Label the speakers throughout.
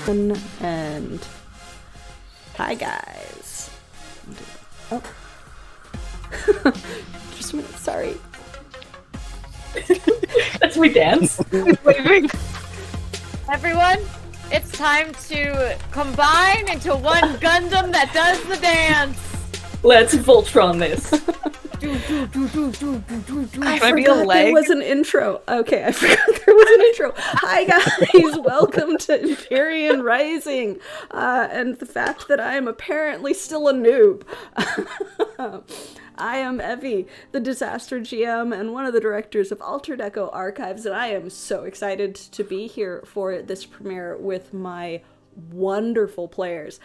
Speaker 1: And hi guys. Oh. Just a minute, sorry.
Speaker 2: That's we dance.
Speaker 3: Waving. Everyone, it's time to combine into one Gundam that does the dance.
Speaker 2: Let's Voltron this.
Speaker 1: I
Speaker 3: Might be a
Speaker 1: forgot there
Speaker 3: leg.
Speaker 1: was an intro. Okay, I forgot there was an intro. Hi guys, welcome to Empyrean Rising, and the fact that I am apparently still a noob. I am Evie, the Disaster GM and one of the directors of Altered Echo Archives, and I am so excited to be here for this premiere with my wonderful players.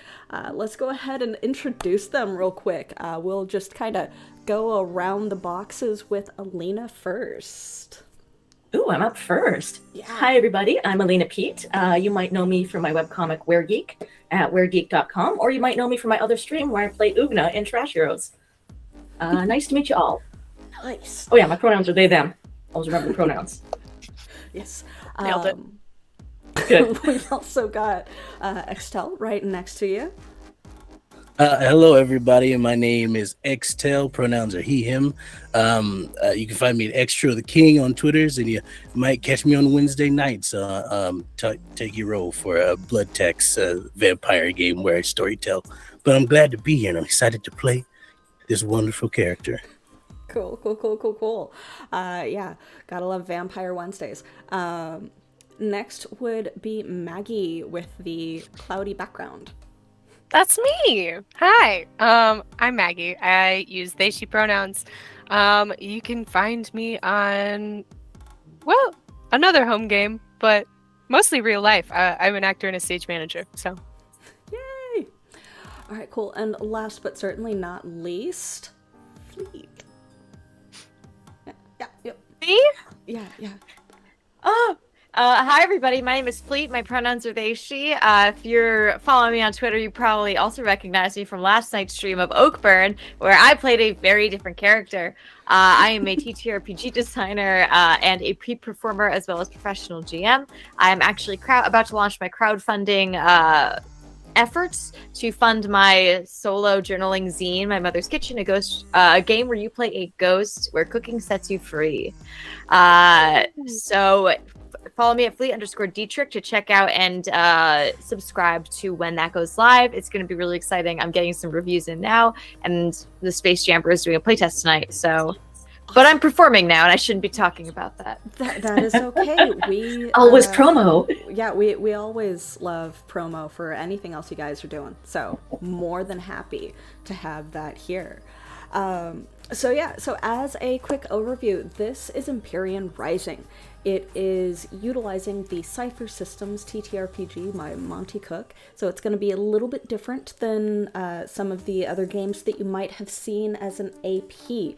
Speaker 1: Let's go ahead and introduce them real quick. We'll just kind of go around the boxes with Alina first.
Speaker 2: Ooh, I'm up first.
Speaker 1: Yeah.
Speaker 2: Hi, everybody. I'm Alina Pete. You might know me from my webcomic WereGeek at weregeek.com, or you might know me from my other stream where I play Ugna in Trash Heroes. Nice to meet you all.
Speaker 1: Nice.
Speaker 2: Oh yeah, my pronouns are they, them. Always remember the pronouns.
Speaker 1: Yes.
Speaker 3: Nailed it.
Speaker 2: Good.
Speaker 1: We've also got Extel right next to you.
Speaker 4: Hello, everybody. My name is Xtel. Pronouns are he, him. You can find me at Extra the King on Twitters, and you might catch me on Wednesday nights. Take your role for a Blood Text vampire game where I storytell. But I'm glad to be here, and I'm excited to play this wonderful character.
Speaker 1: Cool. Yeah, gotta love Vampire Wednesdays. Next would be Maggie with the cloudy background.
Speaker 3: That's me. Hi. I'm Maggie. I use they, she pronouns. You can find me on, well, another home game, but mostly real life. I'm an actor and a stage manager, so.
Speaker 1: Yay! All right, cool. And last but certainly not least, Fleet. Yep.
Speaker 3: Me?
Speaker 1: Yeah.
Speaker 5: Oh, hi everybody. My name is Fleet. My pronouns are they, she. If you're following me on Twitter, you probably also recognize me from last night's stream of Oakburn, where I played a very different character. I am a TTRPG designer and a pre-performer as well as professional GM. I am actually about to launch my crowdfunding efforts to fund my solo journaling zine, My Mother's Kitchen, a game where you play a ghost where cooking sets you free. So follow me at Fleet_Dietrich to check out and subscribe to when that goes live. It's going to be really exciting. I'm getting some reviews in now, and the Space Jamper is doing a playtest tonight. So, but I'm performing now, and I shouldn't be talking about that.
Speaker 1: That is okay. We
Speaker 2: Always promo.
Speaker 1: Yeah, we always love promo for anything else you guys are doing. So more than happy to have that here. So as a quick overview, this is Empyrean Rising. It is utilizing the Cypher Systems TTRPG by Monty Cook, so it's going to be a little bit different than some of the other games that you might have seen as an AP.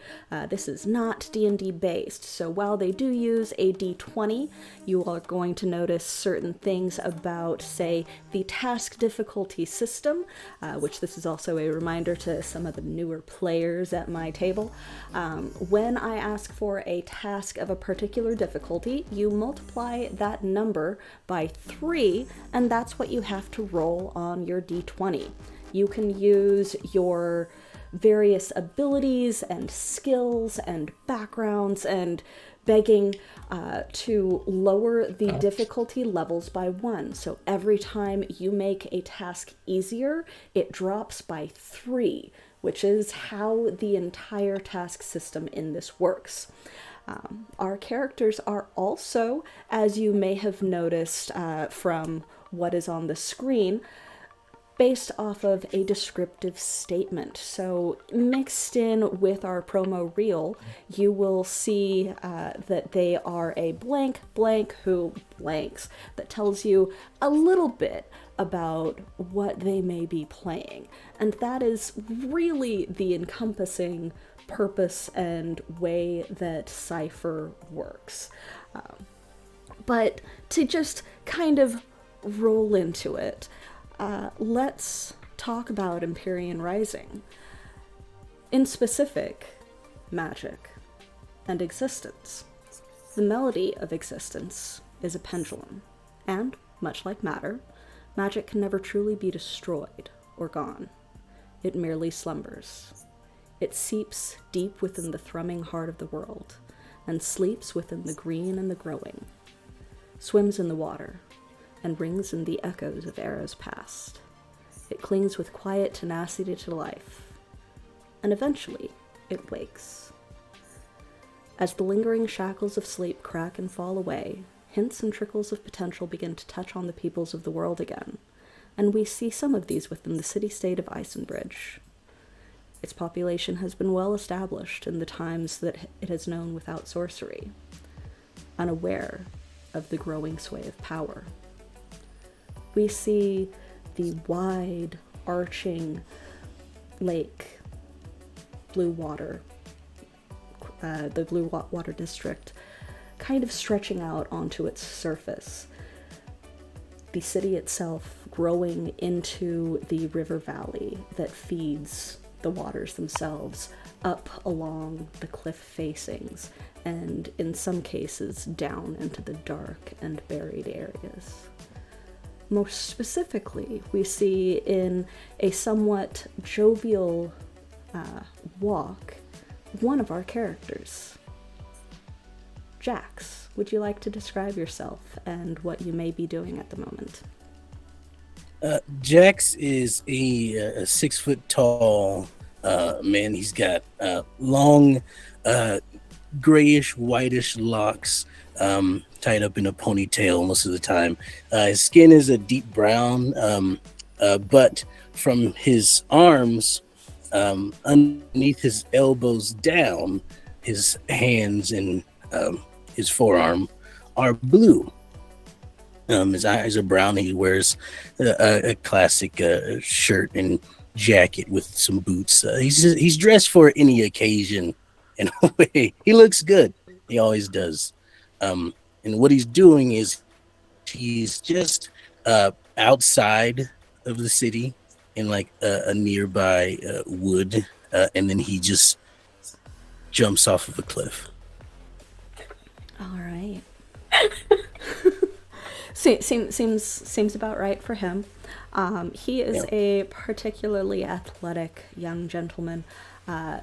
Speaker 1: This is not D&D based, so while they do use a D20, you are going to notice certain things about, say, the task difficulty system, which this is also a reminder to some of the newer players at my table. When I ask for a task of a particular difficulty, you multiply that number by 3, and that's what you have to roll on your d20. You can use your various abilities and skills and backgrounds and begging to lower the difficulty levels by 1. So every time you make a task easier, it drops by 3, which is how the entire task system in this works. Our characters are also, as you may have noticed from what is on the screen, based off of a descriptive statement. So mixed in with our promo reel, you will see that they are a blank who blanks, that tells you a little bit about what they may be playing. And that is really the encompassing purpose and way that Cypher works. But to just kind of roll into it, let's talk about Empyrean Rising. In specific, magic and existence. The melody of existence is a pendulum, and, much like matter, Magic can never truly be destroyed or gone. It merely slumbers. It seeps deep within the thrumming heart of the world, and sleeps within the green and the growing, swims in the water, and rings in the echoes of eras past. It clings with quiet tenacity to life, and eventually it wakes. As the lingering shackles of sleep crack and fall away, hints and trickles of potential begin to touch on the peoples of the world again, and we see some of these within the city-state of Icenbridge. Its population has been well established in the times that it has known without sorcery, unaware of the growing sway of power. We see the wide, arching lake, blue water, the Blue Water District, kind of stretching out onto its surface. The city itself growing into the river valley that feeds the waters themselves up along the cliff facings, and in some cases down into the dark and buried areas. Most specifically, we see in a somewhat jovial walk one of our characters. Jax, would you like to describe yourself and what you may be doing at the moment?
Speaker 4: Jax is a 6 foot tall man. He's got long, grayish, whitish locks tied up in a ponytail most of the time. His skin is a deep brown, but from his arms, underneath his elbows down, his hands and his forearm are blue. His eyes are brown. He wears a classic shirt and jacket with some boots. He's dressed for any occasion in a way. He looks good. He always does. And what he's doing is he's just outside of the city in like a nearby wood, and then he just jumps off of a cliff.
Speaker 1: All right. Seems about right for him. He is a particularly athletic young gentleman.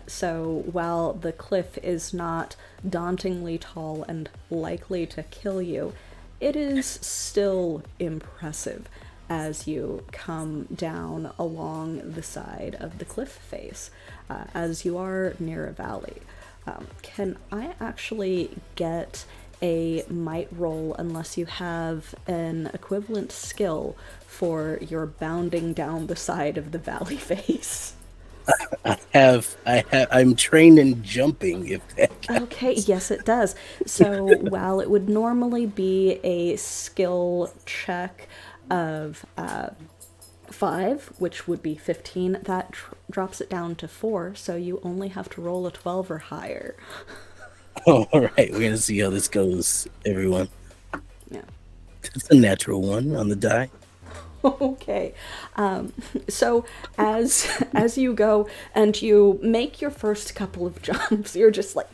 Speaker 1: So while the cliff is not dauntingly tall and likely to kill you, it is still impressive as you come down along the side of the cliff face, as you are near a valley. Can I actually get a might roll unless you have an equivalent skill for your bounding down the side of the valley face?
Speaker 4: I'm trained in jumping, if that counts.
Speaker 1: Okay, yes it does. So while it would normally be a skill check of 5, which would be 15, that drops it down to 4, so you only have to roll a 12 or higher.
Speaker 4: All right, we're gonna see how this goes, everyone.
Speaker 1: Yeah.
Speaker 4: It's a natural 1 on the die.
Speaker 1: Okay. So as you go and you make your first couple of jumps, you're just like,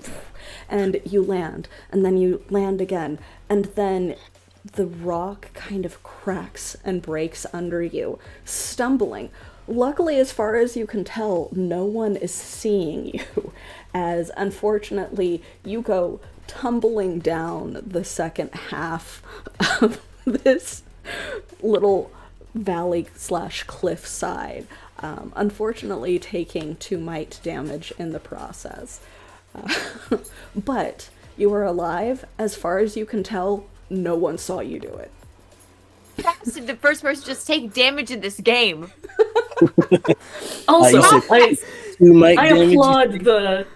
Speaker 1: and you land, and then you land again, and then the rock kind of cracks and breaks under you, stumbling. Luckily, as far as you can tell, no one is seeing you, as unfortunately you go tumbling down the second half of this little valley/cliff side, unfortunately taking 2 might damage in the process. But you are alive. As far as you can tell, no one saw you do it.
Speaker 5: Perhaps the first person to just take damage in this game.
Speaker 2: Also, I
Speaker 4: damage.
Speaker 2: applaud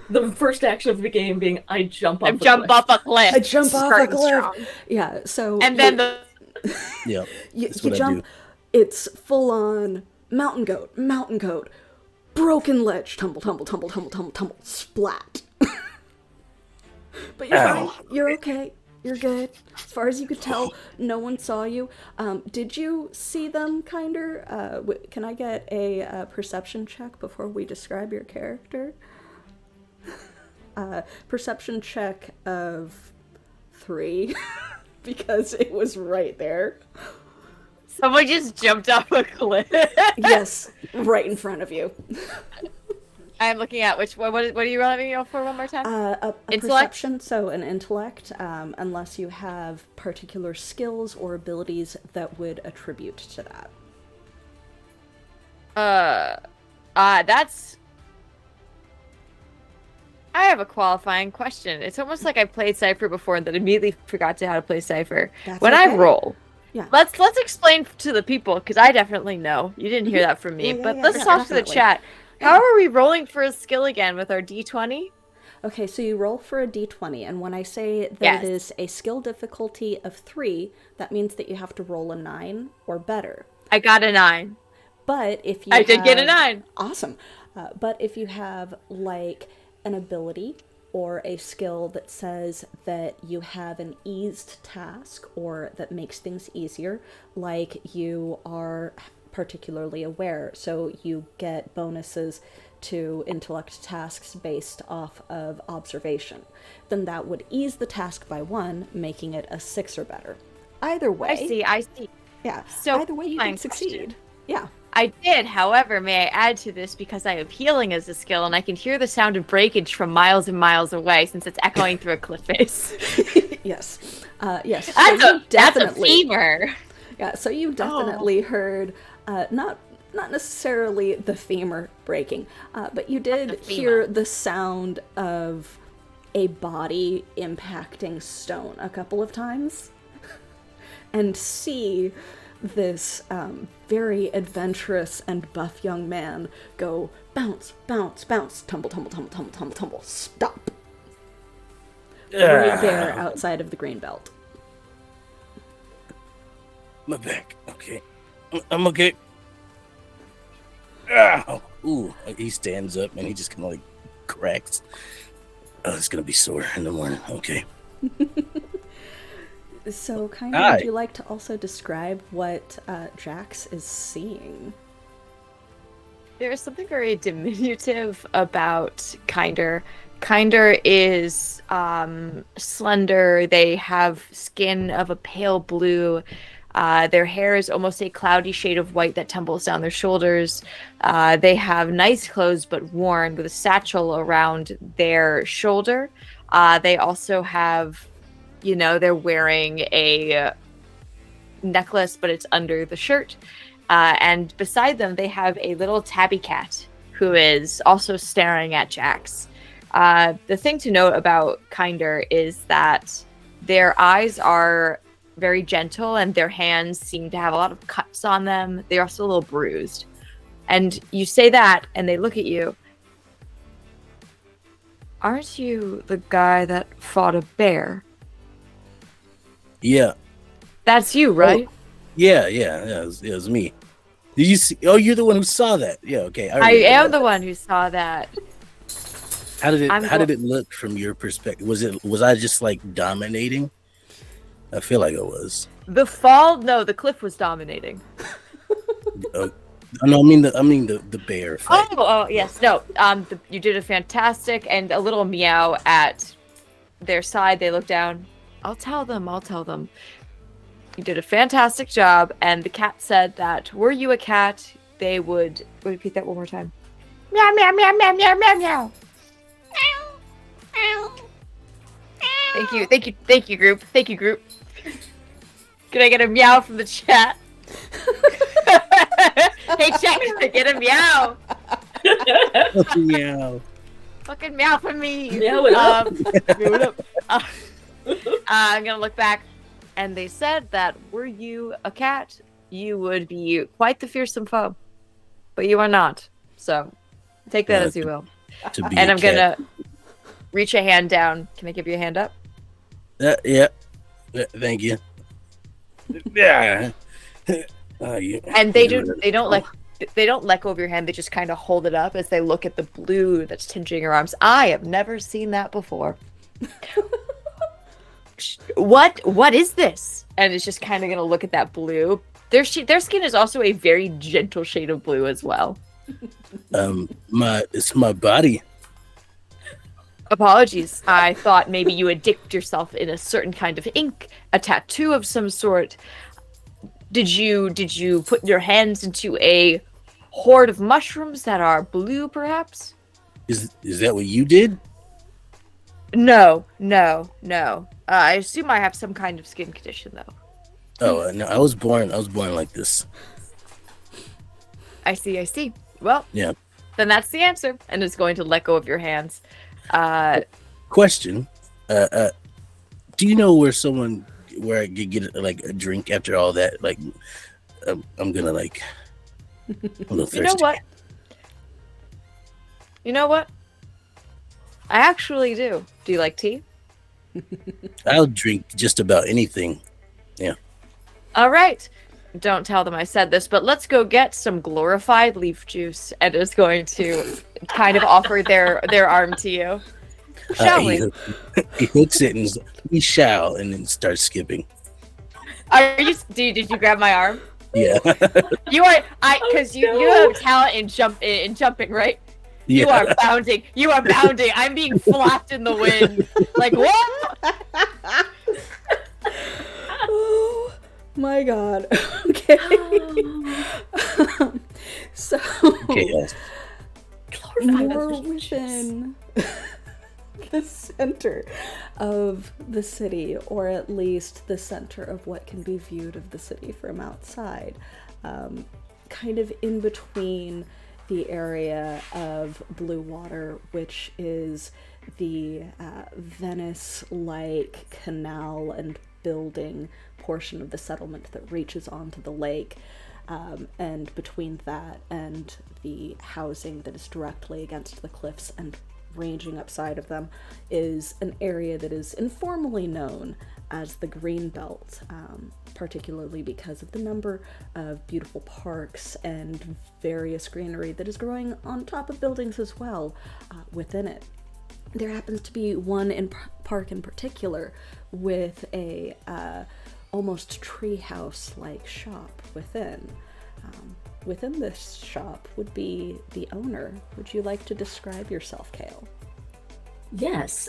Speaker 2: the first action of the game being I jump off a cliff.
Speaker 1: I jump off a
Speaker 3: Starting
Speaker 1: cliff.
Speaker 3: strong.
Speaker 1: Yeah, so
Speaker 5: And then the
Speaker 4: Yeah,
Speaker 1: you
Speaker 4: that's what I
Speaker 1: jump.
Speaker 4: do.
Speaker 1: It's full on mountain goat, broken ledge, tumble, splat. But you're fine. You're okay. You're good. As far as you could tell, no one saw you. Did you see them, kinder? Can I get a perception check before we describe your character? Perception check of 3, because it was right there.
Speaker 5: Someone just jumped off a cliff.
Speaker 1: Yes, right in front of you.
Speaker 5: I'm looking at what are you rolling me for one more time?
Speaker 1: A perception, so an intellect, unless you have particular skills or abilities that would attribute to that.
Speaker 5: That's. I have a qualifying question. It's almost like I played Cypher before and then immediately forgot how to play Cypher.
Speaker 1: That's
Speaker 5: when
Speaker 1: okay.
Speaker 5: I roll,
Speaker 1: Yeah.
Speaker 5: let's explain to the people because I definitely know you didn't hear that from me. But let's talk to the chat. How are we rolling for a skill again with our D20?
Speaker 1: Okay, so you roll for a d20, and when I say that it is a skill difficulty of 3, that means that you have to roll a 9 or better.
Speaker 5: I got a 9.
Speaker 1: But if you
Speaker 5: I did get a 9.
Speaker 1: Awesome. But if you have, like, an ability or a skill that says that you have an eased task or that makes things easier, like you are particularly aware, so you get bonuses to intellect tasks based off of observation, then that would ease the task by 1, making it a 6 or better. Either way.
Speaker 5: I see.
Speaker 1: Yeah.
Speaker 5: So
Speaker 1: either way you can succeed. Yeah.
Speaker 5: I did, however, may I add to this because I have healing as a skill and I can hear the sound of breakage from miles and miles away since it's echoing through a cliff face.
Speaker 1: Yes. Yes.
Speaker 5: That's a femur.
Speaker 1: Yeah, so you definitely heard not necessarily the femur breaking, but you did hear the sound of a body impacting stone a couple of times and see this very adventurous and buff young man go bounce, bounce, bounce, tumble, tumble, tumble, tumble, tumble, tumble, stop. Right there outside of the green belt.
Speaker 4: My back. Okay. I'm okay. Ow. Ooh. He stands up and he just kind of like cracks. Oh, it's going to be sore in the morning. Okay.
Speaker 1: So, kind of, would you like to also describe what Jax is seeing?
Speaker 5: There is something very diminutive about Kinder. Kinder is slender. They have skin of a pale blue. Their hair is almost a cloudy shade of white that tumbles down their shoulders. They have nice clothes but worn with a satchel around their shoulder. They also have, they're wearing a necklace, but it's under the shirt. And beside them, they have a little tabby cat who is also staring at Jax. The thing to note about Kinder is that their eyes are very gentle and their hands seem to have a lot of cuts on them. They're also a little bruised. And you say that and they look at you. Aren't you the guy that fought a bear?
Speaker 4: Yeah.
Speaker 5: That's you, right?
Speaker 4: Oh, yeah, it was me. Did you see? Oh, you're the one who saw that. Yeah, okay.
Speaker 5: I am the one who saw that.
Speaker 4: How did it look from your perspective? Was I just like dominating? I feel like I was.
Speaker 5: The cliff was dominating.
Speaker 4: No, I mean the bear fight.
Speaker 5: Oh, yes. No, you did a fantastic and a little meow at their side. They look down. I'll tell them. You did a fantastic job. And the cat said that were you a cat, they would repeat that one more time. Meow, meow, meow, meow, meow, meow, meow. Thank you, group. Can I get a meow from the chat? Hey, chat, can I get a meow?
Speaker 4: Meow.
Speaker 5: Fucking meow for me.
Speaker 2: Meow it up.
Speaker 5: Meow it up. I'm gonna look back, and they said that were you a cat, you would be quite the fearsome foe, but you are not. So take that as you will. And I'm gonna reach a hand down. Can I give you a hand up?
Speaker 4: Yeah. Thank you. Yeah.
Speaker 5: And they don't let go of your hand. They just kind of hold it up as they look at the blue that's tinging your arms. I have never seen that before. What is this? And it's just kind of gonna look at that blue. Their skin is also a very gentle shade of blue as well.
Speaker 4: It's my body.
Speaker 5: Apologies. I thought maybe you had dipped yourself in a certain kind of ink, a tattoo of some sort. Did you put your hands into a horde of mushrooms that are blue, perhaps?
Speaker 4: Is that what you did?
Speaker 5: No. I assume I have some kind of skin condition, though.
Speaker 4: Oh no, I was born like this.
Speaker 5: I see. Well,
Speaker 4: Yeah.
Speaker 5: then that's the answer, and it's going to let go of your hands.
Speaker 4: Question. Do you know where I could get like a drink after all that? Like, I'm gonna like. I'm a little thirsty.
Speaker 5: You know what? I actually do. Do you like tea?
Speaker 4: I'll drink just about anything. Yeah.
Speaker 5: All right. Don't tell them I said this, but let's go get some glorified leaf juice, and is going to kind of offer their arm to you. Shall we?
Speaker 4: He hooks it and he's like, we shall, and then starts skipping.
Speaker 5: Did you grab my arm?
Speaker 4: Yeah.
Speaker 5: Because you have talent in jumping, right?
Speaker 4: Yeah.
Speaker 5: You are bounding. I'm being flapped in the wind. Like, what?
Speaker 1: Oh my god. Okay. So
Speaker 4: Okay, yes.
Speaker 1: we're within the center of the city, or at least the center of what can be viewed of the city from outside. Kind of in between the area of blue water, which is the Venice-like canal and building portion of the settlement that reaches onto the lake, and between that and the housing that is directly against the cliffs and ranging upside of them is an area that is informally known as the Green Belt, particularly because of the number of beautiful parks and various greenery that is growing on top of buildings as well within it. There happens to be one park in particular with a almost treehouse-like shop within. Within this shop would be the owner. Would you like to describe yourself, Kale?
Speaker 2: Yes,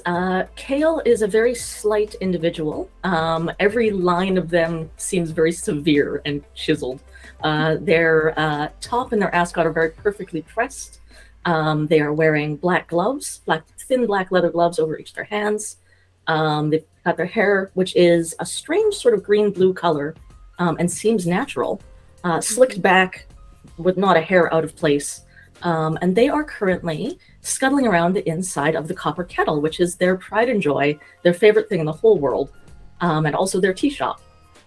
Speaker 2: Kale is a very slight individual. Every line of them seems very severe and chiseled. Their top and their ascot are very perfectly pressed. They are wearing black gloves, thin black leather gloves over each of their hands. They've got their hair, which is a strange sort of green-blue color, and seems natural, slicked back with not a hair out of place. And they are currently scuttling around the inside of the Copper Kettle, which is their pride and joy, their favorite thing in the whole world, and also their tea shop.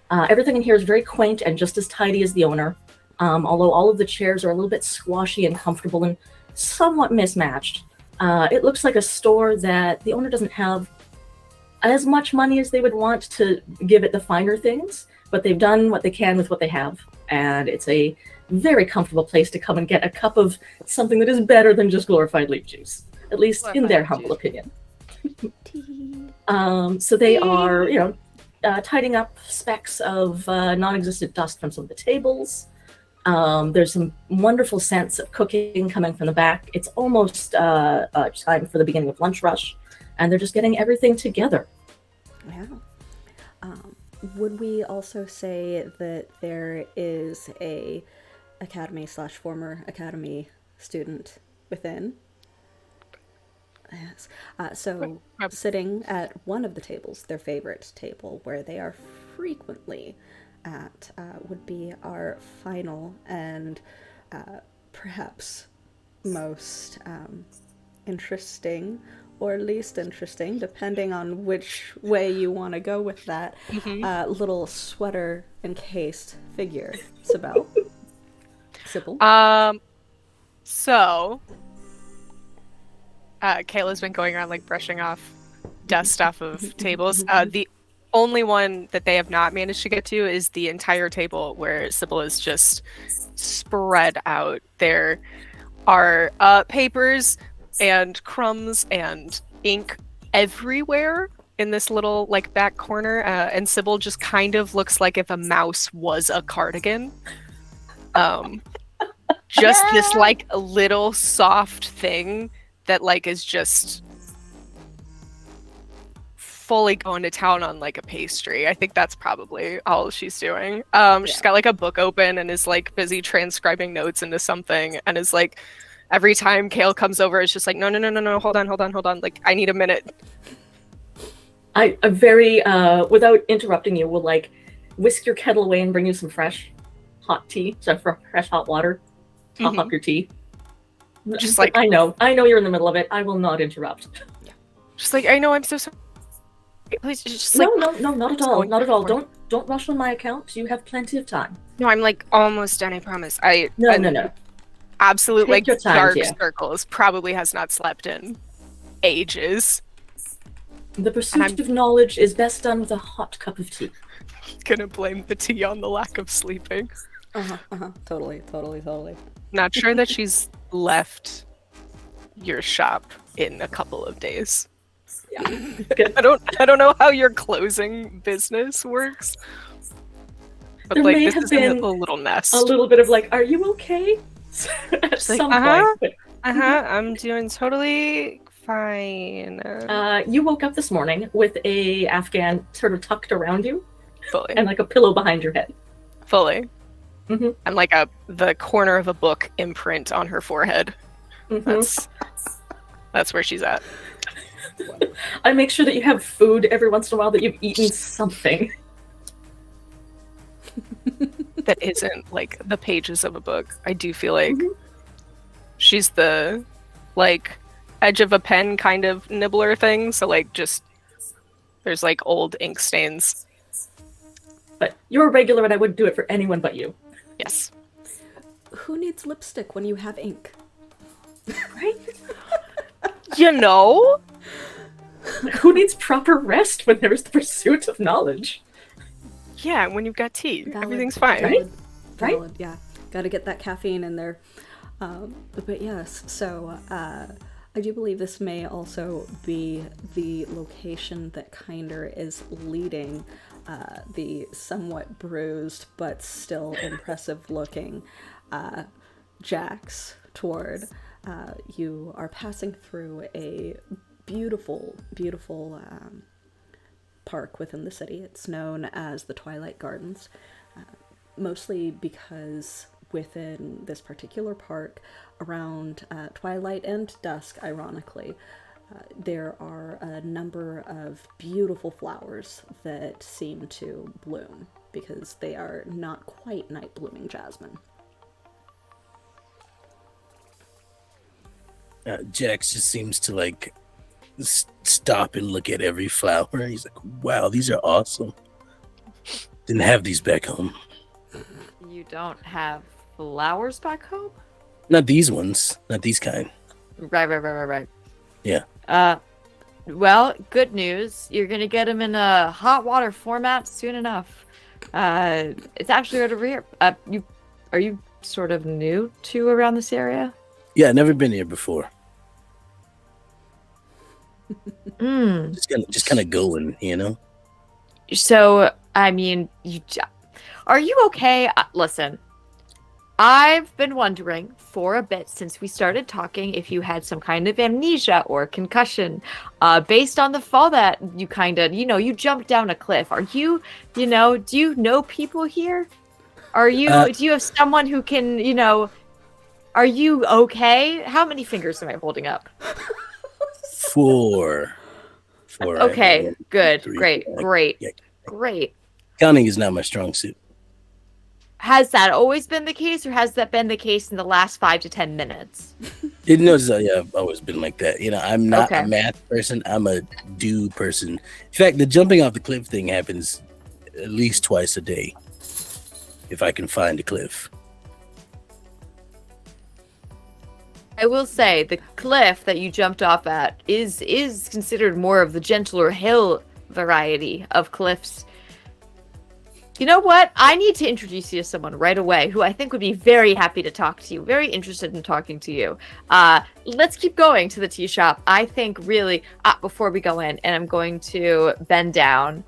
Speaker 2: Everything in here is very quaint and just as tidy as the owner, although all of the chairs are a little bit squashy and comfortable and somewhat mismatched. It looks like a store that the owner doesn't have as much money as they would want to give it the finer things, but they've done what they can with what they have, and it's a very comfortable place to come and get a cup of something that is better than just glorified leaf juice, at least in their humble opinion. So they are, tidying up specks of non-existent dust from some of the tables. There's some wonderful scents of cooking coming from the back. It's almost time for the beginning of lunch rush, and they're just getting everything together.
Speaker 1: Yeah. Would we also say that there is a academy/former academy student within? Yes. So sitting at one of the tables, their favorite table, where they are frequently at, would be our final and perhaps most interesting or least interesting, depending on which way you want to go with that, little sweater encased figure, Sybil.
Speaker 3: So Kayla's been going around like brushing off dust off of tables. The only one that they have not managed to get to is the entire table where Sybil is just spread out. There are papers and crumbs and ink everywhere in this little like back corner, and Sybil just kind of looks like if a mouse was a cardigan. Just this like little soft thing that like is just fully going to town on like a pastry. I think that's probably all she's doing. She's got like a book open and is like busy transcribing notes into something, and is like every time Kale comes over, it's just like, no, hold on. Like, I need a minute.
Speaker 2: I very, without interrupting you, will like whisk your kettle away and bring you some fresh hot tea, so fresh hot water, top up your tea.
Speaker 3: Just like,
Speaker 2: I know you're in the middle of it. I will not interrupt.
Speaker 3: Just like, I know, I'm so sorry. Please, just like,
Speaker 2: no, not at all, not at all. Don't rush on my account. You have plenty of time.
Speaker 3: No, I'm like almost done. I promise.
Speaker 2: No.
Speaker 3: Absolute
Speaker 2: Take
Speaker 3: like
Speaker 2: your time,
Speaker 3: dark
Speaker 2: dear.
Speaker 3: circles. Probably has not slept in ages.
Speaker 2: The pursuit of knowledge is best done with a hot cup of tea.
Speaker 3: Gonna blame the tea on the lack of sleeping.
Speaker 1: Totally.
Speaker 3: Not sure that she's left your shop in a couple of days.
Speaker 1: Yeah.
Speaker 3: I don't know how your closing business works. But
Speaker 2: There
Speaker 3: like
Speaker 2: may
Speaker 3: this
Speaker 2: have
Speaker 3: is
Speaker 2: been
Speaker 3: a little nest.
Speaker 2: A little bit of like, are you okay? At some point. But
Speaker 3: I'm doing totally fine.
Speaker 2: you woke up this morning with a Afghan sort of tucked around you
Speaker 3: Fully.
Speaker 2: and like a pillow behind your head.
Speaker 3: Fully.
Speaker 2: Mhm.
Speaker 3: And like the corner of a book imprint on her forehead.
Speaker 2: Mhm.
Speaker 3: That's where she's at.
Speaker 2: I make sure that you have food every once in a while, that you've eaten something.
Speaker 3: That isn't like the pages of a book. I do feel like she's the like edge of a pen kind of nibbler thing. So like just there's like old ink stains.
Speaker 2: But you're a regular and I wouldn't do it for anyone but you.
Speaker 3: Yes.
Speaker 1: Who needs lipstick when you have ink?
Speaker 2: Right?
Speaker 3: You know?
Speaker 2: Who needs proper rest when there's the pursuit of knowledge?
Speaker 3: Yeah, when you've got tea,
Speaker 1: Valid,
Speaker 3: everything's fine.
Speaker 2: Right?
Speaker 1: Valid, yeah. Got to get that caffeine in there. But yes, so I do believe this may also be the location that kinder is leading the somewhat bruised but still impressive looking Jax toward. You are passing through a beautiful park within the city. It's known as the Twilight Gardens, mostly because within this particular park, around twilight and dusk, ironically, there are a number of beautiful flowers that seem to bloom because they are not quite night blooming jasmine.
Speaker 4: Jax just seems to like stop and look at every flower. He's like, wow, these are awesome. Didn't have these back home.
Speaker 5: You don't have flowers back home?
Speaker 4: Not these ones. Not these kind.
Speaker 5: Right.
Speaker 4: Yeah.
Speaker 5: Well, good news. You're gonna get them in a hot water format soon enough. It's actually right over here. Are you sort of new to around this area?
Speaker 4: Yeah, never been here before. Just kind of going, you know.
Speaker 5: So, I mean, are you okay? Listen, I've been wondering for a bit since we started talking if you had some kind of amnesia or concussion, based on the fall that you kind of, you jumped down a cliff. Are you, do you know people here? Are you, do you have someone who can, are you okay? How many fingers am I holding up?
Speaker 4: Four.
Speaker 5: Okay,
Speaker 4: One,
Speaker 5: good,
Speaker 4: three,
Speaker 5: great.
Speaker 4: yeah.
Speaker 5: Great.
Speaker 4: Counting is not my strong suit.
Speaker 5: Has that always been the case, or has that been the case in the last 5 to 10 minutes?
Speaker 4: Didn't notice that. Yeah, I've always been like that. I'm not
Speaker 5: Okay.
Speaker 4: a math person. I'm a do person. In fact, the jumping off the cliff thing happens at least twice a day. If I can find a cliff.
Speaker 5: I will say the cliff that you jumped off at is considered more of the gentler hill variety of cliffs. You know what? I need to introduce you to someone right away who I think would be very happy to talk to you, very interested in talking to you. Let's keep going to the tea shop. I think really, before we go in, and I'm going to bend down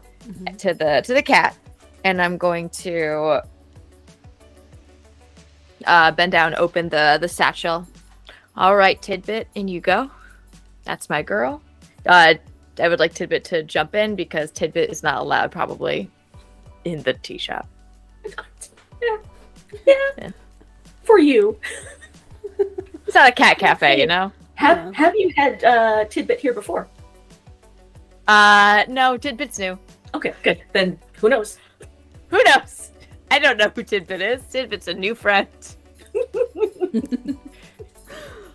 Speaker 5: to the cat, and I'm going to bend down, open the satchel. All right, Tidbit, in you go. That's my girl. would like Tidbit to jump in because Tidbit is not allowed probably in the tea shop.
Speaker 2: Yeah. For you.
Speaker 5: It's not a cat cafe, you know?
Speaker 2: Have you had Tidbit here before?
Speaker 5: No, Tidbit's new.
Speaker 2: Okay, good. Then who knows?
Speaker 5: Who knows? I don't know who Tidbit is. Tidbit's a new friend.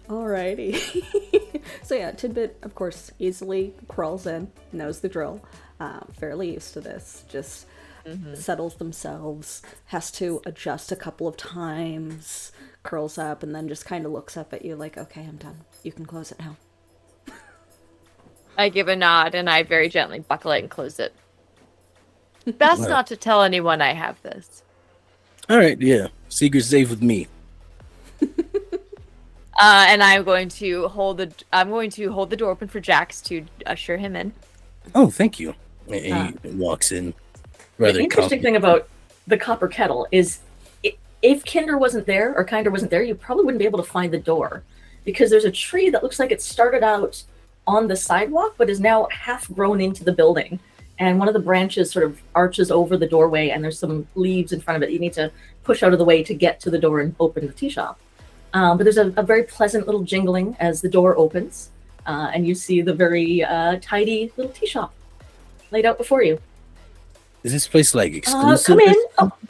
Speaker 1: Alrighty. So yeah, Tidbit, of course, easily crawls in, knows the drill, fairly used to this, just settles themselves, has to adjust a couple of times, curls up, and then just kind of looks up at you like, okay, I'm done. You can close it now.
Speaker 5: I give a nod and I very gently buckle it and close it. Best not to tell anyone I have this.
Speaker 4: All right, yeah. Secret safe with me.
Speaker 5: And I'm going to hold the door open for Jax to usher him in.
Speaker 4: Oh, thank you. And he walks in.
Speaker 2: The interesting thing about the copper kettle is if Kinder wasn't there or Kinder wasn't there, you probably wouldn't be able to find the door because there's a tree that looks like it started out on the sidewalk but is now half grown into the building. And one of the branches sort of arches over the doorway and there's some leaves in front of it. You need to push out of the way to get to the door and open the tea shop. But there's a very pleasant little jingling as the door opens, and you see the very tidy little tea shop laid out before you.
Speaker 4: Is this place like exclusive?
Speaker 2: Come in.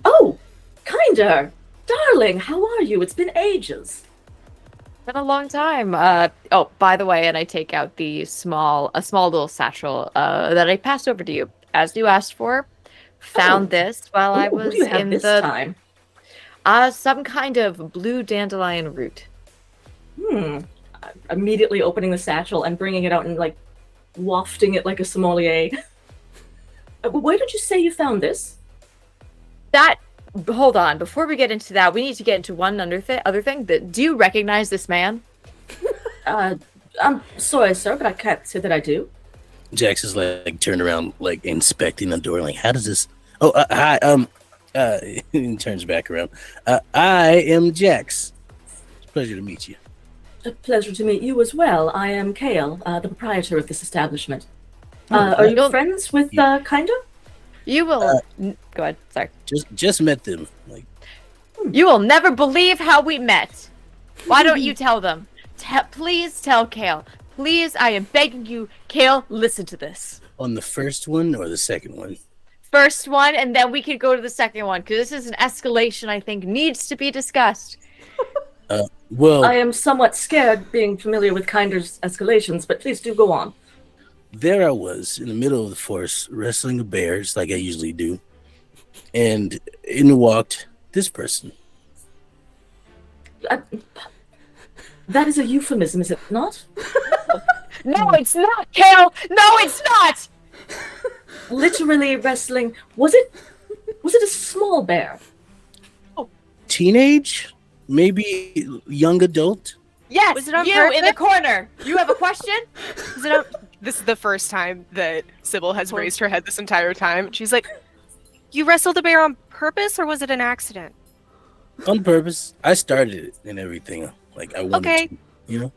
Speaker 2: Oh, Kinder, darling, how are you? It's been ages.
Speaker 5: Been a long time. By the way, and I take out a small little satchel that I passed over to you as you asked for. Found this while I was
Speaker 2: what do you have
Speaker 5: in
Speaker 2: this
Speaker 5: the
Speaker 2: time?
Speaker 5: Some kind of blue dandelion root.
Speaker 2: Immediately opening the satchel and bringing it out and like wafting it like a sommelier. Where did you say you found this?
Speaker 5: Hold on. Before we get into that, we need to get into one other thing. Do you recognize this man?
Speaker 2: I'm sorry, sir, but I can't say that I do.
Speaker 4: Jax is like turned around, like inspecting the door, like, how does this? Oh, hi. He turns back around. I am Jax. It's a pleasure to meet you.
Speaker 2: A pleasure to meet you as well. I am Kale, the proprietor of this establishment. Are you friends with Kinder?
Speaker 5: You will go ahead. Sorry.
Speaker 4: Just met them. Like,
Speaker 5: you will never believe how we met. Why don't you tell them? Please tell Kale. Please, I am begging you, Kale. Listen to this.
Speaker 4: on the first one or the second one?
Speaker 5: First one, and then we could go to the second one because this is an escalation I think needs to be discussed.
Speaker 4: Well,
Speaker 2: I am somewhat scared being familiar with Kinder's escalations, but please do go on.
Speaker 4: there I was in the middle of the forest wrestling the bears like I usually do, and in walked this person.
Speaker 2: That is a euphemism, is it not?
Speaker 5: No, it's not, Kale! No, it's not!
Speaker 2: Literally wrestling. Was it a small bear?
Speaker 4: Teenage, maybe young adult.
Speaker 5: Yes,
Speaker 3: Was it on
Speaker 5: you in the
Speaker 3: purpose?
Speaker 5: corner. You have a question?
Speaker 3: Is it this is the first time that Sybil has raised her head this entire time. She's like, you wrestled a bear on purpose or was it an accident?
Speaker 4: On purpose. I started it and everything. Like I wanted
Speaker 3: Okay.
Speaker 4: to, you know.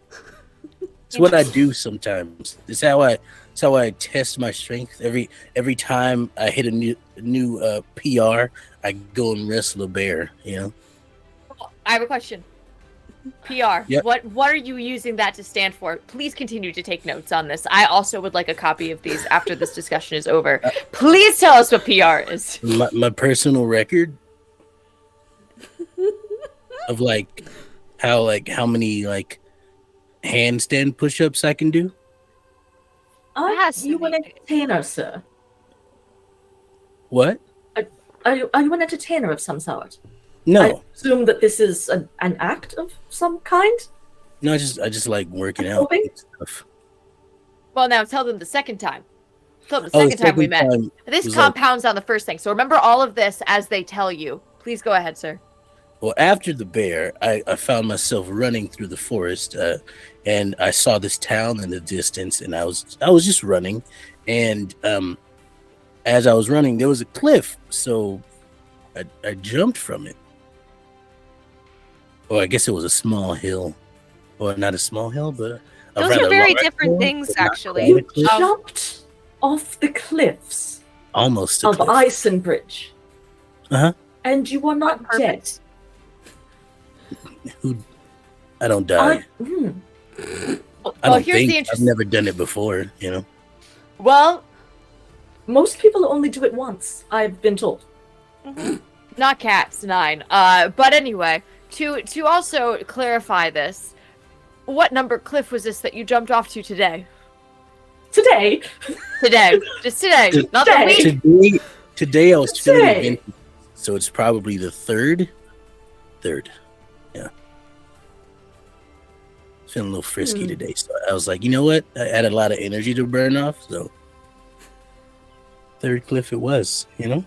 Speaker 4: It's what I do sometimes. It's how I test my strength. Every time I hit a new PR, I go and wrestle a bear. You know.
Speaker 5: I have a question. PR.
Speaker 4: Yep.
Speaker 5: What are you using that to stand for? Please continue to take notes on this. I also would like a copy of these after this discussion is over. Please tell us what PR is.
Speaker 4: My personal record of how many handstand push-ups I can do.
Speaker 2: Are you an entertainer, sir?
Speaker 4: What?
Speaker 2: Are you an entertainer of some sort?
Speaker 4: No,
Speaker 2: I assume that this is an act of some kind?
Speaker 4: no. I just like working out
Speaker 2: Hoping?
Speaker 4: and stuff.
Speaker 5: Well, now tell them the second time. Tell them the
Speaker 4: Oh,
Speaker 5: second time we met.
Speaker 4: time
Speaker 5: This
Speaker 4: was
Speaker 5: compounds on the first thing. So remember all of this as they tell you. Please go ahead, sir.
Speaker 4: Well, after the bear, I found myself running through the forest, and I saw this town in the distance, and I was just running, and as I was running, there was a cliff, so I jumped from it. Or I guess it was a small hill, or not a small hill, but I've
Speaker 3: Those
Speaker 4: read
Speaker 3: are
Speaker 4: a
Speaker 3: very
Speaker 4: large
Speaker 3: different
Speaker 4: one,
Speaker 3: things,
Speaker 4: but not
Speaker 3: actually.
Speaker 2: You
Speaker 4: quite a cliff.
Speaker 2: jumped off the cliffs
Speaker 4: Almost a
Speaker 2: of
Speaker 4: cliff.
Speaker 2: Eisenbridge,
Speaker 4: Uh-huh.
Speaker 2: and you are
Speaker 3: On
Speaker 2: not dead.
Speaker 3: purpose.
Speaker 4: I don't die.
Speaker 2: Hmm.
Speaker 4: I don't
Speaker 5: here's the
Speaker 4: think. I've
Speaker 5: interesting.
Speaker 4: never done it before, you know.
Speaker 5: Well,
Speaker 2: Most people only do it once, I've been told.
Speaker 5: not cats, 9. But anyway, to also clarify this, what number cliff was this that you jumped off to today?
Speaker 2: Today,
Speaker 5: Today, just today, not the week.
Speaker 4: Today I was feeling
Speaker 2: Today.
Speaker 4: vintage, so it's probably the third. Yeah. Feeling a little frisky today, so I was like, you know what? I had a lot of energy to burn off, so third cliff it was, you know.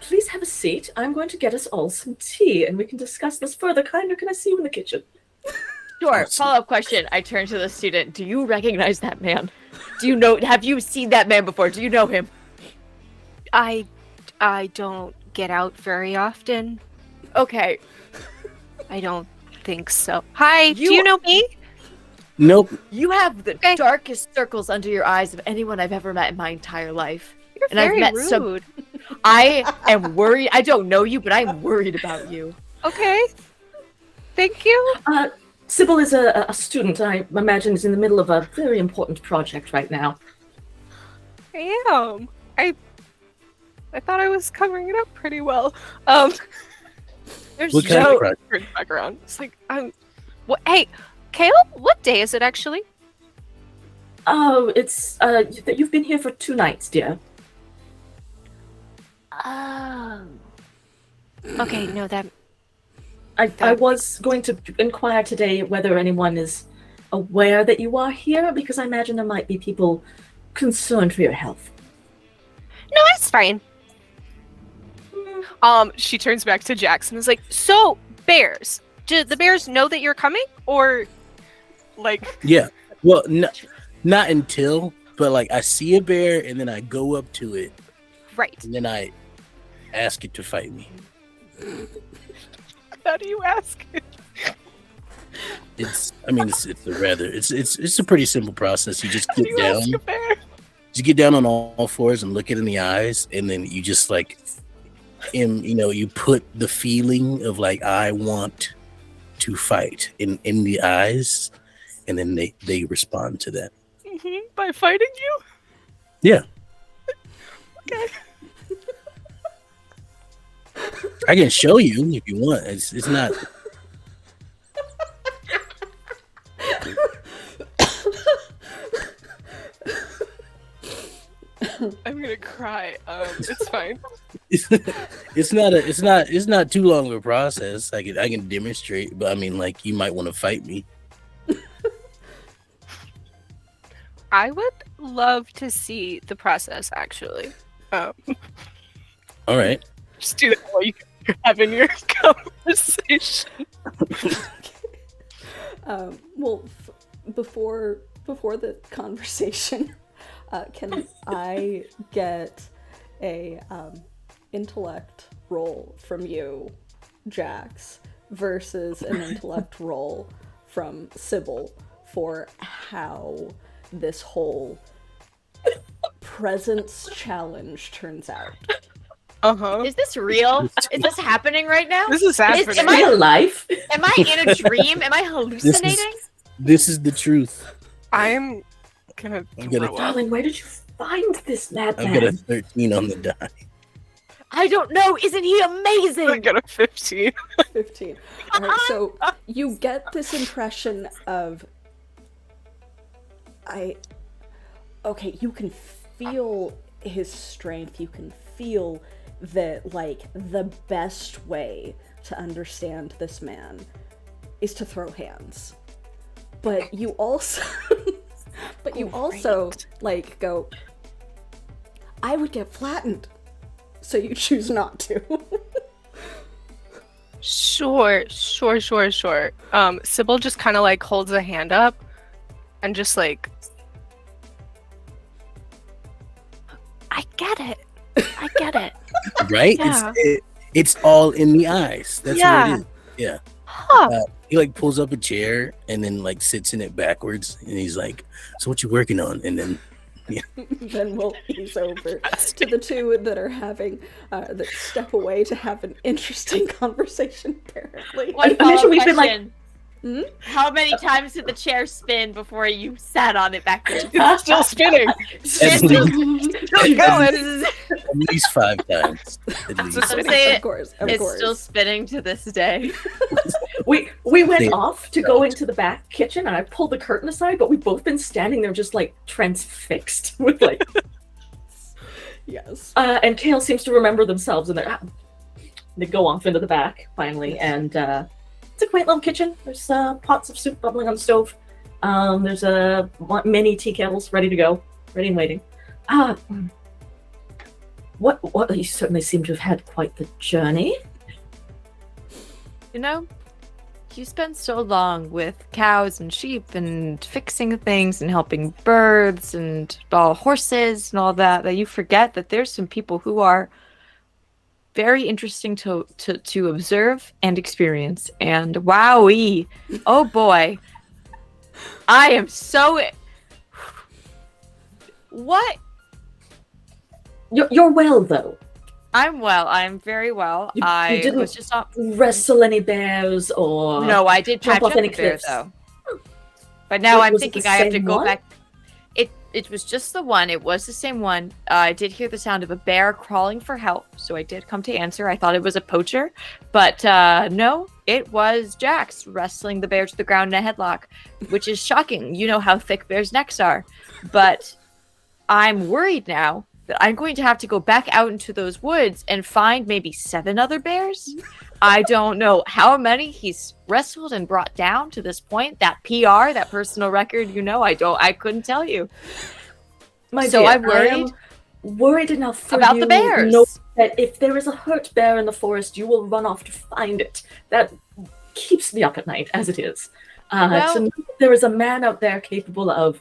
Speaker 2: please have a seat. I'm going to get us all some tea, and we can discuss this further. Kinder, can I see you in the kitchen?
Speaker 5: Sure.
Speaker 4: Awesome.
Speaker 5: Follow-up question. I turn to the student. Do you recognize that man? Have you seen that man before? Do you know him?
Speaker 3: I don't get out very often.
Speaker 5: Okay.
Speaker 3: I don't think so. Hi, do
Speaker 5: You-
Speaker 3: you know me?
Speaker 4: Nope.
Speaker 5: You have the
Speaker 3: Okay.
Speaker 5: darkest circles under your eyes of anyone I've ever met in my entire life.
Speaker 3: You're
Speaker 5: And I've
Speaker 3: very
Speaker 5: met
Speaker 3: rude.
Speaker 5: some- I am worried. I don't know you, but I'm worried about you.
Speaker 3: Okay. Thank you.
Speaker 2: Sybil is a student. I imagine is in the middle of a very important project right now.
Speaker 3: I am. I thought I was covering it up pretty well. There's
Speaker 4: What kind of
Speaker 3: no
Speaker 4: project?
Speaker 3: background. It's like what? Hey, Kale, what day is it actually?
Speaker 2: Oh, it's you've been here for 2 nights, dear.
Speaker 3: Oh. Okay, no, that
Speaker 2: I was going to inquire today whether anyone is aware that you are here, because I imagine there might be people concerned for your health.
Speaker 3: no, it's fine. She turns back to Jackson and is like, so bears. Do the bears know that you're coming, or like?
Speaker 4: Yeah. Well, not until, but like I see a bear and then I go up to it
Speaker 3: Right.
Speaker 4: and then I ask it to fight me.
Speaker 3: How do you ask?
Speaker 4: It's a pretty simple process. You just
Speaker 3: How do
Speaker 4: get
Speaker 3: you
Speaker 4: down,
Speaker 3: ask a bear?
Speaker 4: you get down on all fours and look it in the eyes, and then you just like, you put the feeling of like I want to fight in the eyes, and then they respond to that.
Speaker 3: By fighting you?
Speaker 4: Yeah.
Speaker 3: Okay.
Speaker 4: I can show you if you want. It's not.
Speaker 3: I'm gonna cry. It's fine.
Speaker 4: It's not too long of a process. I can demonstrate, but I mean, like, you might want to fight me.
Speaker 3: I would love to see the process actually.
Speaker 4: All right.
Speaker 3: Just do that while you're having your conversation.
Speaker 1: Well, before the conversation, can I get a intellect roll from you, Jax, versus an intellect roll from Sybil for how this whole presence challenge turns out?
Speaker 5: Is this real? Is this happening right now?
Speaker 3: This is happening.
Speaker 5: Am I-
Speaker 2: Real life.
Speaker 5: Am I in a dream? Am I hallucinating?
Speaker 4: This is the truth.
Speaker 3: I'm gonna throw up.
Speaker 2: Darling, where did you find this
Speaker 4: I've got a
Speaker 2: madman?
Speaker 4: 13 on the die.
Speaker 5: I don't know. Isn't he
Speaker 3: I
Speaker 5: amazing?
Speaker 3: got a 15.
Speaker 1: 15. All right, so you get this impression of okay, you can feel his strength. You can feel that, like, the best way to understand this man is to throw hands. But you also like go, I would get flattened. So you choose not to.
Speaker 3: Sure. Sybil just kind of like holds a hand up and just like, I get it.
Speaker 4: Right?
Speaker 3: Yeah.
Speaker 4: It's all in the eyes. That's what it is. Yeah. He like pulls up a chair and then like sits in it backwards, and he's like, "So what you working on?" And then
Speaker 1: Then we'll ease over to the two that are having that step away to have an interesting conversation. Apparently,
Speaker 5: One
Speaker 2: I'm sure we've been like,
Speaker 5: question. How many times did the chair spin before you sat on it back there?
Speaker 3: It's still spinning.
Speaker 4: at
Speaker 3: Going.
Speaker 4: least 5 times. At least.
Speaker 5: I'm saying
Speaker 1: of course,
Speaker 5: it's still spinning to this day.
Speaker 2: we went off to go into the back kitchen, and I pulled the curtain aside, but we've both been standing there just like transfixed with like.
Speaker 1: Yes.
Speaker 2: And Kale seems to remember themselves, and they go off into the back finally, and it's a quaint little kitchen. There's pots of soup bubbling on the stove. There's many tea kettles ready to go, ready and waiting. What? You certainly seem to have had quite the journey.
Speaker 5: You know, you spend so long with cows and sheep and fixing things and helping birds and horses and all that you forget that there's some people who are very interesting to observe and experience. And wowee, oh boy, I am so. What?
Speaker 2: You're well though.
Speaker 5: I'm well. I'm very well.
Speaker 2: You
Speaker 5: I
Speaker 2: didn't
Speaker 5: was just not.
Speaker 2: wrestle any bears or
Speaker 5: No, I did
Speaker 2: jump
Speaker 5: patch
Speaker 2: off
Speaker 5: up
Speaker 2: any
Speaker 5: the bear
Speaker 2: cliffs.
Speaker 5: though. But now I'm
Speaker 2: Was it
Speaker 5: thinking
Speaker 2: the
Speaker 5: I have to
Speaker 2: same
Speaker 5: go
Speaker 2: one?
Speaker 5: back. It was just the one. It was the same one. I did hear the sound of a bear crawling for help, so I did come to answer. I thought it was a poacher, but no, it was Jax wrestling the bear to the ground in a headlock, which is shocking. You know how thick bears' necks are. But I'm worried now that I'm going to have to go back out into those woods and find maybe 7 other bears. I don't know how many he's wrestled and brought down to this point. That PR, that personal record, I couldn't tell you.
Speaker 2: My
Speaker 5: So
Speaker 2: dear,
Speaker 5: I'm worried
Speaker 2: worried enough for
Speaker 5: about
Speaker 2: you
Speaker 5: the bears.
Speaker 2: know that if there is a hurt bear in the forest, you will run off to find it. That keeps me up at night, as it is.
Speaker 5: Well-
Speaker 2: To know that there is a man out there capable of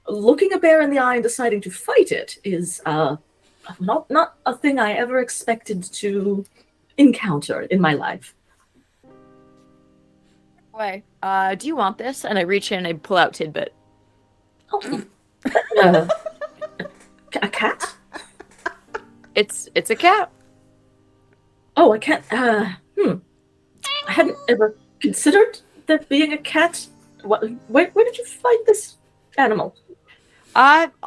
Speaker 2: looking a bear in the eye and deciding to fight it is not a thing I ever expected to encounter in my life.
Speaker 5: Way. Do you want this? And I reach in and I pull out Tidbit.
Speaker 2: Oh, a cat?
Speaker 5: It's a cat.
Speaker 2: Oh, I can't. I hadn't ever considered there being a cat. Where did you find this animal?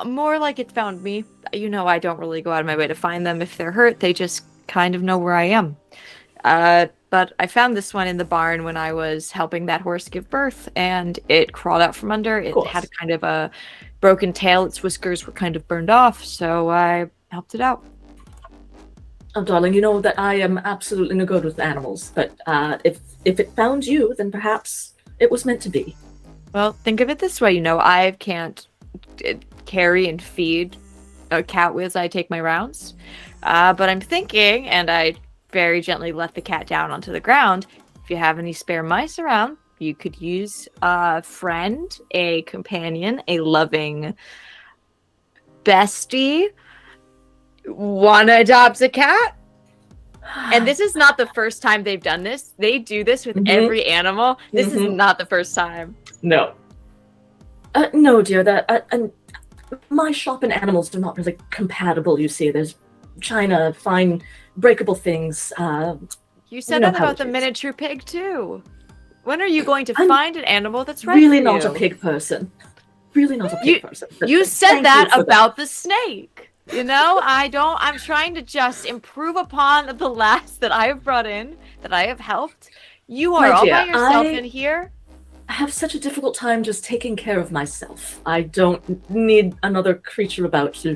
Speaker 5: More like it found me. You know, I don't really go out of my way to find them. If they're hurt, they just kind of know where I am. But I found this one in the barn when I was helping that horse give birth, and it crawled out from under. It had kind of a broken tail. Its whiskers were kind of burned off, so I helped it out.
Speaker 2: Oh, darling, you know that I am absolutely no good with animals, but if it found you, then perhaps it was meant to be.
Speaker 5: Well, think of it this way. You know, I can't carry and feed a cat as I take my rounds. But I'm thinking, and I very gently let the cat down onto the ground, if you have any spare mice around, you could use a friend, a companion, a loving bestie. Wanna adopt a cat? And this is not the first time they've done this. They do this with every animal. This is not the first time.
Speaker 2: No. No, dear. And my shop and animals are not really compatible, you see. There's china, fine, breakable things.
Speaker 5: You said
Speaker 2: know
Speaker 5: that
Speaker 2: how
Speaker 5: about
Speaker 2: it
Speaker 5: the
Speaker 2: is.
Speaker 5: miniature pig, too. When are you going to
Speaker 2: I'm
Speaker 5: find an animal that's right
Speaker 2: really
Speaker 5: for
Speaker 2: not
Speaker 5: you?
Speaker 2: a pig person. Really not a pig person. But
Speaker 5: You said
Speaker 2: thank
Speaker 5: that
Speaker 2: you for
Speaker 5: about the snake. You know, I'm trying to just improve upon the last that I have brought in, that I have helped. You are
Speaker 2: My
Speaker 5: all
Speaker 2: dear,
Speaker 5: by yourself
Speaker 2: I-
Speaker 5: in here.
Speaker 2: I have such a difficult time just taking care of myself. I don't need another creature about to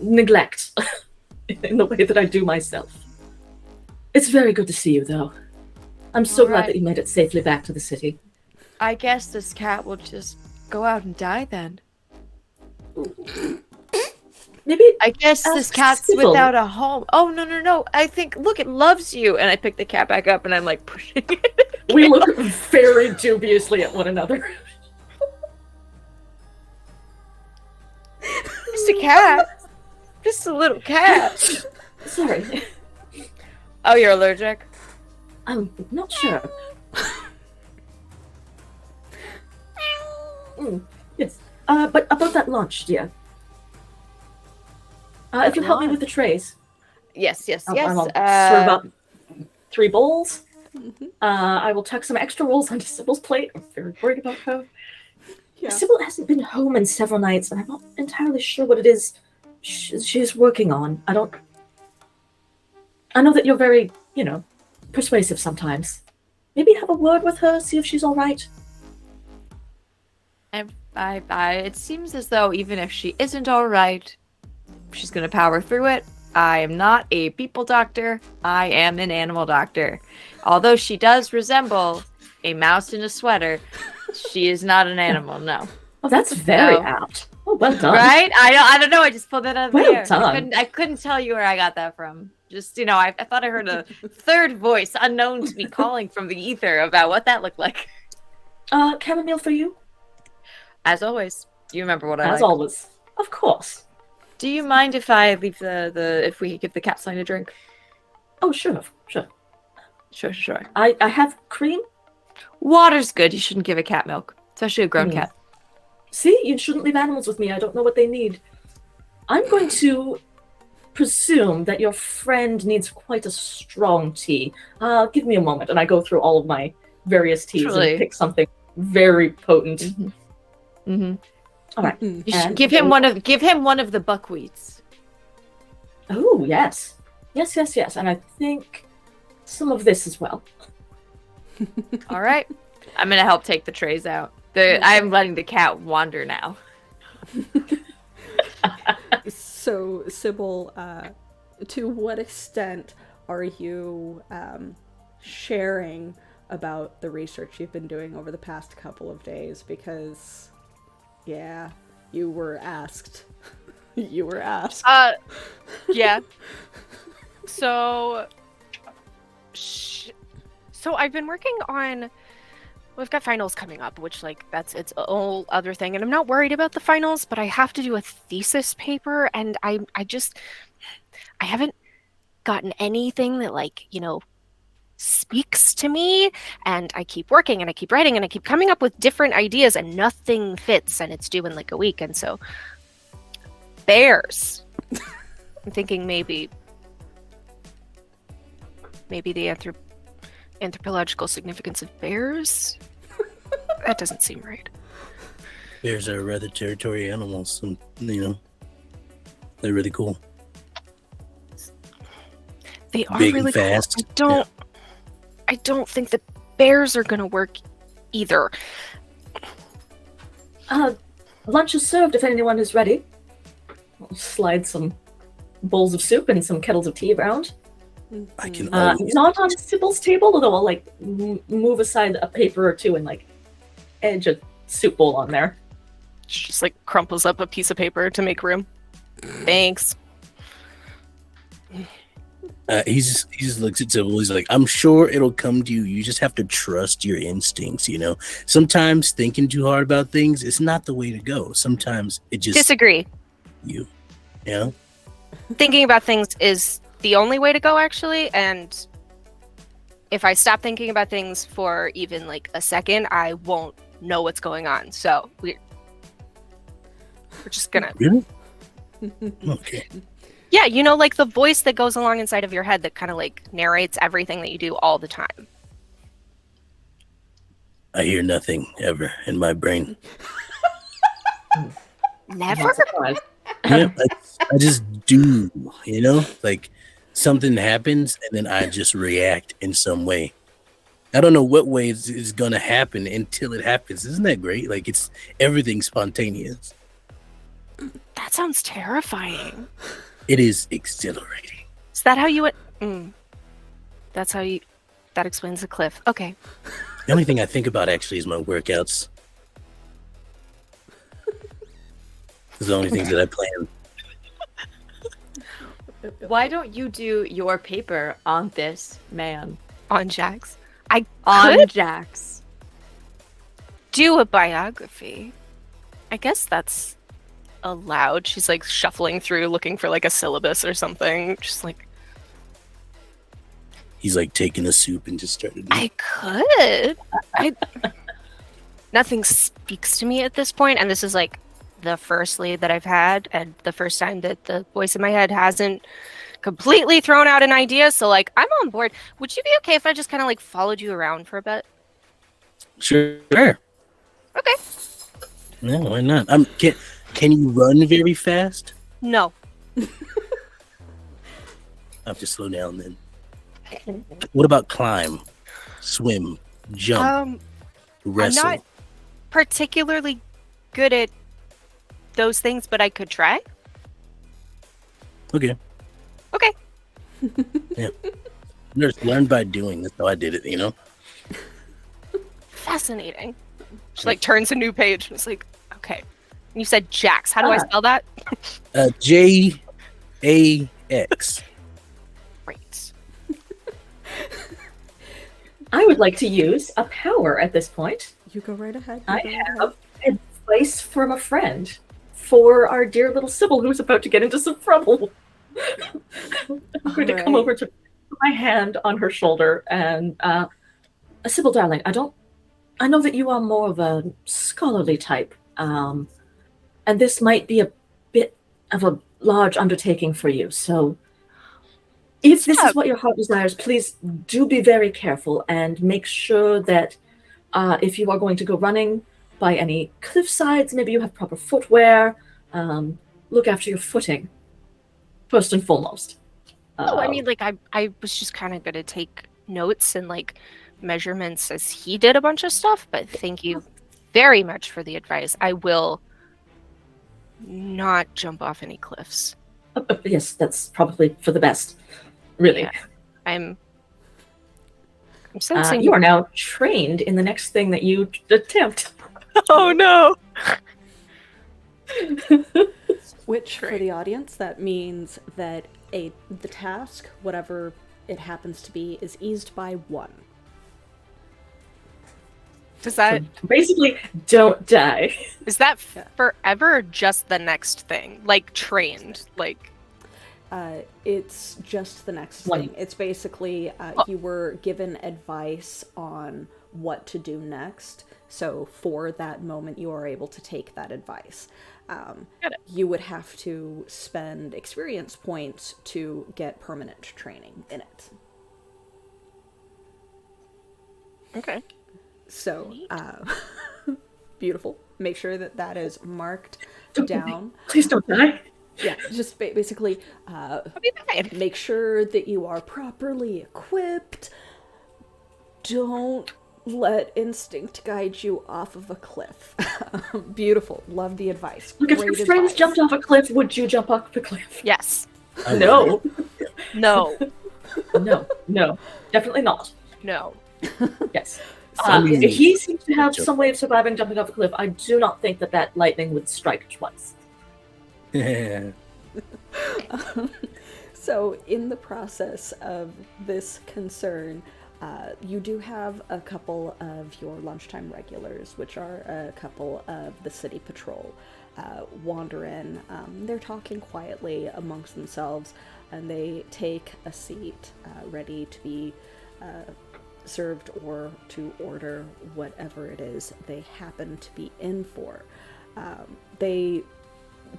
Speaker 2: neglect in the way that I do myself. It's very good to see you, though. I'm so glad
Speaker 5: Alright.
Speaker 2: that you made it safely back to the city.
Speaker 5: I guess this cat will just go out and die then.
Speaker 2: Maybe
Speaker 5: I guess this
Speaker 2: Ask
Speaker 5: cat's
Speaker 2: Sybil.
Speaker 5: without a home. Oh, no. I think, look, it loves you. And I pick the cat back up and I'm like pushing it.
Speaker 2: we look very dubiously at one another.
Speaker 5: Just a cat. Just a little cat.
Speaker 2: Sorry.
Speaker 5: Oh, you're allergic?
Speaker 2: I'm not sure. Yes. But about that lunch, dear. If you help me with the trays.
Speaker 5: Yes.
Speaker 2: I'll serve up 3 bowls. I will tuck some extra rolls onto Sybil's plate. I'm very worried about her.
Speaker 1: Yeah.
Speaker 2: Sybil hasn't been home in several nights, and I'm not entirely sure what it is she's working on. I know that you're very, persuasive sometimes. Maybe have a word with her, see if she's all right.
Speaker 5: It seems as though even if she isn't all right, she's gonna power through it. I am not a people doctor. I am an animal doctor. Although she does resemble a mouse in a sweater, she is not an animal. No.
Speaker 2: Oh, that's very apt. Oh, well done.
Speaker 5: Right? I don't know. I just pulled that out of the
Speaker 2: Well
Speaker 5: air.
Speaker 2: done.
Speaker 5: I couldn't tell you where I got that from. Just I thought I heard a third voice unknown to me calling from the ether about what that looked like.
Speaker 2: Chamomile for you?
Speaker 5: As always. Do you remember what I
Speaker 2: As
Speaker 5: like?
Speaker 2: always. Of course.
Speaker 5: Do you mind if I leave if we give the cat sign a drink?
Speaker 2: Oh, sure.
Speaker 5: Sure.
Speaker 2: I have cream.
Speaker 5: Water's good. You shouldn't give a cat milk, especially a grown cat.
Speaker 2: See, you shouldn't leave animals with me. I don't know what they need. I'm going to presume that your friend needs quite a strong tea. Give me a moment, and I go through all of my various teas and pick something very potent.
Speaker 5: Mm-hmm.
Speaker 2: All right.
Speaker 5: You should give him one of the buckwheats.
Speaker 2: Oh, yes. Yes. And I think some of this as well.
Speaker 5: All right. I'm going to help take the trays out. I'm letting the cat wander now.
Speaker 1: So, Sybil, to what extent are you sharing about the research you've been doing over the past couple of days? Because, yeah, you were asked. You were asked.
Speaker 3: Yeah. So I've been working on. We've got finals coming up, which that's its whole other thing, and I'm not worried about the finals, but I have to do a thesis paper, and I haven't gotten anything that speaks to me, and I keep working and I keep writing and I keep coming up with different ideas, and nothing fits, and it's due in a week, and so bears. I'm thinking maybe the anthropological significance of bears. That doesn't seem right.
Speaker 4: Bears are rather territorial animals, and they're really cool.
Speaker 3: They are
Speaker 4: Big
Speaker 3: really
Speaker 4: and fast.
Speaker 3: cool. I don't think the bears are gonna work either.
Speaker 2: Lunch is served if anyone is ready. I'll slide some bowls of soup and some kettles of tea around.
Speaker 4: I can
Speaker 2: not on Sybil's table, although I'll move aside a paper or two and edge a soup bowl on there.
Speaker 3: She just crumples up a piece of paper to make room. Thanks.
Speaker 4: He just looks at Sybil. He's like, I'm sure it'll come to you. You just have to trust your instincts, Sometimes thinking too hard about things is not the way to go. Sometimes it just...
Speaker 3: Disagree.
Speaker 4: You know?
Speaker 3: Thinking about things is the only way to go, actually, and if I stop thinking about things for even a second, I won't know what's going on. So we're just gonna...
Speaker 4: Really? Okay.
Speaker 3: Yeah, the voice that goes along inside of your head that kind of narrates everything that you do all the time.
Speaker 4: I hear nothing ever in my brain.
Speaker 3: Never?
Speaker 4: Yeah, I just do, something happens and then I just react in some way. I don't know what way is going to happen until it happens. Isn't that great? It's everything spontaneous.
Speaker 3: That sounds terrifying.
Speaker 4: It is exhilarating.
Speaker 3: Is that how you... That's how you... That explains the cliff. Okay.
Speaker 4: The only thing I think about actually is my workouts. Those are the only things that I plan.
Speaker 5: Why don't you do your paper on this man?
Speaker 3: On Jax?
Speaker 5: On Jax.
Speaker 3: Do a biography. I guess that's allowed. She's shuffling through looking for a syllabus or something. Just
Speaker 4: He's like taking a soup and just started.
Speaker 3: I could. Nothing speaks to me at this point, and this is like the first lead that I've had, and the first time that the voice in my head hasn't completely thrown out an idea. So like, I'm on board. Would you be okay if I just kind of like followed you around for a bit?
Speaker 4: Sure.
Speaker 3: Okay.
Speaker 4: No, why not? Can you run very fast?
Speaker 3: No.
Speaker 4: I'll have to slow down then. What about climb, swim, jump, wrestle?
Speaker 3: I'm not particularly good at those things, but I could try.
Speaker 4: Okay.
Speaker 3: Okay.
Speaker 4: Yeah. Just learn by doing. That's how I did it, you know?
Speaker 3: Fascinating. She like turns a new page and it's like, okay. And you said Jax. How do I spell that?
Speaker 4: Jax.
Speaker 3: Great.
Speaker 2: I would like to use a power at this point.
Speaker 1: You go right ahead.
Speaker 2: I have advice from a friend for our dear little Sybil who's about to get into some trouble. I'm going to come over to put my hand on her shoulder and Sybil, darling, I know that you are more of a scholarly type, and this might be a bit of a large undertaking for you. So if this is what your heart desires, please do be very careful and make sure that if you are going to go running by any cliff sides, maybe you have proper footwear. Look after your footing, first and foremost.
Speaker 3: I mean, like, I was just kind of going to take notes and, like, measurements as he did a bunch of stuff, but thank you very much for the advice. I will not jump off any cliffs.
Speaker 2: Yes, that's probably for the best. Really.
Speaker 3: Yeah, I'm sensing
Speaker 2: you are now trained in the next thing that you attempt.
Speaker 3: Oh no.
Speaker 1: Which, for the audience, that means that the task, whatever it happens to be, is eased by 1.
Speaker 3: Does that
Speaker 2: basically don't die?
Speaker 3: Is that forever or just the next thing? Like trained, like
Speaker 1: it's just the next thing. It's basically you were given advice on what to do next. So for that moment, you are able to take that advice. You would have to spend experience points to get permanent training in it.
Speaker 3: Okay.
Speaker 1: So, beautiful. Make sure that that is marked down.
Speaker 2: Please don't die.
Speaker 1: Yeah, just basically make sure that you are properly equipped. Don't let instinct guide you off of a cliff. Beautiful. Love the advice.
Speaker 2: Look, if your friends jumped off a cliff, would you jump off the cliff?
Speaker 3: Yes.
Speaker 2: No.
Speaker 3: No.
Speaker 2: No. Definitely not.
Speaker 3: No.
Speaker 2: Yes. If he seems to have some way of surviving jumping off a cliff, I do not think that lightning would strike twice.
Speaker 1: So, in the process of this concern, you do have a couple of your lunchtime regulars, which are a couple of the city patrol, wander in. They're talking quietly amongst themselves, and they take a seat ready to be served or to order whatever it is they happen to be in for. They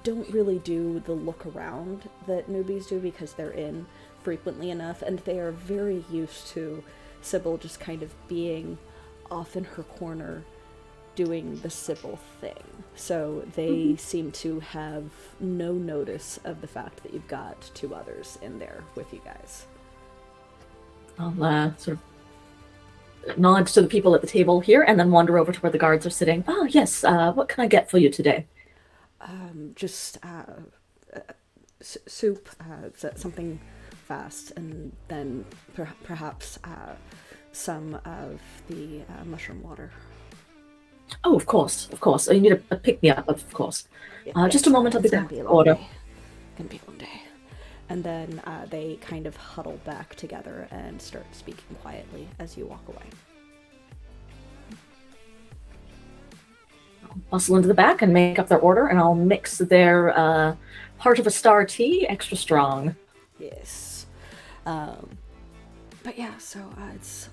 Speaker 1: don't really do the look around that newbies do because they're in frequently enough, and they are very used to Sybil just kind of being off in her corner doing the Sybil thing. So they seem to have no notice of the fact that you've got 2 others in there with you guys.
Speaker 2: I'll sort of nod to the people at the table here and then wander over to where the guards are sitting. Oh, yes, what can I get for you today?
Speaker 1: Just soup, something fast, and then perhaps some of the mushroom water.
Speaker 2: Oh, of course. Oh, you need a pick-me-up, of course. Just a moment, I'll be back. Order.
Speaker 1: Gonna be one day. And then they kind of huddle back together and start speaking quietly as you walk away.
Speaker 2: I'll bustle into the back and make up their order, and I'll mix their Heart of a Star tea extra strong.
Speaker 1: Yes. But yeah, so it's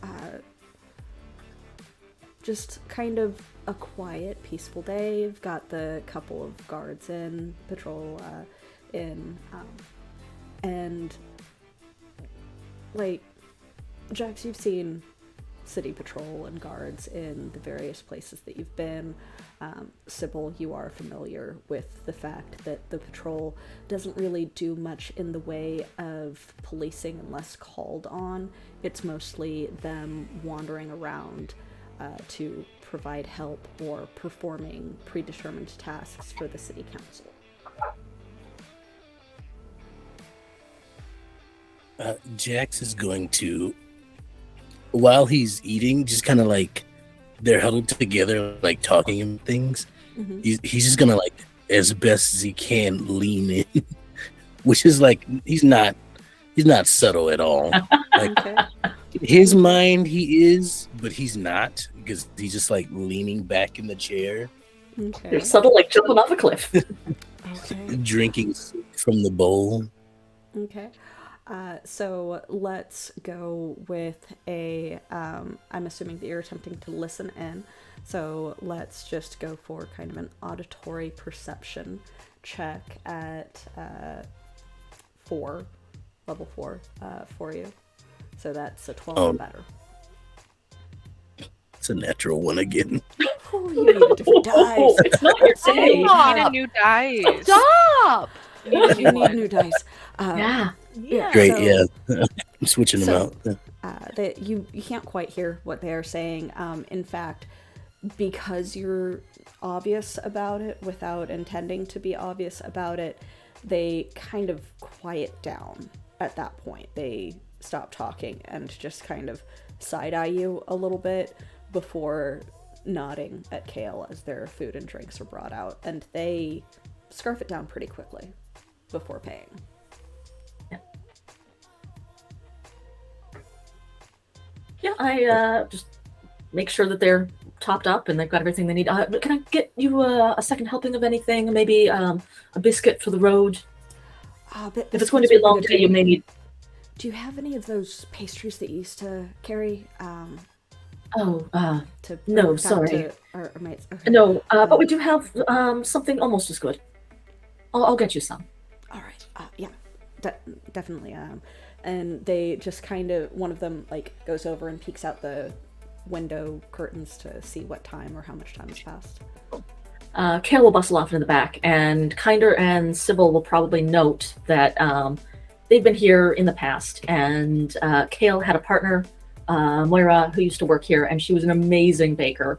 Speaker 1: just kind of a quiet, peaceful day. You've got the couple of guards in patrol and like Jax, you've seen city patrol and guards in the various places that you've been. Sybil, you are familiar with the fact that the patrol doesn't really do much in the way of policing unless called on. It's mostly them wandering around to provide help or performing predetermined tasks for the city council.
Speaker 4: Jax is going to, while he's eating, just kind of like they're huddled together, like talking and things.
Speaker 1: Mm-hmm.
Speaker 4: He's just gonna like, as best as he can, lean in, which is like he's not subtle at all. Like
Speaker 1: Okay.
Speaker 4: his mind, he is, but he's not because he's just like leaning back in the chair,
Speaker 1: Okay.
Speaker 2: They're subtle like jumping off a cliff.
Speaker 1: Okay.
Speaker 4: drinking soup from the bowl.
Speaker 1: Okay. So let's go with a, I'm assuming that you're attempting to listen in. So let's just go for kind of an auditory perception check at level 4 for you. So that's a 12 or better.
Speaker 4: It's a natural one again.
Speaker 1: Oh, you need a different dice.
Speaker 2: It's not your day.
Speaker 3: You need a new dice.
Speaker 5: Stop!
Speaker 1: You need new dice.
Speaker 2: Yeah.
Speaker 5: Yeah.
Speaker 4: Great,
Speaker 1: So-
Speaker 4: yeah. I'm switching them
Speaker 1: so-
Speaker 4: out.
Speaker 1: That you can't quite hear what they are saying. In fact, because you're obvious about it without intending to be obvious about it, they kind of quiet down at that point. They stop talking and just kind of side-eye you a little bit before nodding at Kale as their food and drinks are brought out, and they scarf it down pretty quickly before paying.
Speaker 2: Yeah, I just make sure that they're topped up and they've got everything they need. Can I get you a second helping of anything? Maybe a biscuit for the road? If it's going to be a long day, you may need...
Speaker 1: Do you have any of those pastries that you used to carry?
Speaker 2: Oh,
Speaker 1: To
Speaker 2: No,
Speaker 1: bring back
Speaker 2: sorry.
Speaker 1: to our mates? Okay.
Speaker 2: no, but we do have something almost as good. I'll get you some.
Speaker 1: All right. Yeah, definitely. And they just kind of, one of them like goes over and peeks out the window curtains to see what time or how much time has passed.
Speaker 2: Kale will bustle off into the back, and Kinder and Sybil will probably note that they've been here in the past, and Kale had a partner, Moira, who used to work here, and she was an amazing baker.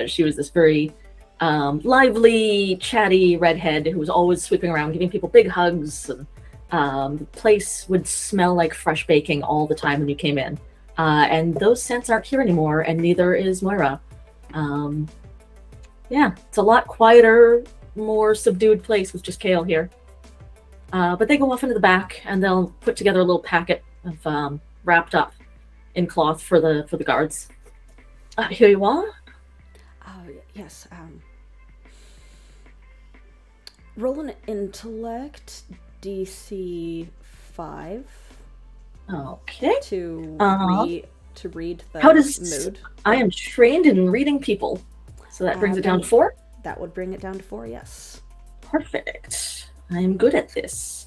Speaker 2: She was this very lively, chatty redhead who was always sweeping around, giving people big hugs. And, the place would smell like fresh baking all the time when you came in. And those scents aren't here anymore, and neither is Moira. Yeah, it's a lot quieter, more subdued place with just Kale here. But they go off into the back, and they'll put together a little packet of wrapped up in cloth for the guards. Here you are.
Speaker 1: Yes. Roll an intellect DC 5
Speaker 2: Okay.
Speaker 1: to read the
Speaker 2: How does
Speaker 1: mood.
Speaker 2: I am trained in reading people, so that brings it down to 4.
Speaker 1: That would bring it down to 4. Yes.
Speaker 2: Perfect. I am good at this.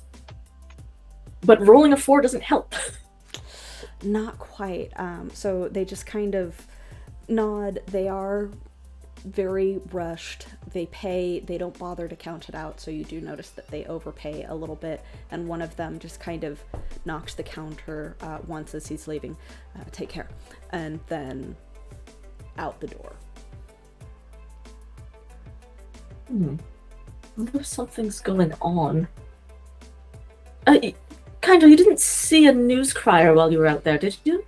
Speaker 2: But rolling a 4 doesn't help.
Speaker 1: Not quite. So they just kind of nod. They are very rushed. They pay. They don't bother to count it out. So you do notice that they overpay a little bit. And one of them just kind of knocks the counter once as he's leaving. Take care. And then out the door.
Speaker 2: I wonder if something's going on. Kinder, you didn't see a news crier while you were out there, did you?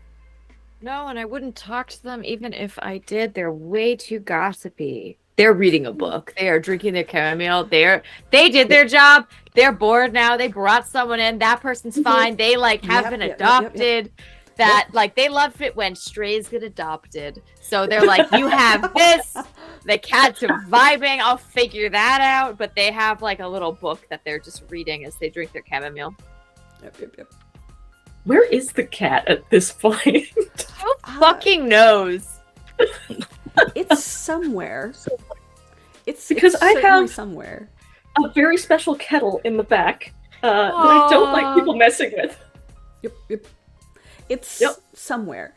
Speaker 5: No, and I wouldn't talk to them even if I did. They're way too gossipy. They're reading a book. They are drinking their chamomile. They did their job. They're bored now. They brought someone in. That person's fine. They have been adopted. That they love it when strays get adopted. So they're like, you have this. The cats are vibing. I'll figure that out. But they have a little book that they're just reading as they drink their chamomile.
Speaker 1: Yep.
Speaker 2: Where is the cat at this point?
Speaker 5: Who fucking knows?
Speaker 1: It's somewhere.
Speaker 2: Because
Speaker 1: it's
Speaker 2: I
Speaker 1: certainly
Speaker 2: have-
Speaker 1: somewhere.
Speaker 2: A very special kettle in the back that I don't like people messing with.
Speaker 1: Yep. It's
Speaker 2: Yep.
Speaker 1: somewhere.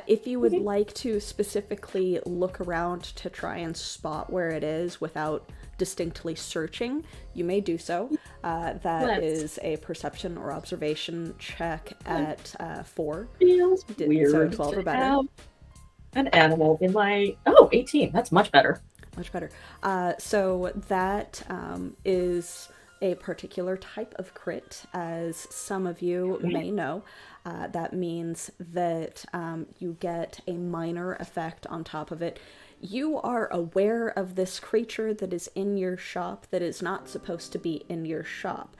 Speaker 1: If you would like to specifically look around to try and spot where it is without distinctly searching, you may do so. That is a perception or observation check at 4.
Speaker 2: Feels
Speaker 1: So
Speaker 2: weird
Speaker 1: 12 or
Speaker 2: to
Speaker 1: better.
Speaker 2: have an animal in my... 18. That's much better.
Speaker 1: Much better. So that is a particular type of crit, as some of you may know. That means that you get a minor effect on top of it. You are aware of this creature that is in your shop that is not supposed to be in your shop.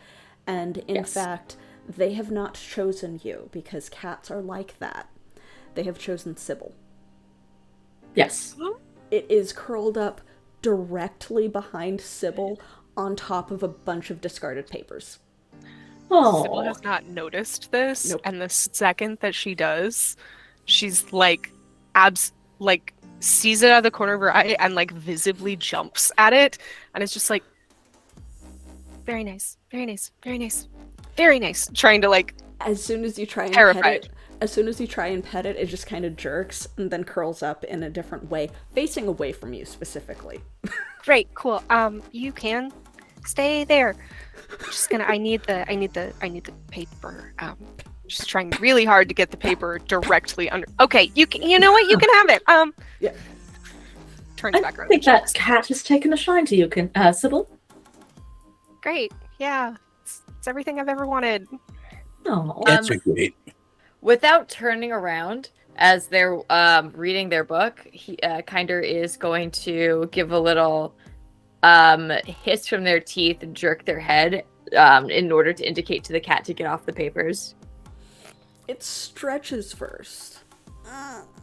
Speaker 1: And in fact, they have not chosen you, because cats are like that. They have chosen Sybil.
Speaker 2: Yes.
Speaker 1: It is curled up directly behind Sybil on top of a bunch of discarded papers.
Speaker 3: Sybil
Speaker 2: Oh.
Speaker 3: has not noticed this,
Speaker 1: Nope.
Speaker 3: and the second that she does, she's like, sees it out of the corner of her eye and like visibly jumps at it, and it's just like, very nice, very nice, very nice, very nice. Trying to like,
Speaker 1: As soon as you try and
Speaker 3: Terrified.
Speaker 1: pet it, it just kind of jerks and then curls up in a different way, facing away from you specifically.
Speaker 3: great, cool. You can stay there. Just gonna. I need the paper. Just trying really hard to get the paper directly under. Okay, you can. You know what? You can have it.
Speaker 1: Yeah.
Speaker 3: Turns
Speaker 2: I
Speaker 3: back around.
Speaker 2: think that cat has taken a shine to you, Sybil.
Speaker 3: Great. Yeah. It's everything I've ever wanted.
Speaker 2: Oh.
Speaker 4: Cats are great.
Speaker 5: Without turning around as they're reading their book, Kinder is going to give a little hiss from their teeth and jerk their head in order to indicate to the cat to get off the papers.
Speaker 1: It stretches first.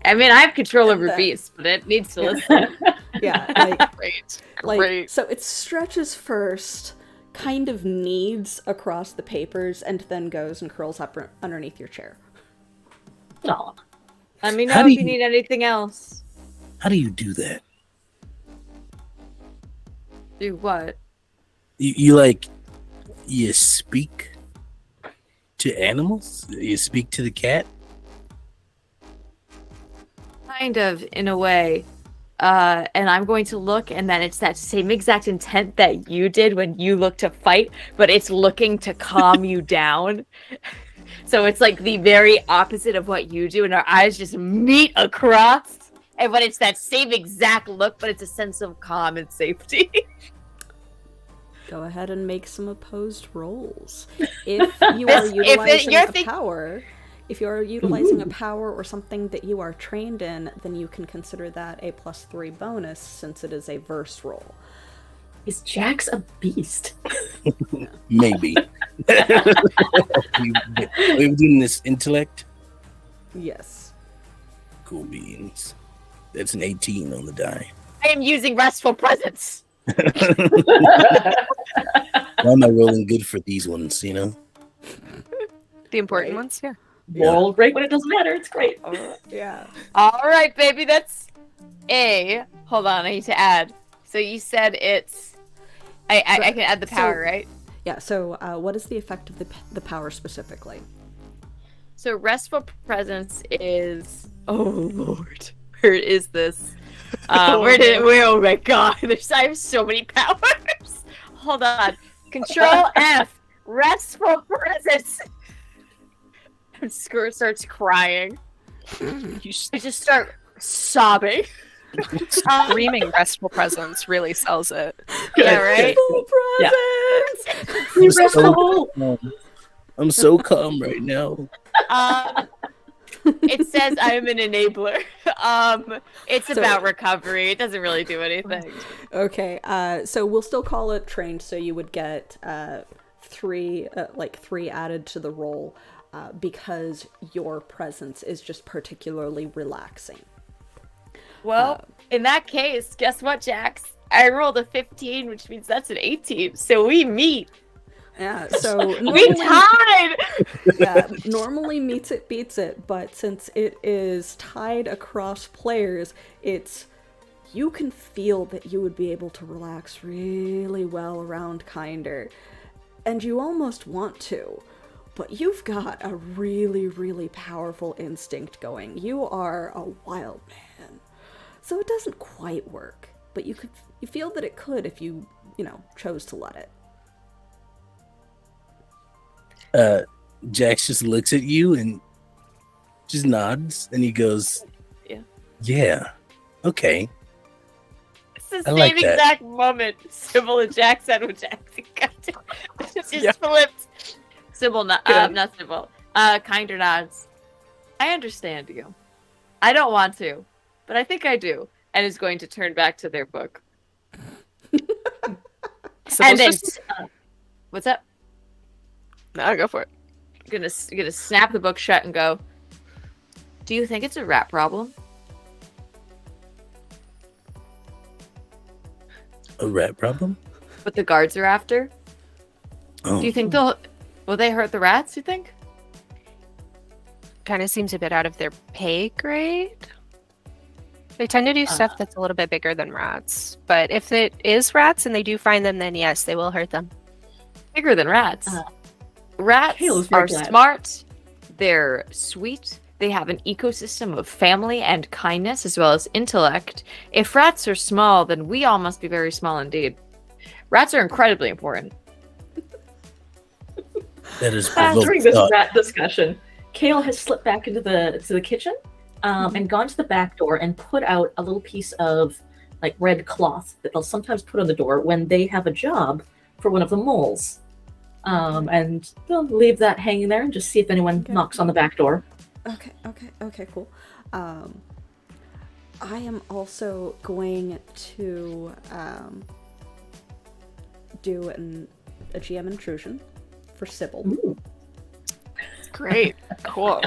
Speaker 5: I mean, I have control over
Speaker 1: then-
Speaker 5: beasts, but it needs to listen.
Speaker 1: Yeah,
Speaker 3: Great.
Speaker 1: like
Speaker 3: Great.
Speaker 1: so it stretches first, kind of kneads across the papers, and then goes and curls up underneath your chair.
Speaker 2: Oh.
Speaker 5: Let me know
Speaker 4: How
Speaker 5: if
Speaker 4: do
Speaker 5: you
Speaker 4: you-
Speaker 5: need anything else.
Speaker 4: How do you do that?
Speaker 5: Do what?
Speaker 4: You speak to animals? You speak to the cat?
Speaker 5: Kind of, in a way. And I'm going to look, and then it's that same exact intent that you did when you looked to fight, but it's looking to calm you down. So it's like the very opposite of what you do, and our eyes just meet across. And but it's that same exact look, but it's a sense of calm and safety.
Speaker 1: Go ahead and make some opposed rolls. If you are utilizing
Speaker 5: you're
Speaker 1: a power, if you are utilizing a power or something that you are trained in, then you can consider that a +3 bonus, since it is a verse roll.
Speaker 2: Is Jax a beast?
Speaker 4: Maybe. We're doing this intellect?
Speaker 1: Yes.
Speaker 4: Cool beans. That's an 18 on the die.
Speaker 5: I am using restful presence.
Speaker 4: Why am I rolling good for these ones, you know?
Speaker 3: The important
Speaker 1: Right.
Speaker 3: ones, yeah.
Speaker 2: Roll great when it doesn't matter. It's great.
Speaker 1: Yeah.
Speaker 5: All right, baby, that's a. Hold on, I need to add. So you said it's. I can add the power, right?
Speaker 1: Yeah. So, what is the effect of the power specifically?
Speaker 5: So restful presence is. Oh Lord, where is this? Oh my God, I have so many powers. Hold on. Control F. Restful presence. And Skirt starts crying.
Speaker 3: You
Speaker 5: I just start sobbing.
Speaker 3: screaming restful presence really sells it.
Speaker 5: Yeah, right?
Speaker 2: We rest the whole.
Speaker 4: I'm so calm right now.
Speaker 5: It says I'm an enabler. It's
Speaker 1: So-
Speaker 5: about recovery. It doesn't really do anything.
Speaker 1: Okay. So we'll still call it trained. So you would get 3 added to the roll because your presence is just particularly relaxing.
Speaker 5: Well, in that case, guess what, Jax? I rolled a 15, which means that's an 18. So we meet.
Speaker 1: Yeah, so
Speaker 5: We
Speaker 1: normally,
Speaker 5: tied.
Speaker 1: yeah, normally meets it beats it, but since it is tied across players, you can feel that you would be able to relax really well around Kinder, and you almost want to, but you've got a really, really powerful instinct going. You are a wild man, so it doesn't quite work, but you feel that it could if you chose to let it.
Speaker 4: Jax just looks at you and just nods, and he goes, "Yeah, okay."
Speaker 5: It's the
Speaker 4: I
Speaker 5: same
Speaker 4: like that.
Speaker 5: exact moment Sybil and Jack said when Jackson got it. Just flipped. Sybil, not Sybil. Kinder nods. I understand you. I don't want to, but I think I do. And is going to turn back to their book. And then, what's up?
Speaker 3: No, go for it.
Speaker 5: Gonna snap the book shut and go. Do you think it's a rat problem?
Speaker 4: A rat problem?
Speaker 5: What the guards are after?
Speaker 4: Oh.
Speaker 5: Do you think will they hurt the rats? You think?
Speaker 3: Kind of seems a bit out of their pay grade. They tend to do stuff that's a little bit bigger than rats. But if it is rats and they do find them, then yes, they will hurt them.
Speaker 5: Bigger than rats. Rats are smart. They're sweet. They have an ecosystem of family and kindness as well as intellect. If rats are small, then we all must be very small indeed. Rats are incredibly important.
Speaker 4: That is
Speaker 2: During this rat discussion, Kale has slipped back into the kitchen and gone to the back door and put out a little piece of like red cloth that they'll sometimes put on the door when they have a job for one of the moles. And they'll leave that hanging there and just see if anyone knocks on the back door.
Speaker 1: Okay, cool. I am also going to do a GM intrusion for Sybil.
Speaker 2: Ooh.
Speaker 3: Great. Cool.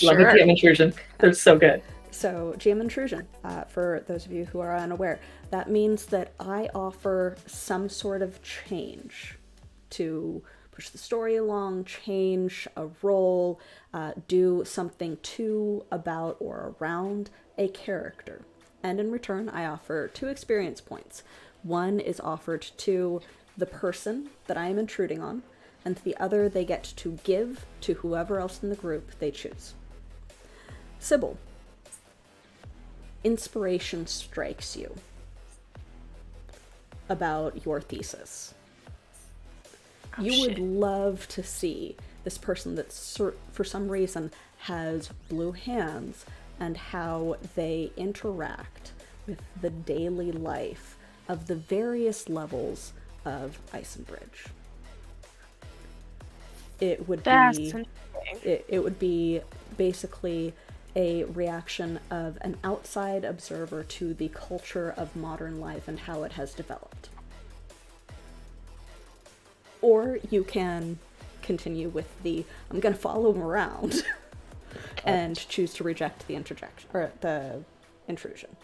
Speaker 2: Love a GM intrusion. They're so good.
Speaker 1: So, GM intrusion, for those of you who are unaware, that means that I offer some sort of change to push the story along, change a role, do something to, about, or around a character. And in return, I offer 2 experience points. One is offered to the person that I am intruding on, and the other they get to give to whoever else in the group they choose. Sybil, inspiration strikes you about your thesis. You would love to see this person that for some reason has blue hands and how they interact with the daily life of the various levels of Icenbridge. It would be basically a reaction of an outside observer to the culture of modern life and how it has developed. Or you can continue with I'm going to follow him around and choose to reject the interjection or the intrusion.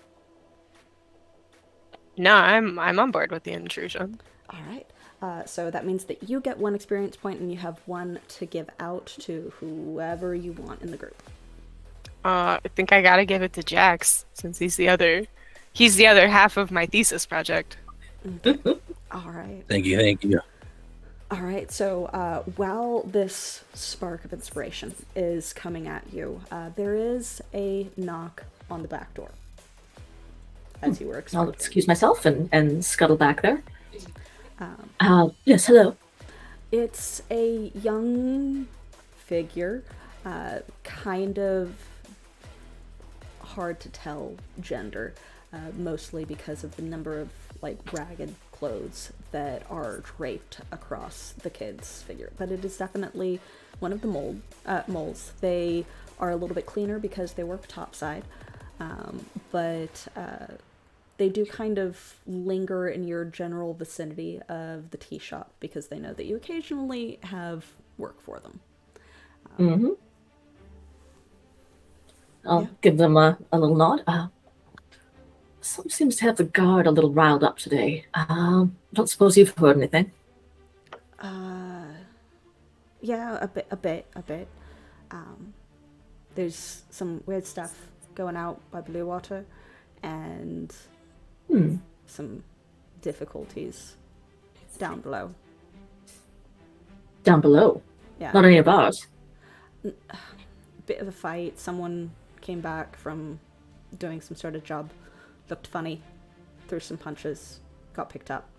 Speaker 3: No, I'm on board with the intrusion.
Speaker 1: All right. So that means that you get 1 experience point and you have 1 to give out to whoever you want in the group.
Speaker 3: I think I gotta give it to Jax since he's the other half of my thesis project.
Speaker 1: All right.
Speaker 4: Thank you.
Speaker 1: All right, so while this spark of inspiration is coming at you, there is a knock on the back door, as you were expecting.
Speaker 2: I'll excuse myself and scuttle back there. Yes, hello.
Speaker 1: It's a young figure, kind of hard to tell gender, mostly because of the number of ragged clothes that are draped across the kid's figure. But it is definitely one of the moles. They are a little bit cleaner because they work topside, but they do kind of linger in your general vicinity of the tea shop because they know that you occasionally have work for them.
Speaker 2: I'll give them a little nod. Some seems to have the guard a little riled up today. Don't suppose you've heard anything?
Speaker 1: Yeah, a bit. There's some weird stuff going out by Blue Water, and some difficulties down below.
Speaker 2: Down below?
Speaker 1: Yeah.
Speaker 2: Not any of ours?
Speaker 1: Bit of a fight. Someone came back from doing some sort of job, looked funny, threw some punches, got picked up.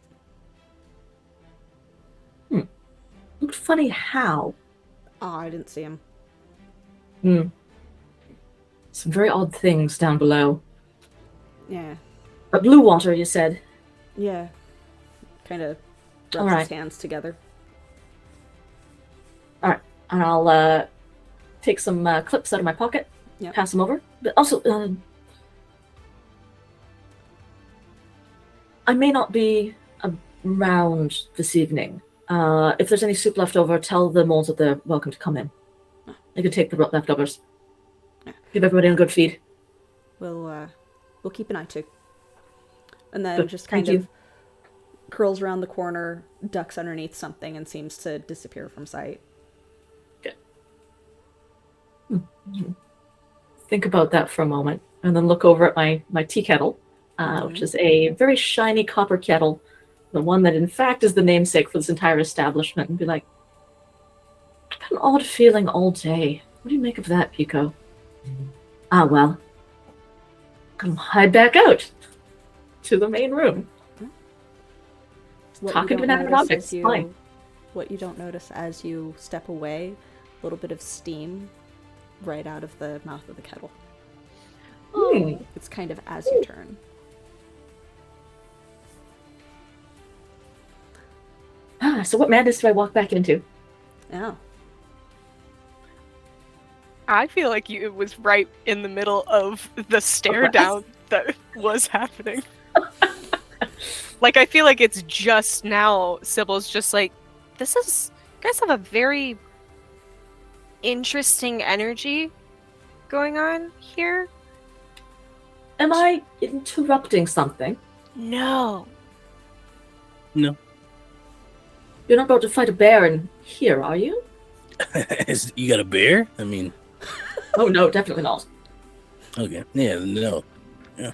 Speaker 2: Looked funny how?
Speaker 1: Oh, I didn't see him.
Speaker 2: Some very odd things down below.
Speaker 1: Yeah.
Speaker 2: But Blue Water, you said?
Speaker 1: Yeah. Kind of rubs
Speaker 2: All right.
Speaker 1: his hands together.
Speaker 2: All right. And I'll take some clips out of my pocket,
Speaker 1: Yep.
Speaker 2: pass them over. But also, I may not be around this evening. If there's any soup left over, tell the moles that they're welcome to come in. They can take the leftovers.
Speaker 1: Yeah.
Speaker 2: Give everybody a good feed.
Speaker 1: We'll keep an eye too. And then
Speaker 2: Good,
Speaker 1: just kind
Speaker 2: thank
Speaker 1: of curls around the corner, ducks underneath something, and seems to disappear from sight.
Speaker 2: Good. Think about that for a moment, and then look over at my tea kettle, which is a very shiny copper kettle, the one that in fact is the namesake for this entire establishment, and be like, I've had an odd feeling all day. What do you make of that, Pico? Ah, well, come hide back out to the main room.
Speaker 1: What
Speaker 2: Talking
Speaker 1: you
Speaker 2: to
Speaker 1: don't
Speaker 2: inanimate
Speaker 1: notice
Speaker 2: objects,
Speaker 1: as you-
Speaker 2: fine.
Speaker 1: What you don't notice as you step away, a little bit of steam right out of the mouth of the kettle. It's kind of as you turn.
Speaker 2: So what madness do I walk back into?
Speaker 1: Yeah.
Speaker 3: I feel like it was right in the middle of the stare down that was happening. Like, I feel like it's just now Sybil's just like, you guys have a very interesting energy going on here.
Speaker 2: Am I interrupting something?
Speaker 3: No.
Speaker 4: No.
Speaker 2: You're not about to fight a bear in here, are you?
Speaker 4: You got a bear? I mean,
Speaker 2: Oh no, definitely not.
Speaker 4: okay. Yeah, no. Yeah.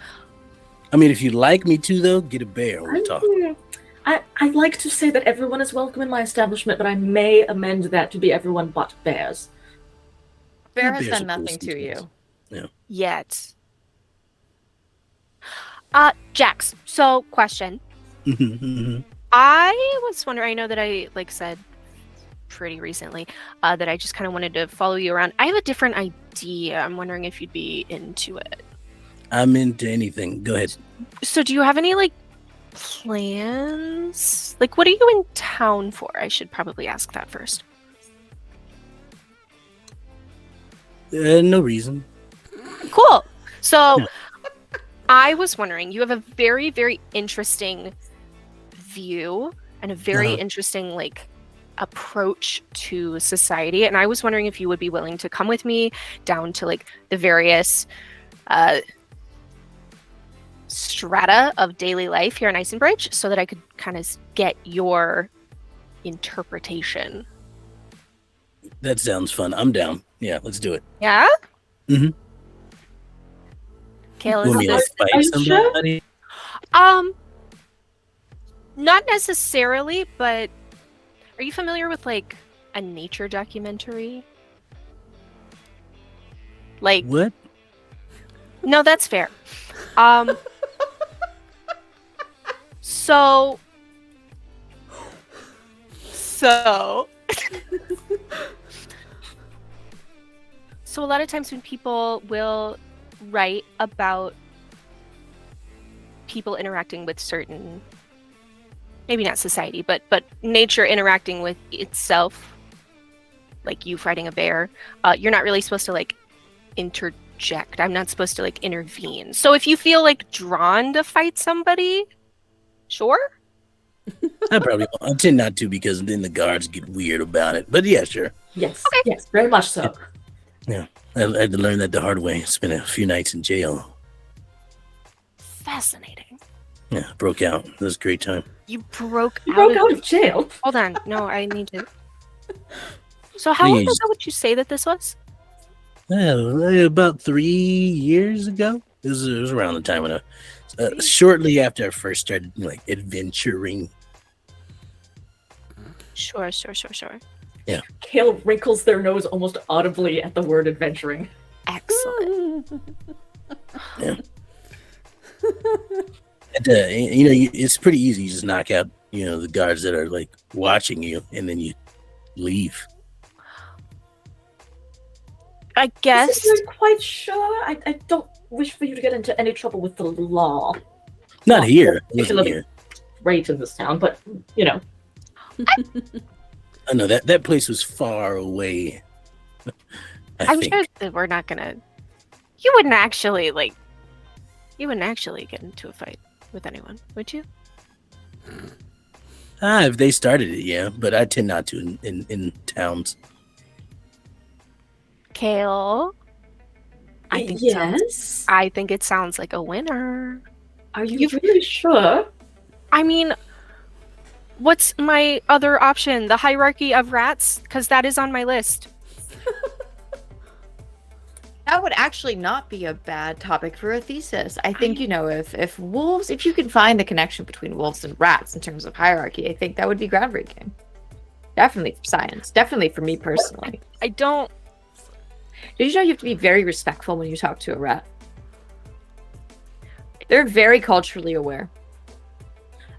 Speaker 4: I mean, if you'd like me to, though, get a bear. We'll talk.
Speaker 2: I like to say that everyone is welcome in my establishment, but I may amend that to be everyone but bears.
Speaker 5: Bear has
Speaker 4: Bears
Speaker 5: done
Speaker 4: are cool
Speaker 5: nothing to
Speaker 4: sometimes.
Speaker 5: you.
Speaker 3: Yet. Jax, so question. I was wondering, I know that I said pretty recently that I just kind of wanted to follow you around. I have a different idea. I'm wondering if you'd be into it.
Speaker 4: I'm into anything. Go ahead.
Speaker 3: So do you have any plans? What are you in town for? I should probably ask that first.
Speaker 4: No reason.
Speaker 3: Cool. So
Speaker 4: Yeah.
Speaker 3: I was wondering, you have a very, very interesting view and a very interesting approach to society, and I was wondering if you would be willing to come with me down to the various strata of daily life here in Icenbridge so that I could kind of get your interpretation.
Speaker 4: That sounds fun. I'm down. Yeah, let's do it.
Speaker 3: Yeah?
Speaker 4: Mhm.
Speaker 3: Kale,
Speaker 4: Want me to
Speaker 3: is
Speaker 4: fight
Speaker 2: are you sure?
Speaker 4: somebody?
Speaker 3: not necessarily, but are you familiar with a nature documentary?
Speaker 4: What?
Speaker 3: No, that's fair. So a lot of times when people will write about people interacting with certain, maybe not society, but nature interacting with itself, like you fighting a bear, you're not really supposed to interject. I'm not supposed to intervene. So if you feel drawn to fight somebody, sure.
Speaker 4: I probably won't. I tend not to because then the guards get weird about it. But yeah, sure.
Speaker 2: Yes, yes, very much so.
Speaker 4: Yeah. I had to learn that the hard way. Spent a few nights in jail.
Speaker 3: Fascinating.
Speaker 4: Yeah, broke out. It was a great time.
Speaker 3: You broke
Speaker 2: You
Speaker 3: out
Speaker 2: broke
Speaker 3: of
Speaker 2: out of jail.
Speaker 3: Hold on. No, I need to. So how long ago would you say that this was?
Speaker 4: About 3 years ago. It was around the time when shortly after I first started like adventuring.
Speaker 3: Sure.
Speaker 4: Yeah.
Speaker 2: Kale wrinkles their nose almost audibly at the word adventuring.
Speaker 3: Excellent.
Speaker 4: Yeah. And, it's pretty easy. You just knock out, the guards that are like watching you, and then you leave.
Speaker 3: I guess.
Speaker 2: You're quite sure. I don't wish for you to get into any trouble with the law.
Speaker 4: Not here.
Speaker 2: It's
Speaker 4: Here.
Speaker 2: Right in this town, but
Speaker 4: I know that place was far away.
Speaker 3: I'm
Speaker 4: think.
Speaker 3: sure that we're not gonna. You wouldn't actually get into a fight with anyone, would you?
Speaker 4: If they started it, yeah, but I tend not to in towns.
Speaker 3: Kale. I think
Speaker 2: yes.
Speaker 3: I think it sounds like a winner.
Speaker 2: Are you really sure?
Speaker 3: I mean, what's my other option? The hierarchy of rats? Because that is on my list.
Speaker 5: That would actually not be a bad topic for a thesis. I think, if wolves, if you can find the connection between wolves and rats in terms of hierarchy, I think that would be groundbreaking. Definitely for science. Definitely for me personally.
Speaker 3: I don't.
Speaker 5: Did you know you have to be very respectful when you talk to a rat? They're very culturally aware.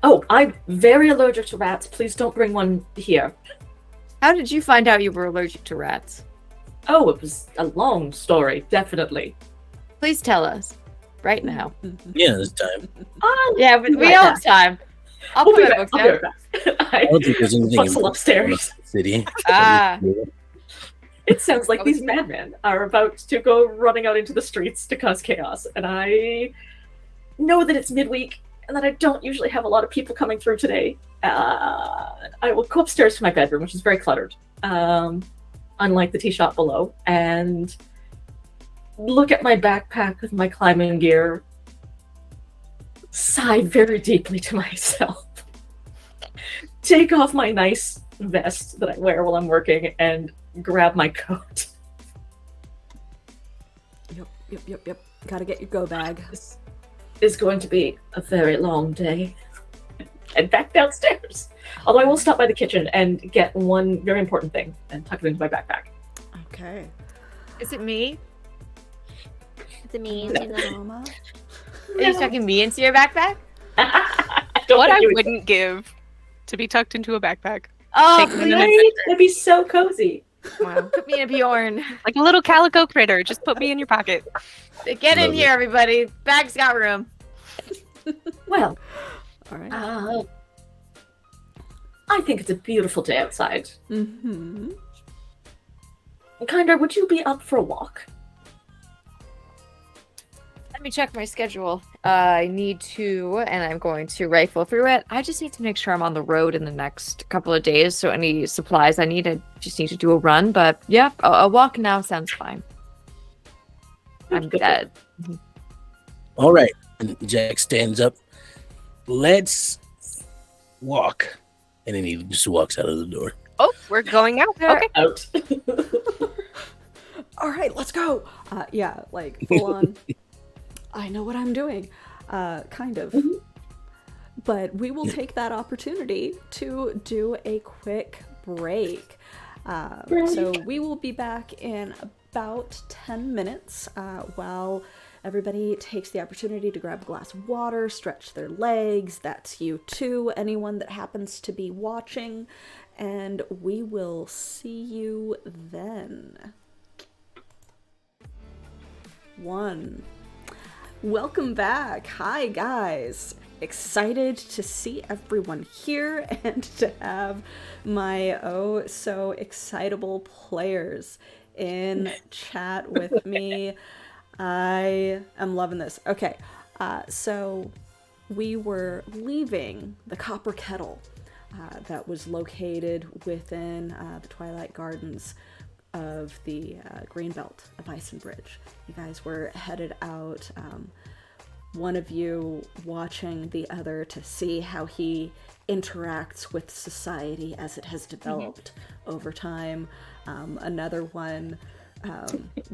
Speaker 2: Oh, I'm very allergic to rats. Please don't bring one here.
Speaker 5: How did you find out you were allergic to rats?
Speaker 2: Oh, it was a long story, definitely.
Speaker 5: Please tell us. Right now.
Speaker 4: Yeah, this time.
Speaker 5: Yeah, but we all have time. I'll
Speaker 2: We'll
Speaker 5: put
Speaker 2: be
Speaker 5: my
Speaker 2: back.
Speaker 5: books
Speaker 2: I'll be
Speaker 5: down.
Speaker 2: right back.
Speaker 4: I don't think there's anything
Speaker 2: Bustle upstairs.
Speaker 4: in the city.
Speaker 5: Ah.
Speaker 2: It sounds like these madmen are about to go running out into the streets to cause chaos, and I know that it's midweek and that I don't usually have a lot of people coming through today. I will go upstairs to my bedroom, which is very cluttered, unlike the tea shop below, and look at my backpack with my climbing gear, sigh very deeply to myself, take off my nice vest that I wear while I'm working, and grab my coat.
Speaker 1: Yep. Gotta get your go bag.
Speaker 2: This is going to be a very long day. And back downstairs. Although I will stop by the kitchen and get one very important thing and tuck it into my backpack.
Speaker 1: Okay.
Speaker 5: Is it me?
Speaker 1: Is it me? Mama?
Speaker 5: Are you tucking me into your backpack?
Speaker 3: What I wouldn't give to be tucked into a backpack.
Speaker 5: Oh,
Speaker 3: Take me to an
Speaker 2: Right?
Speaker 3: adventure.
Speaker 2: That'd be so cozy.
Speaker 3: Wow.
Speaker 5: put me in a Bjorn.
Speaker 3: Like a little calico critter. Just put me in your pocket.
Speaker 5: Get in
Speaker 4: Love
Speaker 5: here,
Speaker 4: it.
Speaker 5: everybody. Bag's got room.
Speaker 2: Well,
Speaker 1: All right.
Speaker 2: I think it's a beautiful day outside.
Speaker 1: Mm-hmm.
Speaker 2: Kinder, would you be up for a walk?
Speaker 5: Let me check my schedule. I need to, and I'm going to rifle through it. I just need to make sure I'm on the road in the next couple of days. So any supplies I need, I just need to do a run. But yeah, a walk now sounds fine. I'm dead.
Speaker 4: All right. And Jack stands up. Let's walk. And then he just walks out of the door.
Speaker 3: Oh, we're going out. Okay.
Speaker 2: Out.
Speaker 1: All right, let's go. Yeah, like full on. I know what I'm doing, kind of. But we will take that opportunity to do a quick break. So we will be back in about 10 minutes while everybody takes the opportunity to grab a glass of water, stretch their legs. That's you too, anyone that happens to be watching. And we will see you then. 1. Welcome back. Hi, guys. Excited to see everyone here and to have my oh so excitable players in chat with me. I am loving this. Okay, so we were leaving the Copper Kettle that was located within the Twilight Gardens of the Greenbelt of Ice and Bridge. You guys were headed out one of you watching the other to see how he interacts with society as it has developed over time. Another one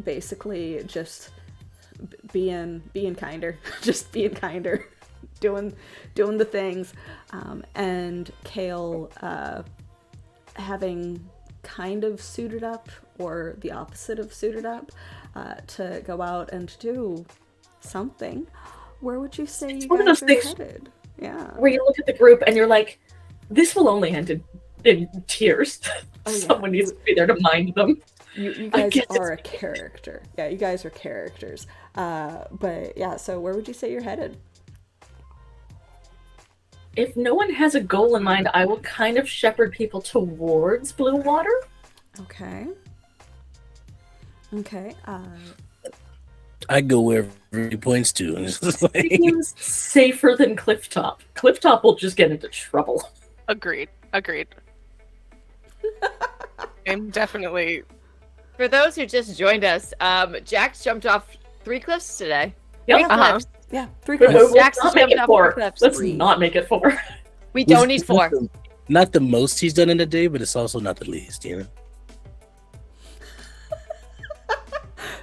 Speaker 1: basically just being kinder, just being kinder, doing the things, and Kale having kind of suited up, or the opposite of suited up, to go out and do something. Where would you say you guys are headed? Yeah.
Speaker 2: Where you look at the group and you're like, this will only end in tears.
Speaker 1: Oh, yeah.
Speaker 2: Someone needs to be there to mind them.
Speaker 1: You guys are a character. Yeah, you guys are characters. But yeah, so where would you say you're headed?
Speaker 2: If no one has a goal in mind, I will kind of shepherd people towards Blue Water.
Speaker 1: Okay.
Speaker 4: I go wherever he points to. And it's just like...
Speaker 2: Seems safer than Clifftop. Clifftop will just get into trouble.
Speaker 3: Agreed. I'm definitely...
Speaker 5: For those who just joined us, Jax jumped off 3 cliffs today.
Speaker 2: Yep.
Speaker 5: 3 cliffs.
Speaker 1: Yeah, 3
Speaker 2: Let's
Speaker 1: cliffs.
Speaker 5: Jax
Speaker 2: not make
Speaker 5: jumped
Speaker 2: it
Speaker 5: off
Speaker 2: 4.
Speaker 5: 4 cliffs.
Speaker 2: Let's not make it 4.
Speaker 5: We don't need 4.
Speaker 4: Not the most he's done in a day, but it's also not the least, you know?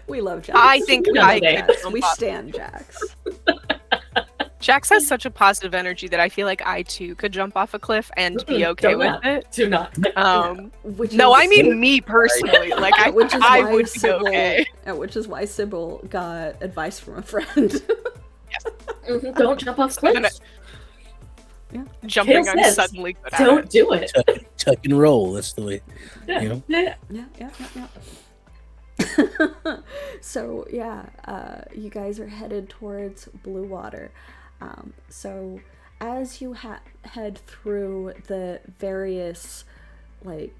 Speaker 1: We love Jax.
Speaker 3: I think
Speaker 1: We stand Jax.
Speaker 3: Jax has such a positive energy that I feel like I too could jump off a cliff and be okay with it.
Speaker 2: Do not.
Speaker 3: I mean me personally. Like I would be okay.
Speaker 1: Which is why Sybil got advice from a friend.
Speaker 2: Yes. Don't jump off cliffs.
Speaker 1: Yeah.
Speaker 3: Jumping, I'm suddenly good at
Speaker 2: Don't
Speaker 3: it.
Speaker 2: do it.
Speaker 4: Tuck and roll. That's the way.
Speaker 2: Yeah.
Speaker 4: You know?
Speaker 1: Yeah. So yeah, you guys are headed towards Blue Water. So as you head through the various like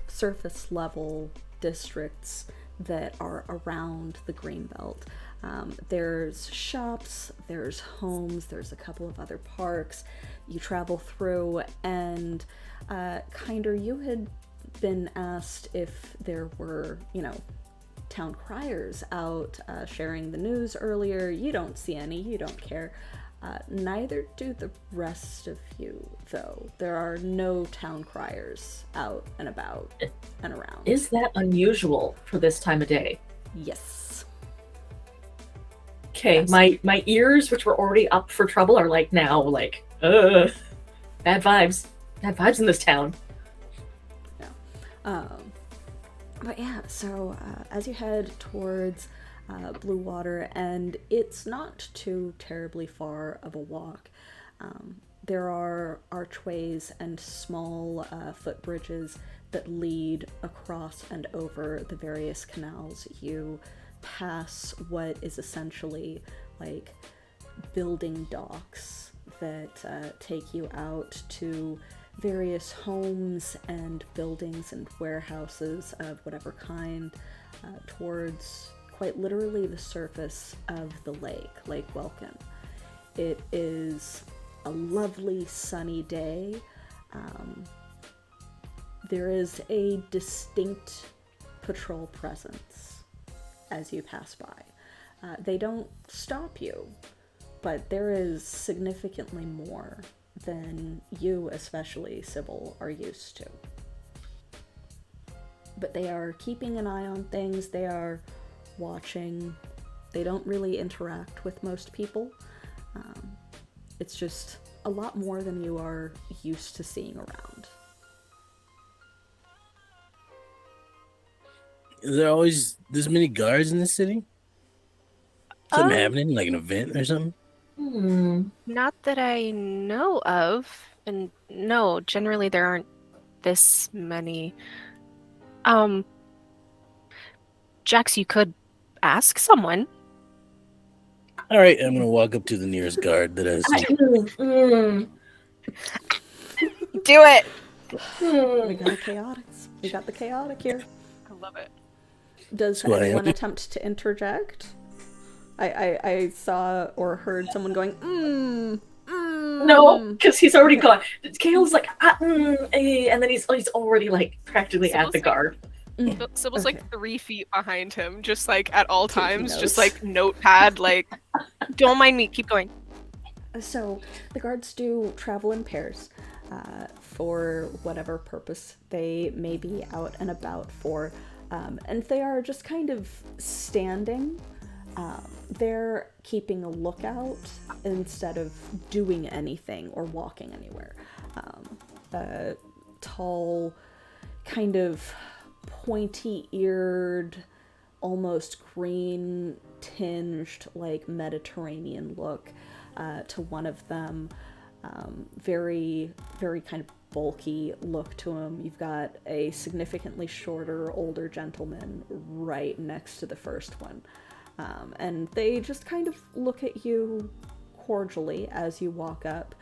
Speaker 1: surface level districts that are around the Greenbelt, there's shops, there's homes, there's a couple of other parks you travel through, and Kinder, you had been asked if there were, town criers out sharing the news earlier. You don't see any, you don't care. Neither do the rest of you, though. There are no town criers out and about and around.
Speaker 2: Is that unusual for this time of day?
Speaker 1: Yes.
Speaker 2: Okay,
Speaker 1: Yes.
Speaker 2: my ears, which were already up for trouble, are now bad vibes. Bad vibes in this town.
Speaker 1: Yeah. But yeah, so as you head towards Blue Water, and it's not too terribly far of a walk, there are archways and small footbridges that lead across and over the various canals. You pass what is essentially like building docks that take you out to various homes and buildings and warehouses of whatever kind, towards quite literally the surface of the Lake Welkin. It is a lovely sunny day. There is a distinct patrol presence as you pass by. They don't stop you, but there is significantly more than you, especially Sybil, are used to. But they are keeping an eye on things, they are watching. They don't really interact with most people. It's just a lot more than you are used to seeing around.
Speaker 4: Is there always this many guards in the city? Something happening, like an event or something?
Speaker 3: Not that I know of. And no, generally there aren't this many. Jax, you could ask someone.
Speaker 4: All right, I'm gonna walk up to the nearest guard that I see.
Speaker 3: Do it!
Speaker 1: We got chaotics. We got the chaotic here.
Speaker 3: I love it.
Speaker 1: Does
Speaker 4: That's what I
Speaker 1: anyone
Speaker 4: am.
Speaker 1: attempt to interject? I saw or heard someone going,
Speaker 2: No, because he's already gone. Kale's like, and then he's already practically at the guard.
Speaker 3: Sybil's
Speaker 1: Okay.
Speaker 3: like 3 feet behind him, just like at all
Speaker 1: Taking
Speaker 3: times, just
Speaker 1: notes.
Speaker 3: like notepad, like, don't mind me, keep going.
Speaker 1: So the guards do travel in pairs for whatever purpose they may be out and about for, and they are just kind of standing. They're keeping a lookout instead of doing anything or walking anywhere. A tall, kind of pointy-eared, almost green tinged, like Mediterranean look to one of them. Very, very kind of bulky look to him. You've got a significantly shorter, older gentleman right next to the first one. And they just kind of look at you cordially as you walk up.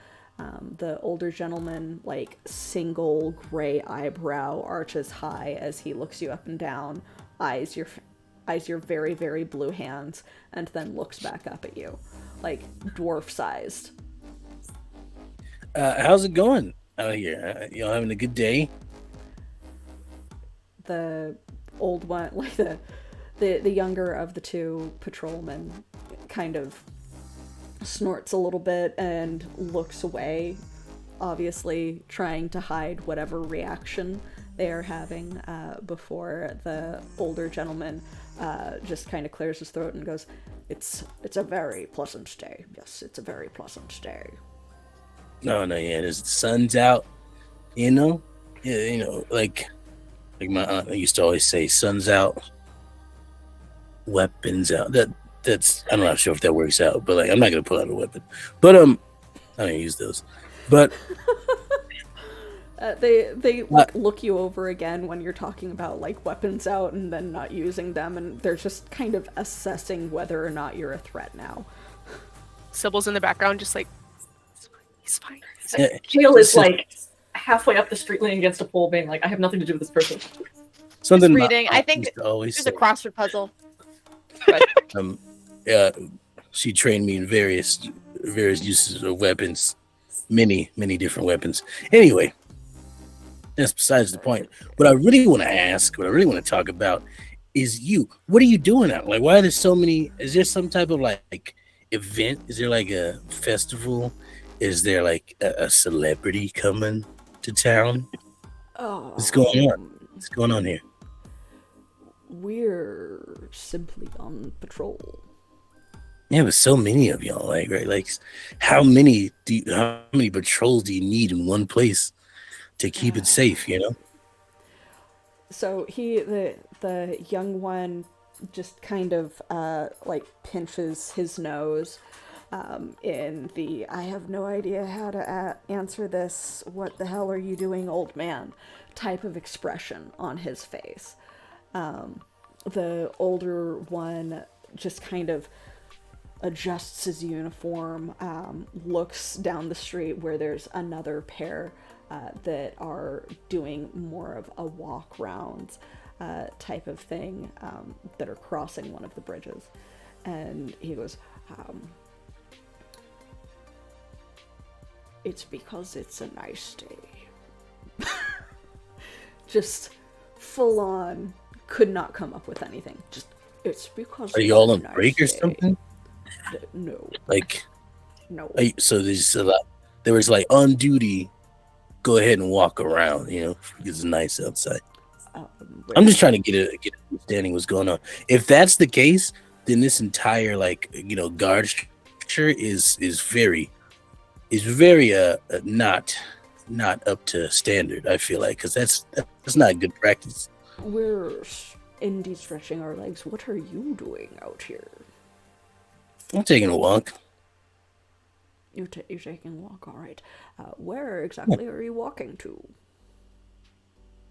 Speaker 1: The older gentleman, like, single gray eyebrow arches high as he looks you up and down, eyes your very, very blue hands, and then looks back up at you, like dwarf-sized.
Speaker 4: How's it going out here? You all having a good day?
Speaker 1: The old one, like the younger of the two patrolmen, kind of snorts a little bit and looks away, obviously trying to hide whatever reaction they are having, before the older gentleman just kind of clears his throat and goes, It's a very pleasant day. Yes, it's a very pleasant day.
Speaker 4: No, yeah, the sun's out, you know? Yeah, like my aunt used to always say, sun's out, weapons out. That's I'm not sure if that works out, but like I'm not gonna pull out a weapon. But I don't use those. But
Speaker 1: They look you over again when you're talking about like weapons out and then not using them, and they're just kind of assessing whether or not you're a threat now.
Speaker 3: Sybil's in the background, just like, he's fine.
Speaker 4: yeah,
Speaker 2: Kale is like halfway up the street leaning against a pole being like, I have nothing to do with this person.
Speaker 4: something my
Speaker 5: reading. I
Speaker 4: aunt
Speaker 5: think
Speaker 4: used to always
Speaker 5: There's a
Speaker 4: say.
Speaker 5: crossword puzzle.
Speaker 4: She trained me in various uses of weapons, many different weapons. Anyway, that's besides the point. What I really want to talk about is you. What are you doing out? Like, why are there so many? Is there some type of like event? Is there like a festival? Is there like a celebrity coming to town?
Speaker 1: Oh,
Speaker 4: What's going on? What's going on here?
Speaker 1: We're simply on patrol.
Speaker 4: Yeah, but so many of y'all, like, right? Like, how many patrols do you need in one place to keep it safe? You know?
Speaker 1: So the young one just kind of like pinches his nose in the I have no idea how to answer this, what the hell are you doing, old man, type of expression on his face. The older one just kind of adjusts his uniform, looks down the street where there's another pair that are doing more of a walk round type of thing, that are crossing one of the bridges. And he goes, it's because it's a nice day. Just full on, could not come up with anything. Just, it's because
Speaker 4: Are
Speaker 1: it's
Speaker 4: you all
Speaker 1: a
Speaker 4: on
Speaker 1: nice
Speaker 4: break or
Speaker 1: day.
Speaker 4: something?
Speaker 1: No,
Speaker 4: Like,
Speaker 1: no.
Speaker 4: so there's a lot. There was like on duty. Go ahead and walk around. You know, it's nice outside. I'm just trying to get a understanding what's going on. If that's the case, then this entire guard structure is very not up to standard. I feel like because that's not good practice.
Speaker 1: We're indie stretching our legs. What are you doing out here?
Speaker 4: I'm taking a walk.
Speaker 1: You're taking a walk, all right. Where exactly are you walking to?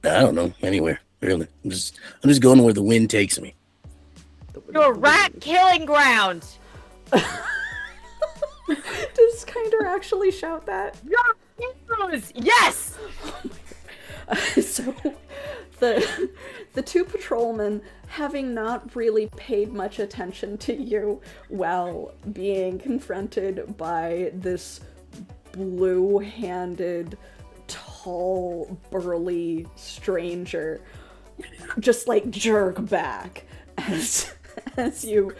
Speaker 4: I don't know, anywhere really. I'm just going where the wind takes me.
Speaker 5: Your rat killing ground.
Speaker 1: Does Kinder actually shout that?
Speaker 5: Your heroes. Yes.
Speaker 1: So the two patrolmen, having not really paid much attention to you while being confronted by this blue-handed, tall, burly stranger, just like jerk back as you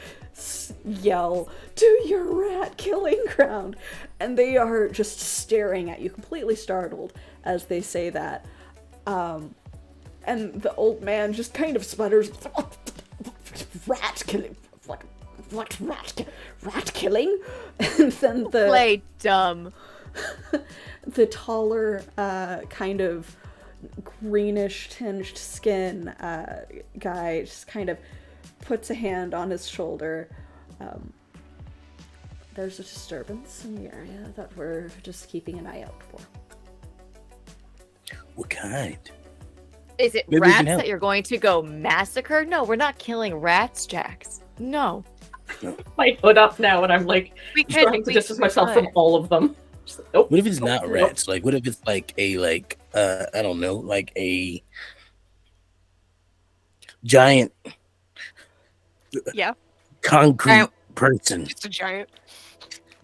Speaker 1: yell, "To your rat killing ground!" And they are just staring at you, completely startled as they say that. And the old man just kind of sputters, "Rat killing? What rat killing?" And then
Speaker 5: Play dumb.
Speaker 1: the taller, kind of greenish tinged skin guy just kind of puts a hand on his shoulder. There's a disturbance in the area that we're just keeping an eye out for.
Speaker 4: What kind?
Speaker 5: Is it
Speaker 4: Maybe we can
Speaker 5: rats
Speaker 4: help.
Speaker 5: that you're going to go massacre? No, we're not killing rats, Jax. No.
Speaker 2: My hood up now, and I'm like trying to distance myself from all of them. Just like, nope.
Speaker 4: What if it's not
Speaker 2: Nope.
Speaker 4: rats? Like, what if it's like a I don't know, like a giant
Speaker 3: Yeah,
Speaker 4: concrete person?
Speaker 3: it's a giant.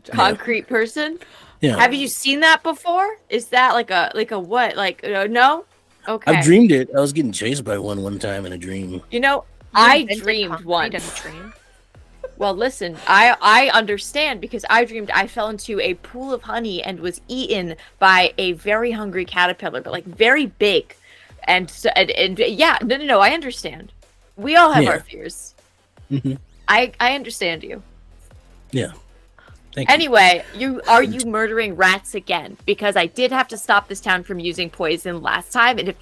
Speaker 5: Concrete person?
Speaker 4: Yeah,
Speaker 5: Have you seen that before? Is that like a what? Like no? Okay.
Speaker 4: I've dreamed it. I was getting chased by one time in a dream.
Speaker 5: You know, I
Speaker 3: invented
Speaker 5: dreamed
Speaker 3: concrete
Speaker 5: once.
Speaker 3: in a dream.
Speaker 5: Well, listen, I understand because I dreamed I fell into a pool of honey and was eaten by a very hungry caterpillar, but like very big. And so, and yeah, no, I understand. We all have our fears.
Speaker 4: hmm
Speaker 5: I understand you.
Speaker 4: Yeah. Thank you.
Speaker 5: Anyway, are you murdering rats again? Because I did have to stop this town from using poison last time, and if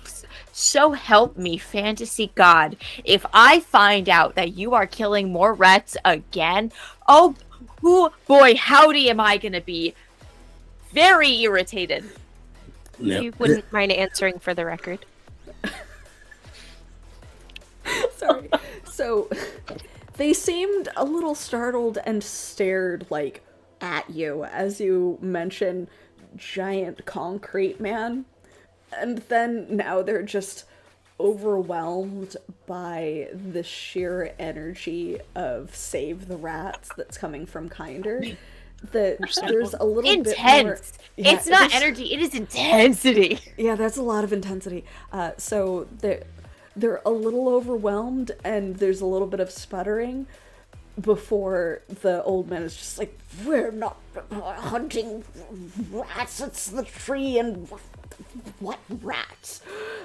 Speaker 5: so help me, fantasy god, if I find out that you are killing more rats again, oh boy, howdy am I gonna be very irritated.
Speaker 4: Yeah.
Speaker 3: You wouldn't mind answering for the record.
Speaker 1: Sorry. So they seemed a little startled and stared like at you as you mention giant concrete man. And then now they're just overwhelmed by the sheer energy of save the rats that's coming from Kinder. That there's a little bit more
Speaker 5: Intense. It's not
Speaker 1: there's-
Speaker 5: energy, it is intensity.
Speaker 1: Yeah, that's a lot of intensity. So they're a little overwhelmed, and there's a little bit of sputtering before the old man is just like, "We're not hunting rats. It's the tree, and what rats?"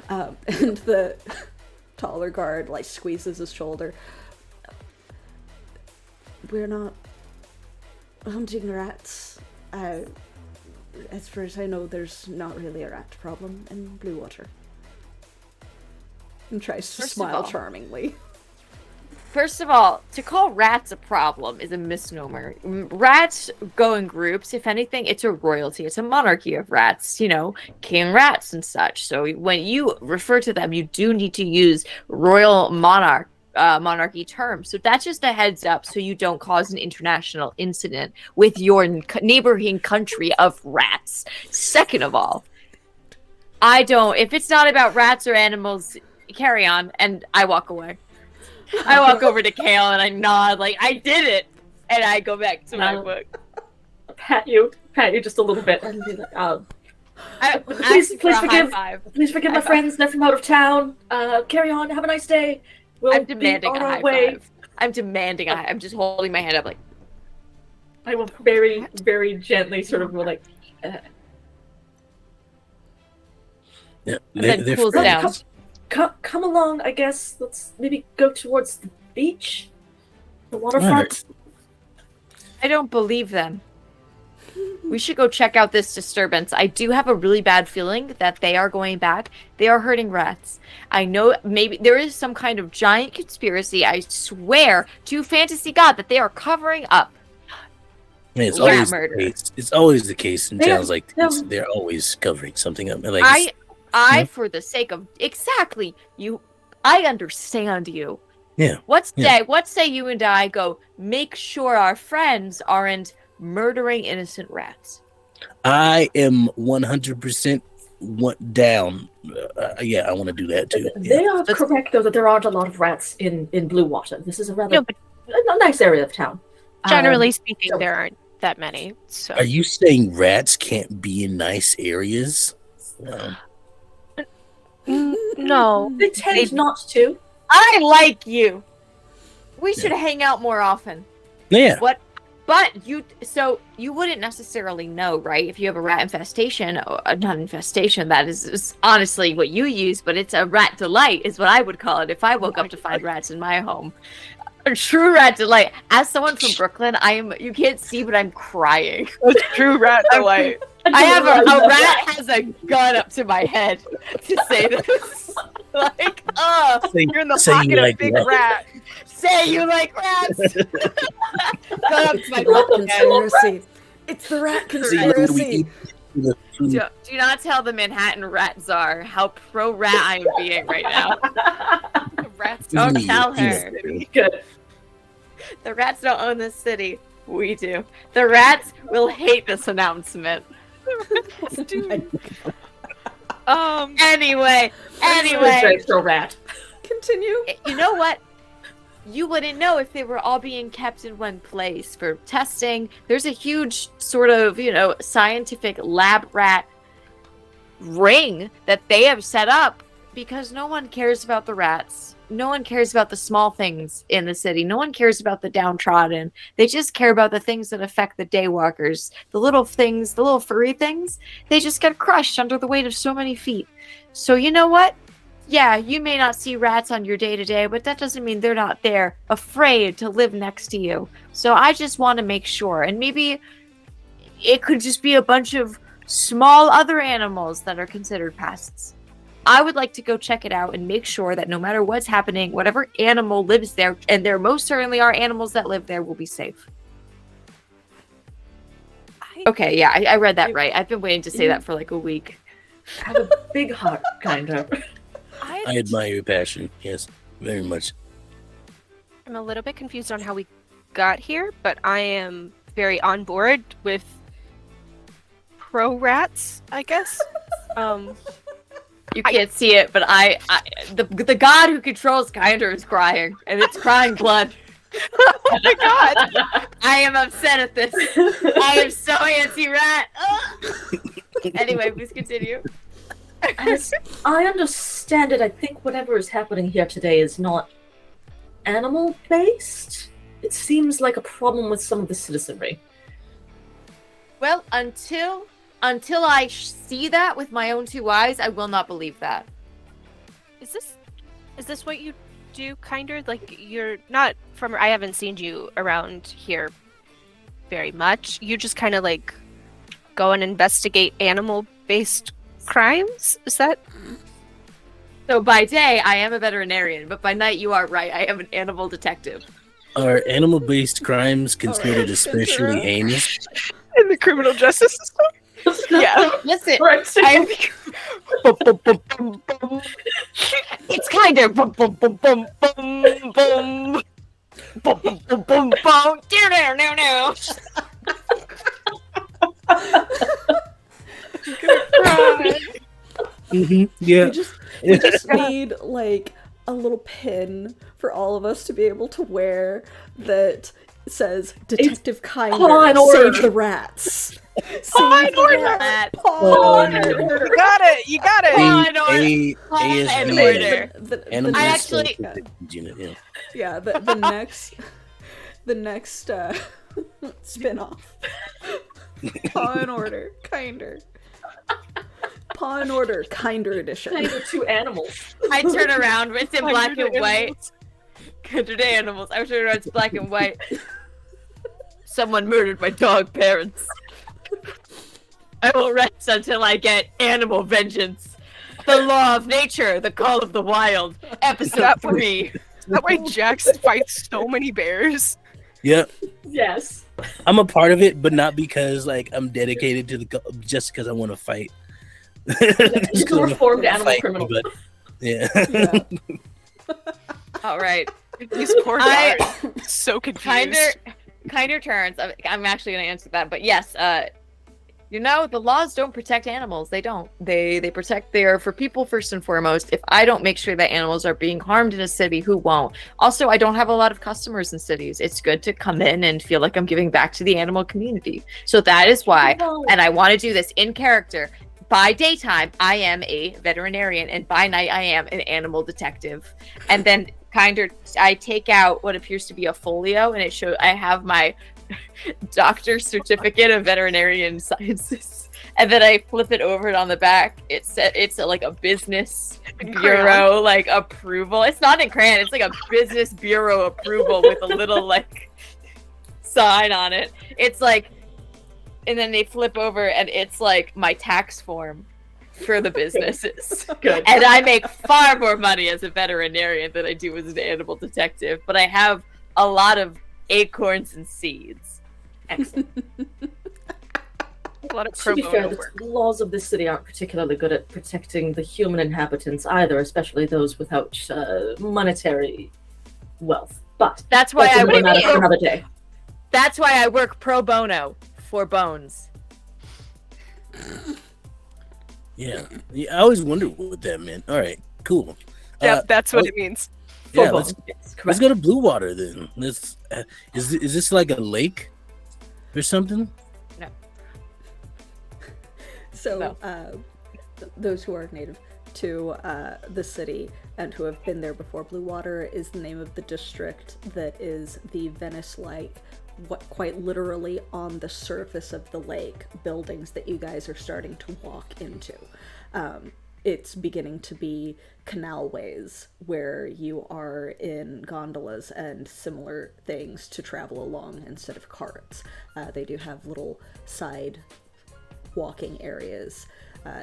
Speaker 1: And the taller guard like squeezes his shoulder. "We're not hunting rats. As far as I know, there's not really a rat problem in Blue Water." And tries to
Speaker 5: First of
Speaker 1: smile
Speaker 5: all-
Speaker 1: charmingly.
Speaker 5: First of all, to call rats a problem is a misnomer. Rats go in groups. If anything, it's a royalty. It's a monarchy of rats, king rats and such. So when you refer to them, you do need to use royal monarchy terms. So that's just a heads up so you don't cause an international incident with your neighboring country of rats. Second of all, if it's not about rats or animals, carry on, and I walk away. I walk over to Kale and I nod like I did it, and I go back to my book.
Speaker 2: Pat you just a little bit, and be like,
Speaker 5: Please
Speaker 2: forgive-
Speaker 5: five.
Speaker 2: please forgive my
Speaker 5: High five.
Speaker 2: friends. They're from out of town. Carry on. Have a nice day. We'll
Speaker 5: I'm
Speaker 2: be
Speaker 5: demanding
Speaker 2: on
Speaker 5: a
Speaker 2: our
Speaker 5: high
Speaker 2: way.
Speaker 5: five. I'm demanding a high. I'm just holding my hand up like.
Speaker 2: I will very, very gently sort of go like,
Speaker 4: Yeah.
Speaker 5: And then
Speaker 4: they're
Speaker 5: cools
Speaker 4: friends.
Speaker 5: down.
Speaker 2: come along. I guess let's maybe go towards the beach, the waterfront.
Speaker 4: Alright.
Speaker 5: I don't believe them. We should go check out this disturbance. I do have a really bad feeling that they are going back. They are hurting rats. I know maybe there is some kind of giant conspiracy, I swear, to Fantasy God that they are covering up.
Speaker 4: I mean, it's
Speaker 5: rat
Speaker 4: always
Speaker 5: murder.
Speaker 4: the case. It's always the case in
Speaker 2: They're-
Speaker 4: towns like these. They're always covering something up. Like,
Speaker 5: I for the sake of exactly you, I understand you.
Speaker 4: yeah.
Speaker 5: What say you and I go make sure our friends aren't murdering innocent rats?
Speaker 4: I am 100% down. Yeah, I want to do that too.
Speaker 2: They
Speaker 4: Yeah.
Speaker 2: are correct, though, that there aren't a lot of rats in Blue Water. This is a rather
Speaker 3: No, but
Speaker 2: a nice area of town.
Speaker 3: generally speaking,
Speaker 2: so-
Speaker 3: there aren't that many. So
Speaker 4: Are you saying rats can't be in nice areas?
Speaker 3: No, No.
Speaker 2: They tend not to.
Speaker 5: I like you. We should hang out more often.
Speaker 4: Yeah.
Speaker 5: What? But you wouldn't necessarily know, right? If you have a rat infestation, not infestation, that is honestly what you use, but it's a rat delight is what I would call it if I woke up to find rats in my home. A true rat delight. As someone from Brooklyn, you can't see, but I'm crying.
Speaker 3: A true rat delight.
Speaker 5: I have a rat has a gun up to my head to say this. Like,
Speaker 3: You're in the pocket of Big Rat.
Speaker 5: Say you like rats. Gun up to my
Speaker 1: Rat
Speaker 5: fucking head.
Speaker 1: conspiracy. It's the rat conspiracy.
Speaker 5: Do not tell the Manhattan Rat Czar how pro-rat I am being right now.
Speaker 3: The rats
Speaker 5: Don't
Speaker 4: Me,
Speaker 5: tell
Speaker 4: yeah.
Speaker 5: her.
Speaker 2: Good.
Speaker 5: The rats don't own this city. We do. The rats will hate this announcement. Anyway.
Speaker 2: Retro rat.
Speaker 1: Continue.
Speaker 5: You know what? You wouldn't know if they were all being kept in one place for testing. There's a huge sort of, scientific lab rat ring that they have set up because no one cares about the rats. No one cares about the small things in the city. No one cares about the downtrodden. They just care about the things that affect the daywalkers. The little things, the little furry things, they just get crushed under the weight of so many feet. So you know what? Yeah, you may not see rats on your day-to-day, but that doesn't mean they're not there, afraid to live next to you. So I just want to make sure. And maybe it could just be a bunch of small other animals that are considered pests. I would like to go check it out and make sure that no matter what's happening, whatever animal lives there, and there most certainly are animals that live there, will be safe. Okay, yeah, I read that right. I've been waiting to say that for like a week.
Speaker 2: Have a big heart, kind of.
Speaker 4: I admire your passion. Yes, very much.
Speaker 3: I'm a little bit confused on how we got here, but I am very on board with pro rats, I guess.
Speaker 5: You can't see it, but the god who controls Kinder is crying, and it's crying blood.
Speaker 3: Oh my god!
Speaker 5: I am upset at this. I am so anti-rat. Anyway, please continue.
Speaker 2: As I understand it, I think whatever is happening here today is not animal-based. It seems like a problem with some of the citizenry.
Speaker 5: Well, until I see that with my own two eyes, I will not believe that.
Speaker 3: Is this what you do, Kinder? Like, you're not from... I haven't seen you around here very much. You just kind of, like, go and investigate animal-based crimes? Is that...
Speaker 5: So by day, I am a veterinarian, but by night, you are right. I am an animal detective.
Speaker 4: Are animal-based crimes considered especially heinous?
Speaker 3: In the criminal justice system? Yeah.
Speaker 5: Listen,
Speaker 2: Right.
Speaker 5: it's kind of boom, boom, boom, boom, boom, boom, boom, boom, boom, boom, boom. No.
Speaker 4: Yeah.
Speaker 1: We just need like a little pin for all of us to be able to wear that says Detective
Speaker 2: Paw
Speaker 1: Kinder
Speaker 2: and Order.
Speaker 1: save the rats.
Speaker 3: Paw and Order.
Speaker 1: Paw and Order.
Speaker 3: You got it!
Speaker 4: ASV. Animal
Speaker 5: I actually-
Speaker 4: unit, yeah.
Speaker 1: Yeah, the next spin-off. Paw and Order, Kinder. Paw and Order, Kinder edition.
Speaker 2: Kind of two animals.
Speaker 5: I turn around, it's in black
Speaker 3: Hundred
Speaker 5: and white.
Speaker 3: animals.
Speaker 5: Hundred animals. I turn around, it's black and white. Someone murdered my dog parents. I will rest until I get animal vengeance. The law of nature, the call of the wild. Episode
Speaker 3: That
Speaker 5: 3.
Speaker 3: That way Jax fights so many bears.
Speaker 4: Yep.
Speaker 2: Yes.
Speaker 4: I'm a part of it, but not because like I'm dedicated to just because I want to fight.
Speaker 2: He's a reformed animal
Speaker 4: Fight,
Speaker 2: criminal.
Speaker 4: but yeah.
Speaker 1: Yeah.
Speaker 5: All right.
Speaker 3: These poor guys. So confused.
Speaker 5: Kinder turns. I'm actually going to answer that, but yes, the laws don't protect animals. They don't. They protect. They are for people first and foremost. If I don't make sure that animals are being harmed in a city, who won't? Also, I don't have a lot of customers in cities. It's good to come in and feel like I'm giving back to the animal community. So that is why, and I want to do this in character. by daytime, I am a veterinarian, and by night, I am an animal detective. And then I take out what appears to be a folio, and I have my doctor's certificate of veterinarian sciences, and then I flip it over, and on the back, it's like a business bureau like approval. It's not in crayon. It's like a business bureau approval with a little like sign on it. It's like, and then they flip over, and it's like my tax form for the businesses.
Speaker 2: Good.
Speaker 5: And I make far more money as a veterinarian than I do as an animal detective, but I have a lot of acorns and seeds.
Speaker 2: Excellent.
Speaker 3: A lot of
Speaker 2: To
Speaker 3: pro
Speaker 2: be fair,
Speaker 3: bono
Speaker 2: the
Speaker 3: work.
Speaker 2: laws of this city aren't particularly good at protecting the human inhabitants either, especially those without monetary wealth. But
Speaker 5: That's why
Speaker 2: that's
Speaker 5: I
Speaker 2: another matter for
Speaker 5: work.
Speaker 2: another day.
Speaker 5: That's why I work pro bono for bones.
Speaker 4: Yeah, I always wondered what that meant. All right, cool.
Speaker 3: Yep, that's what it means.
Speaker 2: For
Speaker 4: Yeah,
Speaker 2: bones.
Speaker 4: let's
Speaker 2: Yes, correct.
Speaker 4: go to Blue Water then. Is this like a lake or something?
Speaker 1: So, those who are native to the city and who have been there before, Blue Water is the name of the district that is the Venice-like, quite literally on the surface of the lake, buildings that you guys are starting to walk into. It's beginning to be canalways where you are in gondolas and similar things to travel along instead of carts. They do have little side walking areas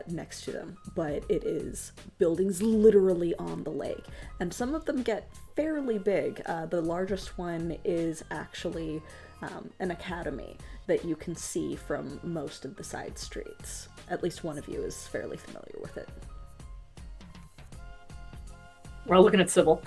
Speaker 1: next to them, but it is buildings literally on the lake, and some of them get fairly big. The largest one is actually an academy that you can see from most of the side streets. At least one of you is fairly familiar with it.
Speaker 2: We're all looking at Sybil.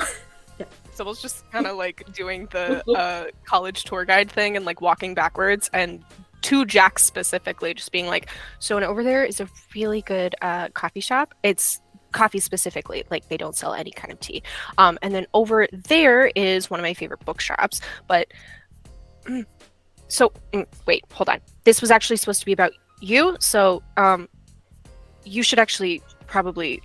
Speaker 3: Sybil's just kind of like doing the college tour guide thing and like walking backwards, and to Jack specifically, just being like, so and over there is a really good coffee shop. It's coffee specifically, like they don't sell any kind of tea. And then over there is one of my favorite bookshops. But wait, hold on. This was actually supposed to be about you, so you should actually probably.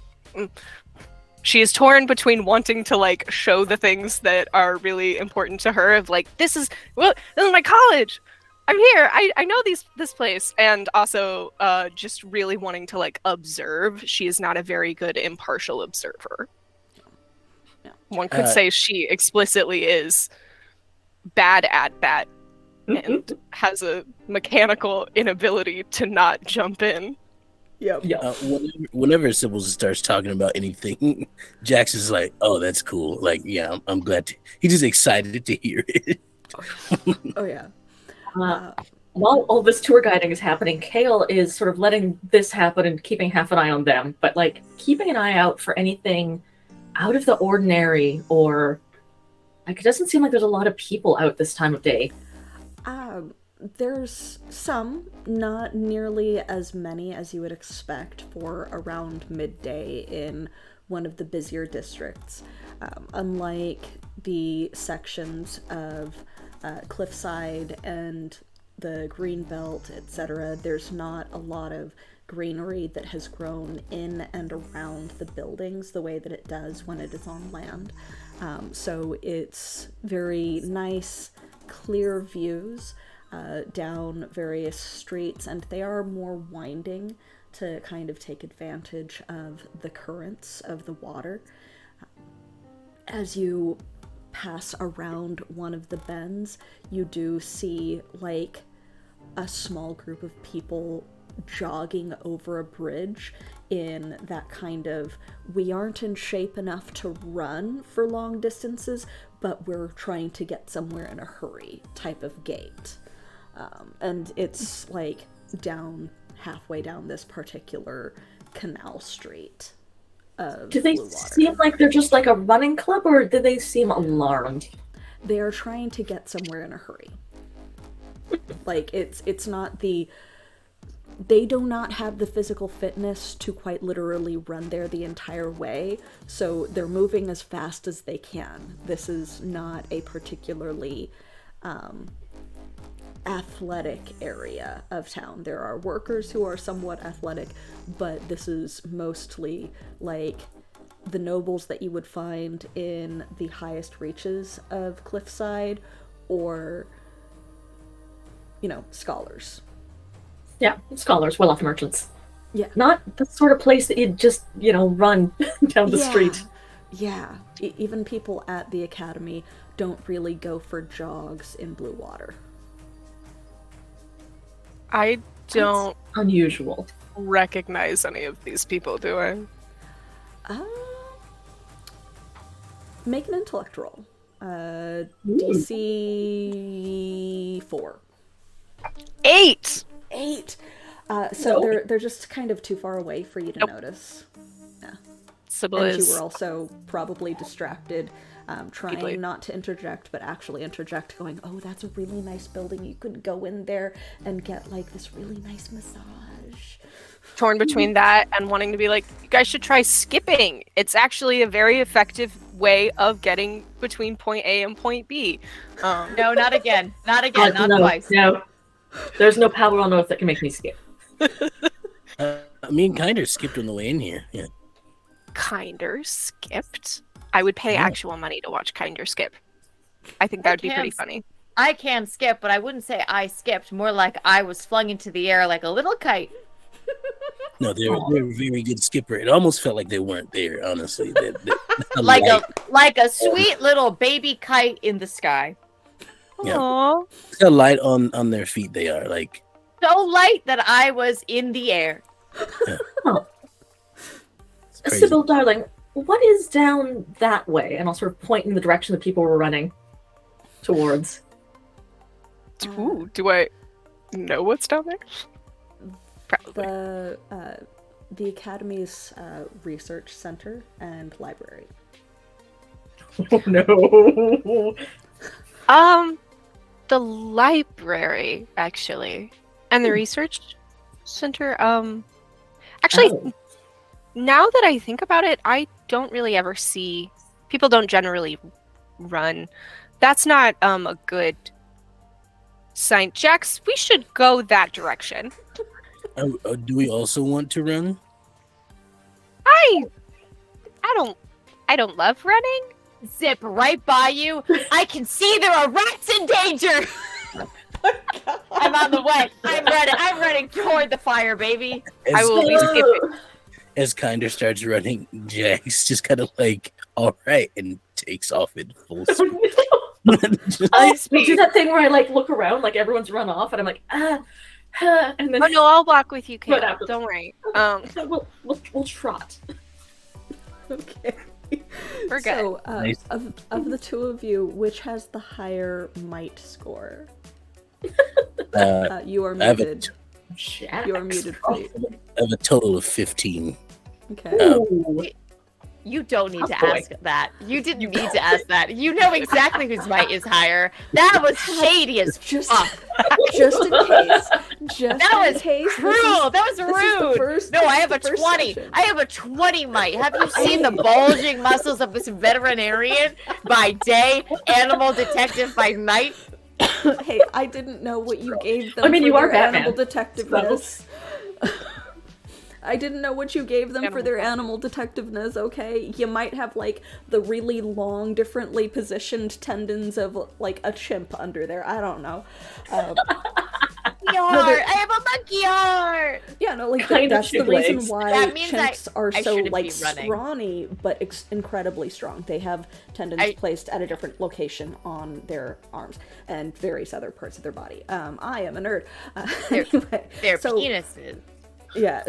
Speaker 3: She is torn between wanting to like show the things that are really important to her, of like, this is my college. I'm here. I know this place, and also just really wanting to like observe. She is not a very good impartial observer.
Speaker 1: Yeah.
Speaker 3: One could say she explicitly is bad at that and has a mechanical inability to not jump in.
Speaker 1: Yep.
Speaker 2: Yeah.
Speaker 4: Whenever Sybil starts talking about anything, Jax is like, "Oh, that's cool." Like, yeah, I'm glad. He's just excited to hear it.
Speaker 1: Oh yeah.
Speaker 2: While all this tour guiding is happening, Kale is sort of letting this happen and keeping half an eye on them, but like keeping an eye out for anything out of the ordinary, or like it doesn't seem like there's a lot of people out this time of day.
Speaker 1: There's some, not nearly as many as you would expect for around midday in one of the busier districts. Unlike the sections of Cliffside and the Greenbelt, etc., there's not a lot of greenery that has grown in and around the buildings the way that it does when it is on land. So it's very nice, clear views down various streets, and they are more winding to kind of take advantage of the currents of the water. As you pass around one of the bends, you do see like a small group of people jogging over a bridge in that kind of, we aren't in shape enough to run for long distances, but we're trying to get somewhere in a hurry type of gait. And it's like halfway down this particular canal street.
Speaker 2: Do they seem like they're just like a running club, or do they seem alarmed?
Speaker 1: They are trying to get somewhere in a hurry. Like, it's not they do not have the physical fitness to quite literally run there the entire way, so they're moving as fast as they can. This is not a particularly athletic area of town. There are workers who are somewhat athletic, but this is mostly like the nobles that you would find in the highest reaches of Cliffside, or, you know, scholars.
Speaker 2: Yeah, scholars, well-off merchants.
Speaker 1: Yeah.
Speaker 2: Not the sort of place that you'd just, run down the street.
Speaker 1: Yeah. Even people at the academy don't really go for jogs in blue water.
Speaker 3: I don't
Speaker 2: That's unusual.
Speaker 3: recognize any of these people, do I?
Speaker 1: Make an intellect roll. DC 4.
Speaker 3: 8!
Speaker 1: 8. So they're just kind of too far away for you to notice.
Speaker 3: Sybil
Speaker 1: And you
Speaker 3: is
Speaker 1: were also probably distracted, trying
Speaker 3: Deeply.
Speaker 1: not to interject, but actually interject, going, "Oh, that's a really nice building. You could go in there and get like this really nice massage."
Speaker 3: torn between that and wanting to be like, you guys should try skipping. It's actually a very effective way of getting between point A and point B.
Speaker 5: No, not again. Not again. Not
Speaker 2: no,
Speaker 5: twice.
Speaker 2: No. There's no power on earth that can make me skip.
Speaker 4: Me and Kinder skipped on the way in here. Yeah.
Speaker 3: Kinder skipped. I would pay
Speaker 4: Yeah.
Speaker 3: actual money to watch Kinder skip. I think that would be pretty funny.
Speaker 5: I can skip, but I wouldn't say I skipped. More like I was flung into the air like a little kite.
Speaker 4: No, they're a very good skipper. It almost felt like they weren't there, honestly.
Speaker 5: Like a sweet little baby kite in the sky.
Speaker 4: Yeah.
Speaker 3: Aww.
Speaker 4: Look how light on their feet they are. Like,
Speaker 5: So light that I was in the air.
Speaker 4: it's crazy.
Speaker 2: Sybil, darling, what is down that way? And I'll sort of point in the direction that people were running towards.
Speaker 3: Ooh, do I know what's down there? Probably.
Speaker 1: The Academy's research center and library.
Speaker 2: Oh, no.
Speaker 3: The library, actually. And the research center, actually, now that I think about it, I don't really ever see... People don't generally run. That's not, a good sign. Jax, we should go that direction.
Speaker 4: Do we also want to run?
Speaker 3: I don't love running.
Speaker 5: Zip right by you. I can see there are rats in danger. I'm on the way. I'm running toward the fire, baby.
Speaker 3: I will be skipping.
Speaker 4: As Kinder starts running, Jax just kind of like, all right, and takes off in full speed.
Speaker 2: I do that thing where I like look around, like everyone's run off, and I'm like, and then
Speaker 3: Oh no, I'll walk with you,
Speaker 2: What
Speaker 3: Kayla.
Speaker 2: happens?
Speaker 3: Don't worry.
Speaker 2: we'll trot.
Speaker 1: Okay.
Speaker 3: We're good.
Speaker 1: So,
Speaker 4: Nice.
Speaker 1: of the two of you, which has the higher might score? You are
Speaker 4: I have a
Speaker 1: muted.
Speaker 2: Jax.
Speaker 1: You are muted, Fleet.
Speaker 4: I have a total of 15.
Speaker 1: Okay.
Speaker 2: Ooh.
Speaker 5: You don't need to
Speaker 2: Oh, boy.
Speaker 5: ask that. You didn't need to ask that. You know exactly whose might is higher. That was shady as
Speaker 1: Just,
Speaker 5: fuck.
Speaker 1: just in case. Just
Speaker 5: That
Speaker 1: in
Speaker 5: was
Speaker 1: case.
Speaker 5: cruel. That was
Speaker 1: this is the
Speaker 5: rude.
Speaker 1: first-
Speaker 5: No, I have a
Speaker 1: this is the first
Speaker 5: 20.
Speaker 1: session.
Speaker 5: I have a 20 might. Have you seen the bulging muscles of this veterinarian by day, animal detective by night?
Speaker 1: Hey, I didn't know what you gave them.
Speaker 2: I mean,
Speaker 1: for
Speaker 2: you are
Speaker 1: their
Speaker 2: Batman,
Speaker 1: animal detectiveness. I didn't know what you gave them for their animal detectiveness, okay? You might have, like, the really long, differently positioned tendons of, like, a chimp under there. I don't know.
Speaker 5: Yard.
Speaker 1: they're-
Speaker 5: I have a monkey yard.
Speaker 1: Yeah, no, like,
Speaker 2: Kind of
Speaker 1: that's the
Speaker 2: chimp
Speaker 1: reason
Speaker 2: legs.
Speaker 1: why
Speaker 5: That means
Speaker 1: chimps are
Speaker 5: I
Speaker 1: so,
Speaker 5: shouldn't
Speaker 1: like,
Speaker 5: be running.
Speaker 1: scrawny, but incredibly strong. They have tendons placed at a different location on their arms and various other parts of their body. I am a nerd. Anyway,
Speaker 5: Their
Speaker 1: so,
Speaker 5: penises.
Speaker 1: yeah,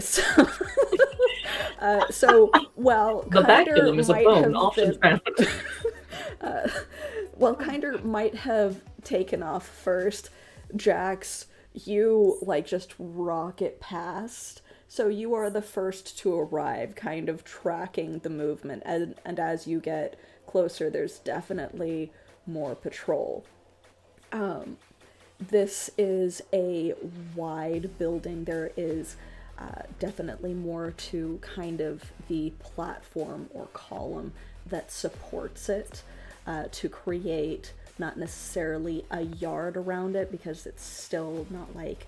Speaker 1: so while
Speaker 2: The
Speaker 1: Kinder
Speaker 2: baculum is a
Speaker 1: might
Speaker 2: bone,
Speaker 1: have
Speaker 2: often
Speaker 1: been,
Speaker 2: found.
Speaker 1: while Kinder might have taken off first, Jax, you like just rocket past. So you are the first to arrive, kind of tracking the movement, and as you get closer, there's definitely more patrol. This is a wide building. There is definitely more to kind of the platform or column that supports it to create not necessarily a yard around it because it's still not like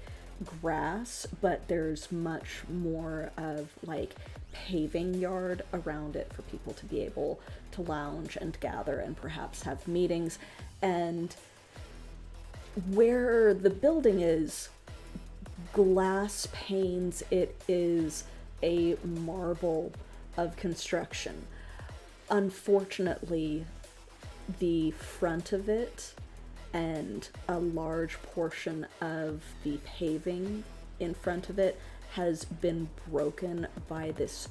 Speaker 1: grass, but there's much more of like paving yard around it for people to be able to lounge and gather and perhaps have meetings. And where the building is glass panes, it is a marvel of construction. Unfortunately, the front of it and a large portion of the paving in front of it has been broken by this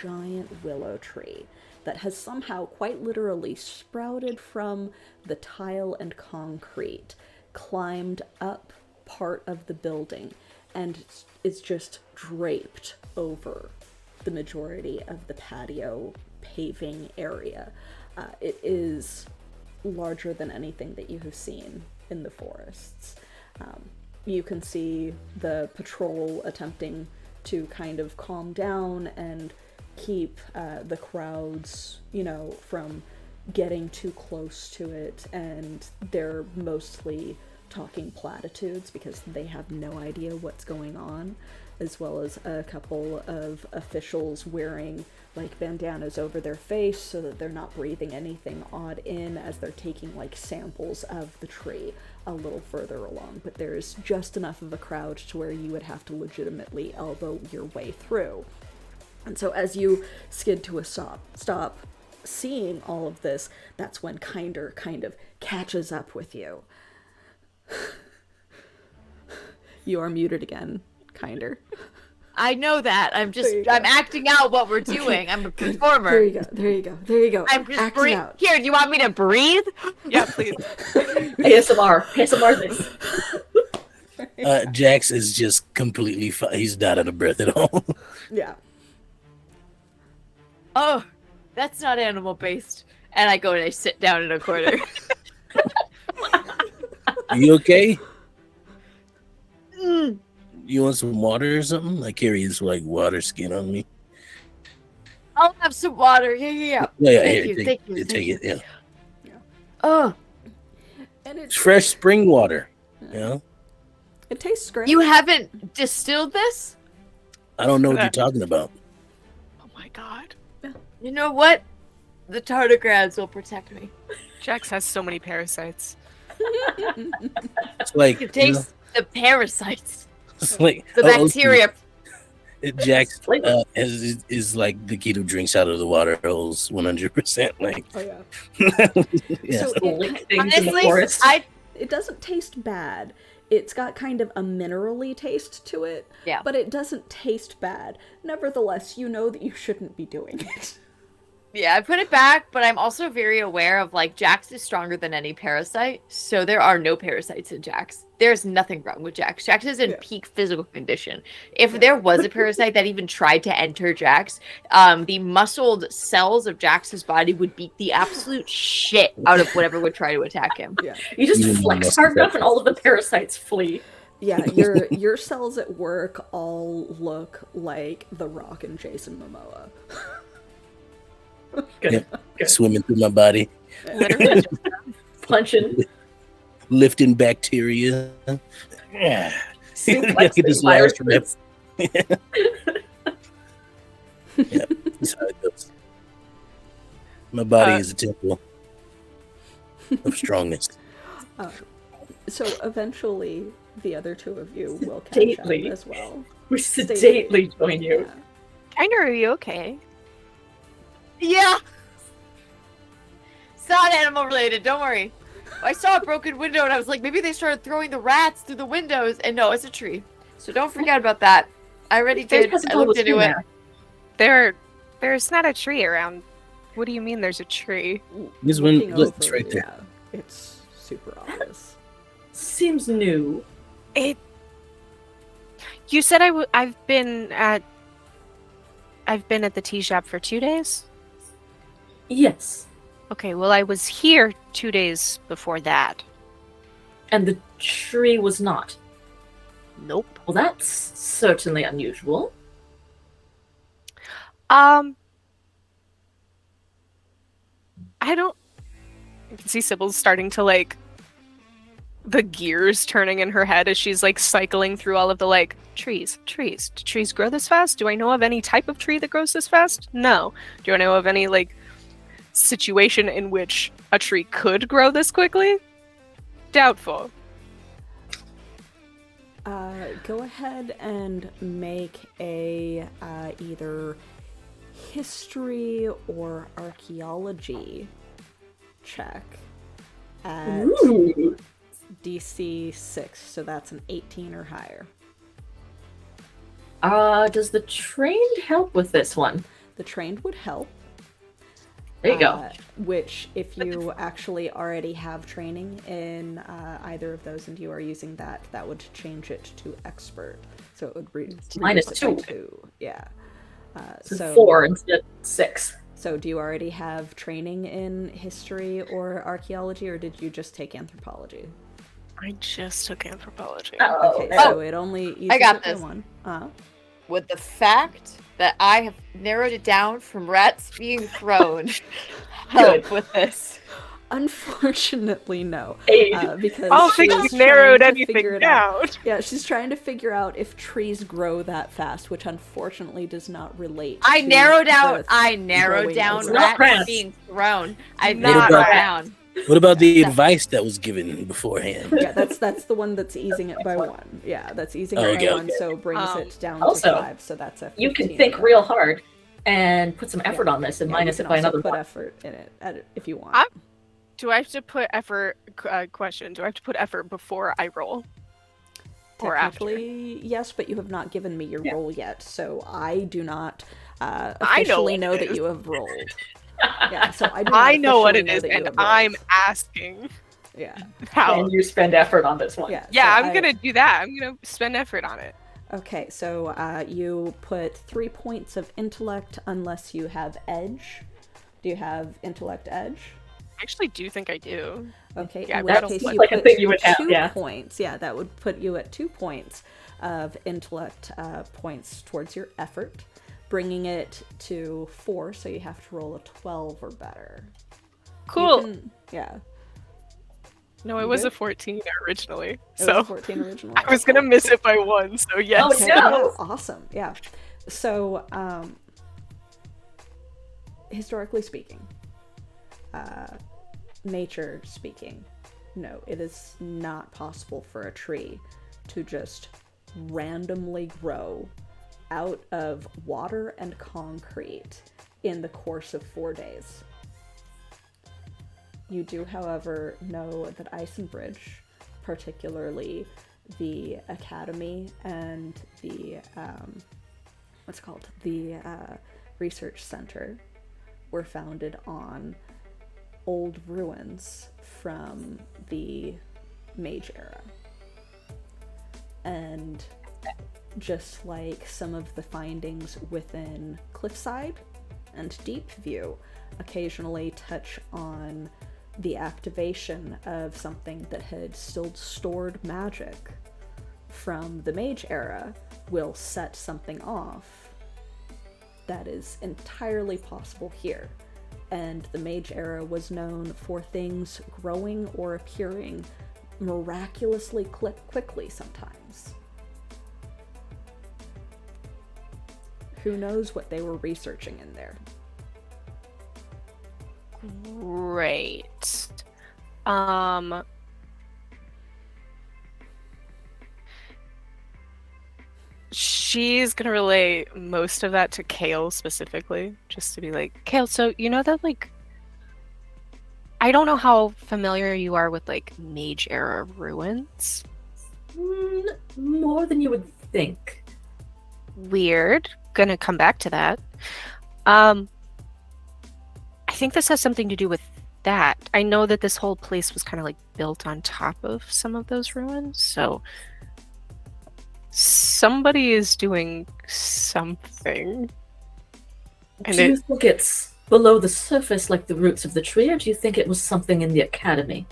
Speaker 1: giant willow tree that has somehow quite literally sprouted from the tile and concrete, climbed up part of the building, and is just draped over the majority of the patio paving area. It is larger than anything that you have seen in the forests. You can see the patrol attempting to kind of calm down and keep the crowds, from getting too close to it, and they're mostly talking platitudes because they have no idea what's going on, as well as a couple of officials wearing like bandanas over their face so that they're not breathing anything odd in as they're taking like samples of the tree a little further along. But there's just enough of a crowd to where you would have to legitimately elbow your way through. And so as you skid to a stop, seeing all of this, that's when Kinder kind of catches up with you. You are muted again, Kinder.
Speaker 5: I know that. I'm acting out what we're doing. I'm a performer.
Speaker 1: There you go.
Speaker 5: I'm just
Speaker 1: acting out.
Speaker 5: Here, do you want me to breathe?
Speaker 3: Yeah, please.
Speaker 2: ASMR this.
Speaker 4: Jax is just completely he's not out of breath at all.
Speaker 1: Yeah.
Speaker 5: Oh, that's not animal based. And I go and I sit down in a corner.
Speaker 4: Are you okay? You want some water or something? Like carry this like water skin on me.
Speaker 5: I'll have some water. Yeah.
Speaker 4: Thank you. Take it. Yeah.
Speaker 5: Oh,
Speaker 1: And
Speaker 4: It's fresh spring water.
Speaker 1: it tastes great.
Speaker 5: you haven't distilled this?
Speaker 4: I don't know what you're talking about.
Speaker 3: Oh my god.
Speaker 5: You know what? The tardigrades will protect me.
Speaker 3: Jax has so many parasites.
Speaker 4: It's like
Speaker 5: You can taste the parasites,
Speaker 4: it's like
Speaker 5: the bacteria.
Speaker 4: Jax is like the kid who drinks out of the water holes 100%. Like,
Speaker 1: Oh yeah.
Speaker 4: yeah.
Speaker 1: So
Speaker 2: Lick things in the
Speaker 5: Honestly,
Speaker 2: forest.
Speaker 1: it doesn't taste bad. It's got kind of a minerally taste to it.
Speaker 5: Yeah.
Speaker 1: But it doesn't taste bad. Nevertheless, you know that you shouldn't be doing it.
Speaker 5: Yeah, I put it back, but I'm also very aware of like Jax is stronger than any parasite, so there are no parasites in Jax. There's nothing wrong with Jax. Jax is in peak physical condition. If there was a parasite that even tried to enter Jax, the muscled cells of Jax's body would beat the absolute shit out of whatever would try to attack him.
Speaker 1: Yeah.
Speaker 2: You just
Speaker 4: Even
Speaker 2: flex
Speaker 4: less
Speaker 2: hard enough
Speaker 4: effective.
Speaker 2: and all of the parasites flee.
Speaker 1: Yeah, your cells at work all look like The Rock and Jason Momoa.
Speaker 2: Good.
Speaker 4: Yeah. Swimming through my body,
Speaker 3: Literally.
Speaker 2: Punching.
Speaker 4: lifting bacteria. Yeah.
Speaker 2: Suplex
Speaker 4: Get this last rep. Yeah, that's how it goes. My body is a temple of strongness.
Speaker 1: So eventually, the other two of you will catch
Speaker 2: Stately.
Speaker 1: up as well.
Speaker 2: We sedately join you.
Speaker 1: Yeah.
Speaker 3: Kinder, are you okay?
Speaker 5: Yeah. It's not animal related, don't worry. I saw a broken window and I was like, maybe they started throwing the rats through the windows. And no, it's a tree. So don't forget about that. I already did. I looked into it.
Speaker 3: There's not a tree around. What do you mean there's a tree?
Speaker 4: This one,
Speaker 1: Looking
Speaker 4: look,
Speaker 1: over,
Speaker 4: it's right there.
Speaker 1: Yeah, it's super obvious.
Speaker 2: Seems new.
Speaker 3: You said I've been at the tea shop for 2 days?
Speaker 2: Yes.
Speaker 3: Okay, well I was here 2 days before that.
Speaker 2: And the tree was not.
Speaker 3: Nope.
Speaker 2: Well, that's certainly unusual.
Speaker 3: I don't You can see Sybil's starting to like the gears turning in her head as she's like cycling through all of the like trees. Do trees grow this fast? Do I know of any type of tree that grows this fast? No. Do I know of any like situation in which a tree could grow this quickly? Doubtful.
Speaker 1: Go ahead and make a either history or archaeology check at
Speaker 2: Ooh.
Speaker 1: DC 6, so that's an 18 or higher.
Speaker 2: Does the trained help with this one?
Speaker 1: The trained would help.
Speaker 2: There you go.
Speaker 1: Which, if you actually already have training in either of those and you are using that, that would change it to expert. So it would
Speaker 2: Minus
Speaker 1: reduce it by
Speaker 2: 2.
Speaker 1: 2. Yeah.
Speaker 2: So 4 instead of 6.
Speaker 1: So do you already have training in history or archaeology, or did you just take anthropology?
Speaker 3: I just took anthropology.
Speaker 1: Okay, so it only uses
Speaker 5: I got
Speaker 1: it by
Speaker 5: this.
Speaker 1: 1.
Speaker 5: With the fact that I have narrowed it down from rats being thrown, help with this.
Speaker 1: Unfortunately, no. Because
Speaker 3: I don't think
Speaker 1: she's
Speaker 3: you narrowed
Speaker 1: trying to figure
Speaker 3: anything
Speaker 1: it out.
Speaker 3: down.
Speaker 1: Yeah, she's trying to figure out if trees grow that fast, which unfortunately does not relate.
Speaker 5: I
Speaker 1: to
Speaker 5: narrowed
Speaker 1: growing
Speaker 5: down
Speaker 1: as
Speaker 2: Not
Speaker 5: rats
Speaker 2: rats.
Speaker 5: being thrown. I
Speaker 3: Not
Speaker 5: narrowed it
Speaker 3: rats.
Speaker 5: down.
Speaker 4: What about the advice that was given beforehand?
Speaker 1: Yeah, that's the one that's easing it by 1. Yeah, that's easing it
Speaker 4: Okay,
Speaker 1: by 1,
Speaker 4: okay.
Speaker 1: so brings it down
Speaker 2: Also,
Speaker 1: to 5. So that's a 15.
Speaker 2: You can think real hard and put some effort on this and
Speaker 1: Yeah,
Speaker 2: minus
Speaker 1: you
Speaker 2: it
Speaker 1: can
Speaker 2: by
Speaker 1: also
Speaker 2: another
Speaker 1: put
Speaker 2: 1.
Speaker 1: effort in it if you want.
Speaker 3: Do I have to put effort? Question. Do I have to put effort before I roll? Or after?
Speaker 1: Technically, yes, but you have not given me your roll yet, so I do not
Speaker 3: I know
Speaker 1: officially
Speaker 3: what
Speaker 1: know
Speaker 3: it
Speaker 1: that
Speaker 3: is.
Speaker 1: you have rolled. Yeah, so I do not
Speaker 3: I know what
Speaker 1: officially
Speaker 3: it is,
Speaker 1: that you
Speaker 3: and
Speaker 1: have rolled.
Speaker 3: I'm asking
Speaker 1: Yeah.
Speaker 3: how.
Speaker 2: And you spend effort on this one.
Speaker 1: Yeah.
Speaker 3: Yeah,
Speaker 1: so
Speaker 3: I'm gonna do that. I'm gonna spend effort on it.
Speaker 1: Okay, so you put 3 points of intellect unless you have edge. Do you have intellect edge?
Speaker 3: I actually do think I do.
Speaker 1: Okay,
Speaker 3: Yeah,
Speaker 1: in which
Speaker 3: that'll
Speaker 1: case
Speaker 2: look
Speaker 1: you
Speaker 2: like a
Speaker 1: put
Speaker 2: thing you would have,
Speaker 1: 2
Speaker 2: yeah.
Speaker 1: points. Yeah, that would put you at 2 points of intellect points towards your effort, bringing it to 4, so you have to roll a 12 or better. You
Speaker 3: Cool.
Speaker 1: yeah.
Speaker 3: No, it
Speaker 1: You
Speaker 3: was
Speaker 1: good?
Speaker 3: a 14 originally.
Speaker 1: It was
Speaker 3: So
Speaker 1: 14 originally.
Speaker 3: I was gonna miss it by 1. So yes.
Speaker 2: Oh,
Speaker 1: Okay,
Speaker 2: no!
Speaker 1: yeah, awesome. Yeah. So, historically speaking, nature speaking, no, it is not possible for a tree to just randomly grow out of water and concrete in the course of 4 days. You do, however, know that Icenbridge, particularly the academy and the the research center, were founded on old ruins from the Mage era. And just like some of the findings within Cliffside and Deepview occasionally touch on the activation of something that had still stored magic from the Mage era, will set something off that is entirely possible here. And the Mage era was known for things growing or appearing miraculously quickly sometimes. Who knows what they were researching in there?
Speaker 3: Great. She's gonna relay most of that to Kale specifically, just to be like, Kale, so you know that like I don't know how familiar you are with like Mage era ruins.
Speaker 2: More than you would think.
Speaker 3: Weird. Gonna come back to that. I think this has something to do with that. I know that this whole place was kind of like built on top of some of those ruins, so somebody is doing something. And
Speaker 2: Do you think it's below the surface like the roots of the tree, or do you think it was something in the academy?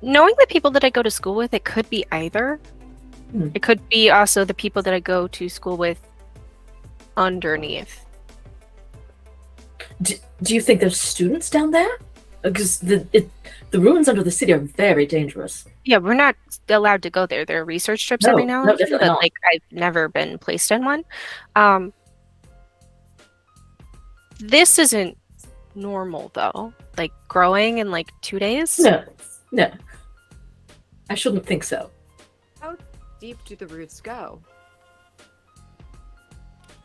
Speaker 3: Knowing the people that I go to school with, it could be either. It could be also the people that I go to school with underneath.
Speaker 2: Do you think there's students down there? Because the ruins under the city are very dangerous.
Speaker 3: Yeah, we're not allowed to go there. There are research trips every now and then,
Speaker 2: definitely
Speaker 3: but
Speaker 2: not.
Speaker 3: like I've never been placed in one. This isn't normal though. Like growing in like 2 days?
Speaker 2: No. I shouldn't think so.
Speaker 5: How deep do the roots go?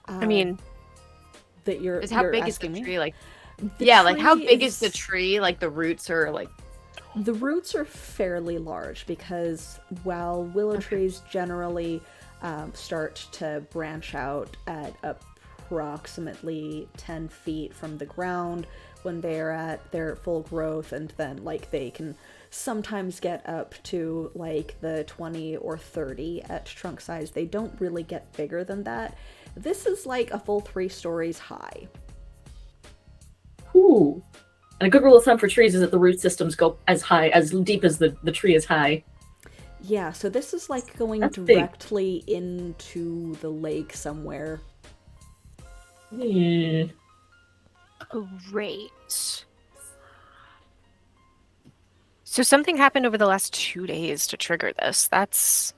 Speaker 3: I mean,
Speaker 1: that you're
Speaker 5: Is how
Speaker 1: you're
Speaker 5: big is the
Speaker 1: asking me?
Speaker 5: tree? Like,
Speaker 1: The
Speaker 5: yeah, like how
Speaker 1: tree
Speaker 5: big is the tree? Like the roots are like.
Speaker 1: The roots are fairly large because while willow trees generally start to branch out at approximately 10 feet from the ground when they are at their full growth, and then like they can sometimes get up to like the 20 or 30 at trunk size. They don't really get bigger than that. This is like a full 3 stories high.
Speaker 2: Ooh. And a good rule of thumb for trees is that the root systems go as deep as the tree is high.
Speaker 1: Yeah, so this is like going
Speaker 2: That's big.
Speaker 1: directly into the lake somewhere.
Speaker 3: great. So something happened over the last 2 days to trigger this. That's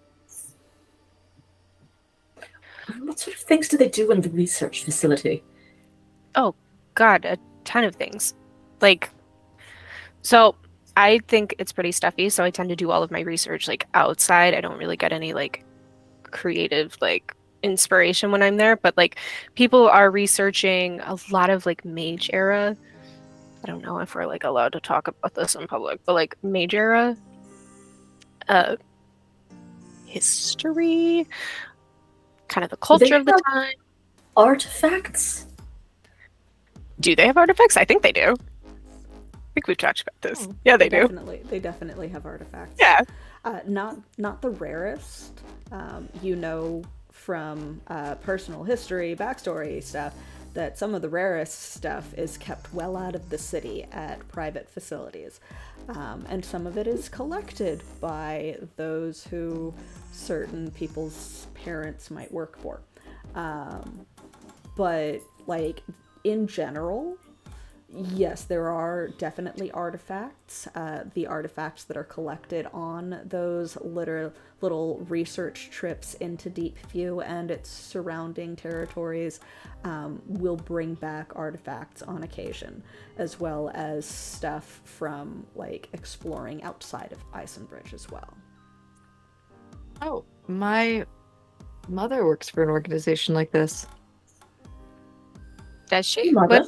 Speaker 2: What sort of things do they do in the research facility?
Speaker 3: God, a ton of things. Like, so I think it's pretty stuffy, so I tend to do all of my research like outside. I don't really get any like creative like inspiration when I'm there, but like people are researching a lot of like mage era. I don't know if we're like allowed to talk about this in public, but like mage era history, kind of the culture of the time.
Speaker 2: Artifacts?
Speaker 3: Do they have artifacts? I think they do. I think we've talked about this. Yeah, they do.
Speaker 1: They definitely have artifacts.
Speaker 3: Yeah.
Speaker 1: Not the rarest. From personal history, backstory stuff, that some of the rarest stuff is kept well out of the city at private facilities. And some of it is collected by those who certain people's parents might work for. But, like, in general, yes, there are definitely artifacts. The artifacts that are collected on those little research trips into Deep View and its surrounding territories will bring back artifacts on occasion, as well as stuff from like exploring outside of Eisenbridge as well.
Speaker 5: Oh, my mother works for an organization like this.
Speaker 3: Does she?
Speaker 2: Mother?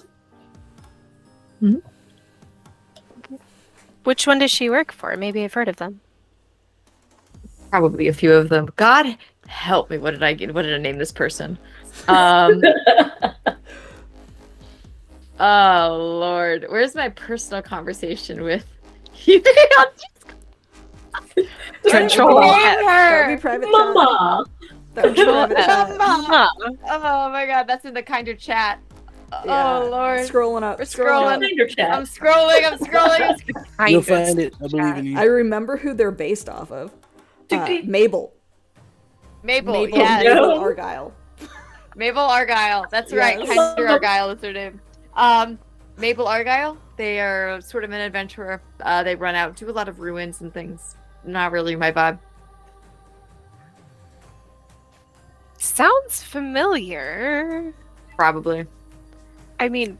Speaker 3: Which one does she work for? Maybe I've heard of them.
Speaker 5: Probably a few of them. God help me. What did I name this person? Oh Lord, where's my personal conversation with you?
Speaker 3: Control
Speaker 1: That would be private chat.
Speaker 2: Mama!
Speaker 1: That would be private chat.
Speaker 5: Mama. Oh my God, that's in the kinder chat.
Speaker 1: Yeah.
Speaker 5: Oh Lord,
Speaker 1: Scrolling up.
Speaker 5: We're scrolling.
Speaker 2: Find your chat.
Speaker 5: I'm scrolling.
Speaker 4: You'll find it. I believe in you.
Speaker 1: I remember who they're based off of. Mabel.
Speaker 5: Mabel, yes.
Speaker 1: Mabel Argyle.
Speaker 5: Mabel Argyle. That's right.
Speaker 1: Yes.
Speaker 5: Kinder Argyle is her name. Mabel Argyle. They are sort of an adventurer. They run out, do a lot of ruins and things. Not really my vibe.
Speaker 3: Sounds familiar.
Speaker 5: Probably.
Speaker 3: I mean,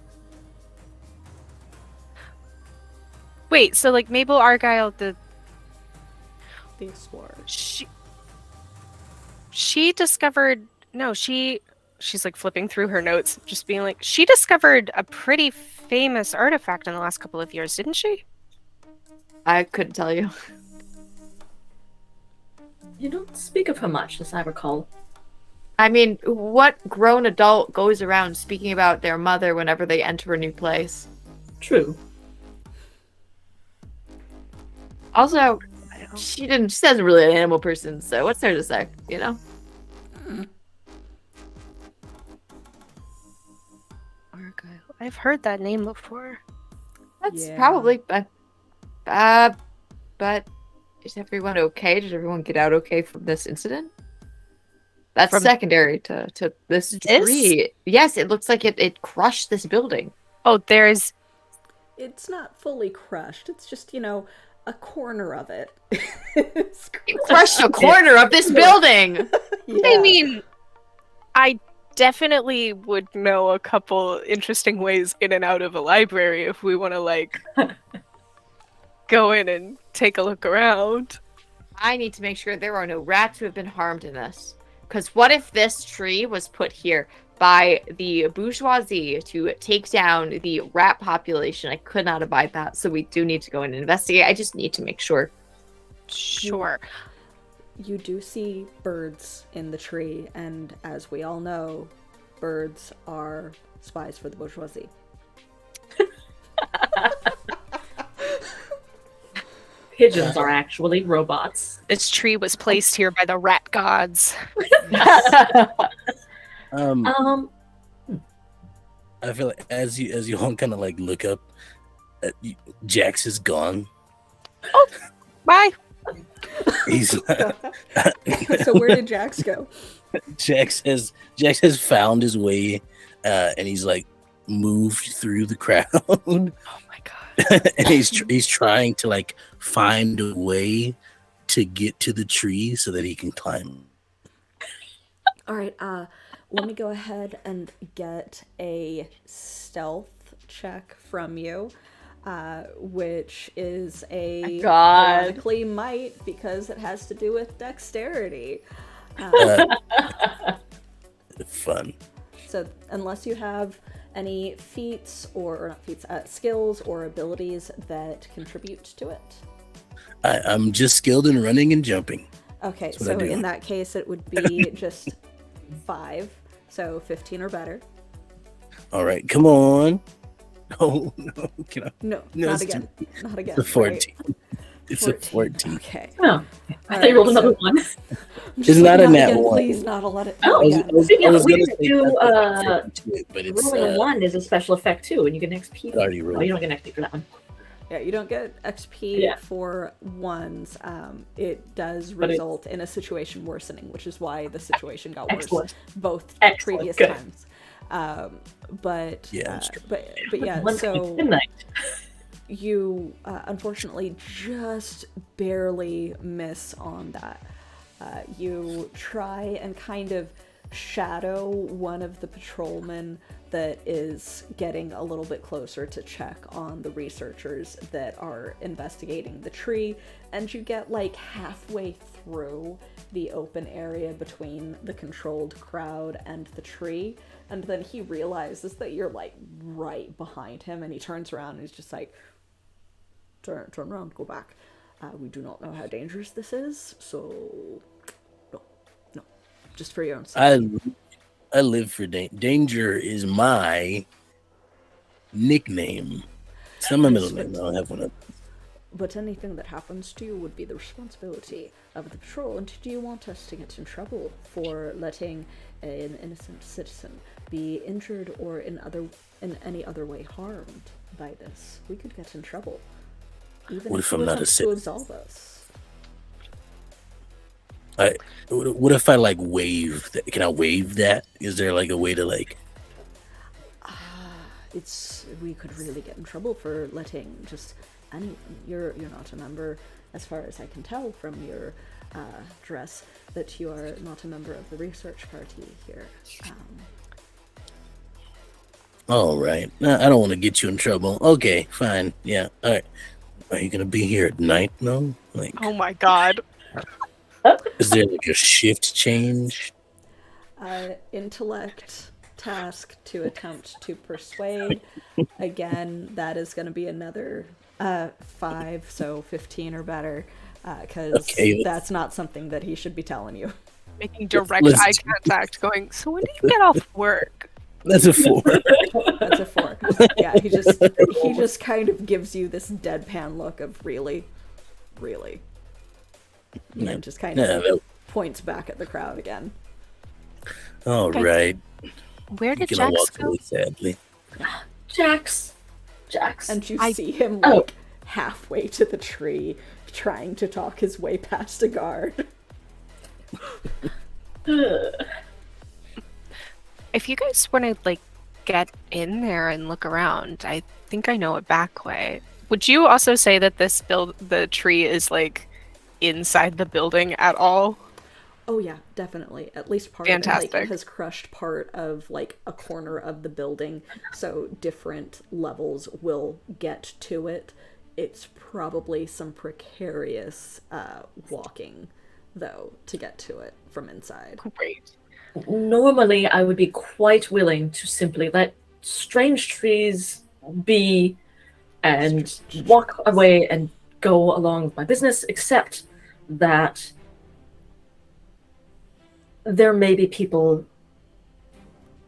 Speaker 3: wait. So like Mabel Argyle, the
Speaker 1: explorer.
Speaker 3: She discovered. No, she's like flipping through her notes, just being like, she discovered a pretty famous artifact in the last couple of years, didn't she?
Speaker 5: I couldn't tell you.
Speaker 2: You don't speak of her much, as I recall.
Speaker 5: I mean, what grown adult goes around speaking about their mother whenever they enter a new place?
Speaker 2: True.
Speaker 5: Also, she doesn't really an animal person, so what's there to say, you know?
Speaker 3: Argyle. I've heard that name before.
Speaker 5: That's probably, but is everyone okay? Did everyone get out okay from this incident? That's secondary to this tree. Yes, it looks like it crushed this building.
Speaker 3: Oh, there's.
Speaker 1: It's not fully crushed. It's just, a corner of it. It's
Speaker 5: You crushed a corner of this building.
Speaker 1: Yeah.
Speaker 3: I mean, I definitely would know a couple interesting ways in and out of a library if we want to, like, go in and take a look around.
Speaker 5: I need to make sure there are no rats who have been harmed in this. Because what if this tree was put here by the bourgeoisie to take down the rat population? I could not abide that, so we do need to go in and investigate. I just need to make sure.
Speaker 3: Sure.
Speaker 1: You do see birds in the tree, and as we all know, birds are spies for the bourgeoisie.
Speaker 2: Pigeons are actually robots.
Speaker 3: This tree was placed here by the rat gods.
Speaker 4: I feel like as you all kind of like look up, Jax is gone.
Speaker 3: Oh, bye.
Speaker 4: He's
Speaker 1: So where did Jax go?
Speaker 4: Jax has found his way, and he's like moved through the crowd.
Speaker 3: Oh my god.
Speaker 4: And he's trying to like find a way to get to the tree so that he can climb.
Speaker 1: All right, let me go ahead and get a stealth check from you, which is a
Speaker 5: God.
Speaker 1: ironically might, because it has to do with dexterity.
Speaker 4: Fun.
Speaker 1: So unless you have any feats or not feats, skills or abilities that contribute to it.
Speaker 4: I'm just skilled in running and jumping.
Speaker 1: Okay,
Speaker 4: That's what I
Speaker 1: so
Speaker 4: do.
Speaker 1: in that case, it would be just 5, so 15 or better.
Speaker 4: All right, come on. No, can I?
Speaker 1: No,
Speaker 4: No,
Speaker 1: not
Speaker 4: it's
Speaker 1: again. Not again.
Speaker 4: It's a 14. It's a
Speaker 1: 14.
Speaker 4: 14.
Speaker 1: Okay.
Speaker 2: Oh, I
Speaker 1: All
Speaker 2: thought you rolled
Speaker 1: right,
Speaker 2: another
Speaker 1: so-
Speaker 2: one.
Speaker 4: It's not a nat
Speaker 1: again,
Speaker 4: one.
Speaker 1: Please, not a let it.
Speaker 2: Oh,
Speaker 1: again.
Speaker 4: I was
Speaker 2: Yeah,
Speaker 4: gonna
Speaker 2: we
Speaker 4: say
Speaker 2: do,
Speaker 4: that's to it, but it's
Speaker 2: Rolling a 1 is a special effect too, and you get an XP.
Speaker 4: already
Speaker 2: Oh,
Speaker 4: rolled.
Speaker 2: you don't get an XP for that one.
Speaker 1: Yeah, you don't get XP
Speaker 2: Yeah.
Speaker 1: for ones. It does
Speaker 2: But
Speaker 1: result in a situation worsening, which is why the situation got worse
Speaker 2: Excellent.
Speaker 1: both
Speaker 2: Excellent,
Speaker 1: previous
Speaker 2: good.
Speaker 1: times. But
Speaker 4: Yeah, I'm strong.
Speaker 1: but yeah,
Speaker 2: One
Speaker 1: so
Speaker 2: midnight.
Speaker 1: you unfortunately just barely miss on that. You try and kind of shadow one of the patrolmen that is getting a little bit closer to check on the researchers that are investigating the tree, and you get like halfway through the open area between the controlled crowd and the tree, and then he realizes that you're like right behind him, and he turns around and he's just like, turn around, go back. We do not know how dangerous this is, so no, just for your own sake.
Speaker 4: I live for danger is my nickname. It's not my middle name. I don't have one.
Speaker 1: But anything that happens to you would be the responsibility of the patrol. And do you want us to get in trouble for letting an innocent citizen be injured or in any other way harmed by this? We could get in trouble. Even
Speaker 4: What
Speaker 1: if
Speaker 4: if
Speaker 1: you
Speaker 4: I'm not a
Speaker 1: attempt to
Speaker 4: citizen?
Speaker 1: absolve us.
Speaker 4: What if I like wave that? Can I wave that? Is there like a way to like?
Speaker 1: We could really get in trouble for letting just anyone. You're not a member, as far as I can tell from your dress, that you are not a member of the research party here.
Speaker 4: All right. I don't want to get you in trouble. Okay, fine. Yeah. All right. Are you gonna be here at night? No. Like,
Speaker 3: Oh my god.
Speaker 4: is there like a shift change?
Speaker 1: Intellect task to attempt to persuade. Again, that is going to be another 5, so 15 or better, because
Speaker 4: Okay.
Speaker 1: that's not something that he should be telling you.
Speaker 3: Making direct
Speaker 4: Let's-
Speaker 3: eye contact, going, so when do you get off work?
Speaker 4: That's a 4.
Speaker 1: That's a 4. Yeah, he just kind of gives you this deadpan look of really, and then just kind of
Speaker 4: Yeah,
Speaker 1: points back at the crowd again.
Speaker 4: all right.
Speaker 3: Where
Speaker 4: You're
Speaker 3: did
Speaker 4: gonna
Speaker 3: Jax
Speaker 4: walk
Speaker 3: go?
Speaker 4: away sadly.
Speaker 2: Jax.
Speaker 1: And you
Speaker 3: I-
Speaker 1: see him
Speaker 2: Oh.
Speaker 1: like halfway to the tree, trying to talk his way past a guard.
Speaker 3: If you guys want to like get in there and look around. I think I know a back way. Would you also say that the tree is like inside the building at all?
Speaker 1: Oh yeah, definitely. At least part
Speaker 3: Fantastic.
Speaker 1: like it has crushed part of like a corner of the building, so different levels will get to it. It's probably some precarious walking though to get to it from inside.
Speaker 3: Great.
Speaker 2: Normally, I would be quite willing to simply let strange trees be and walk away and go along with my business, except that there may be people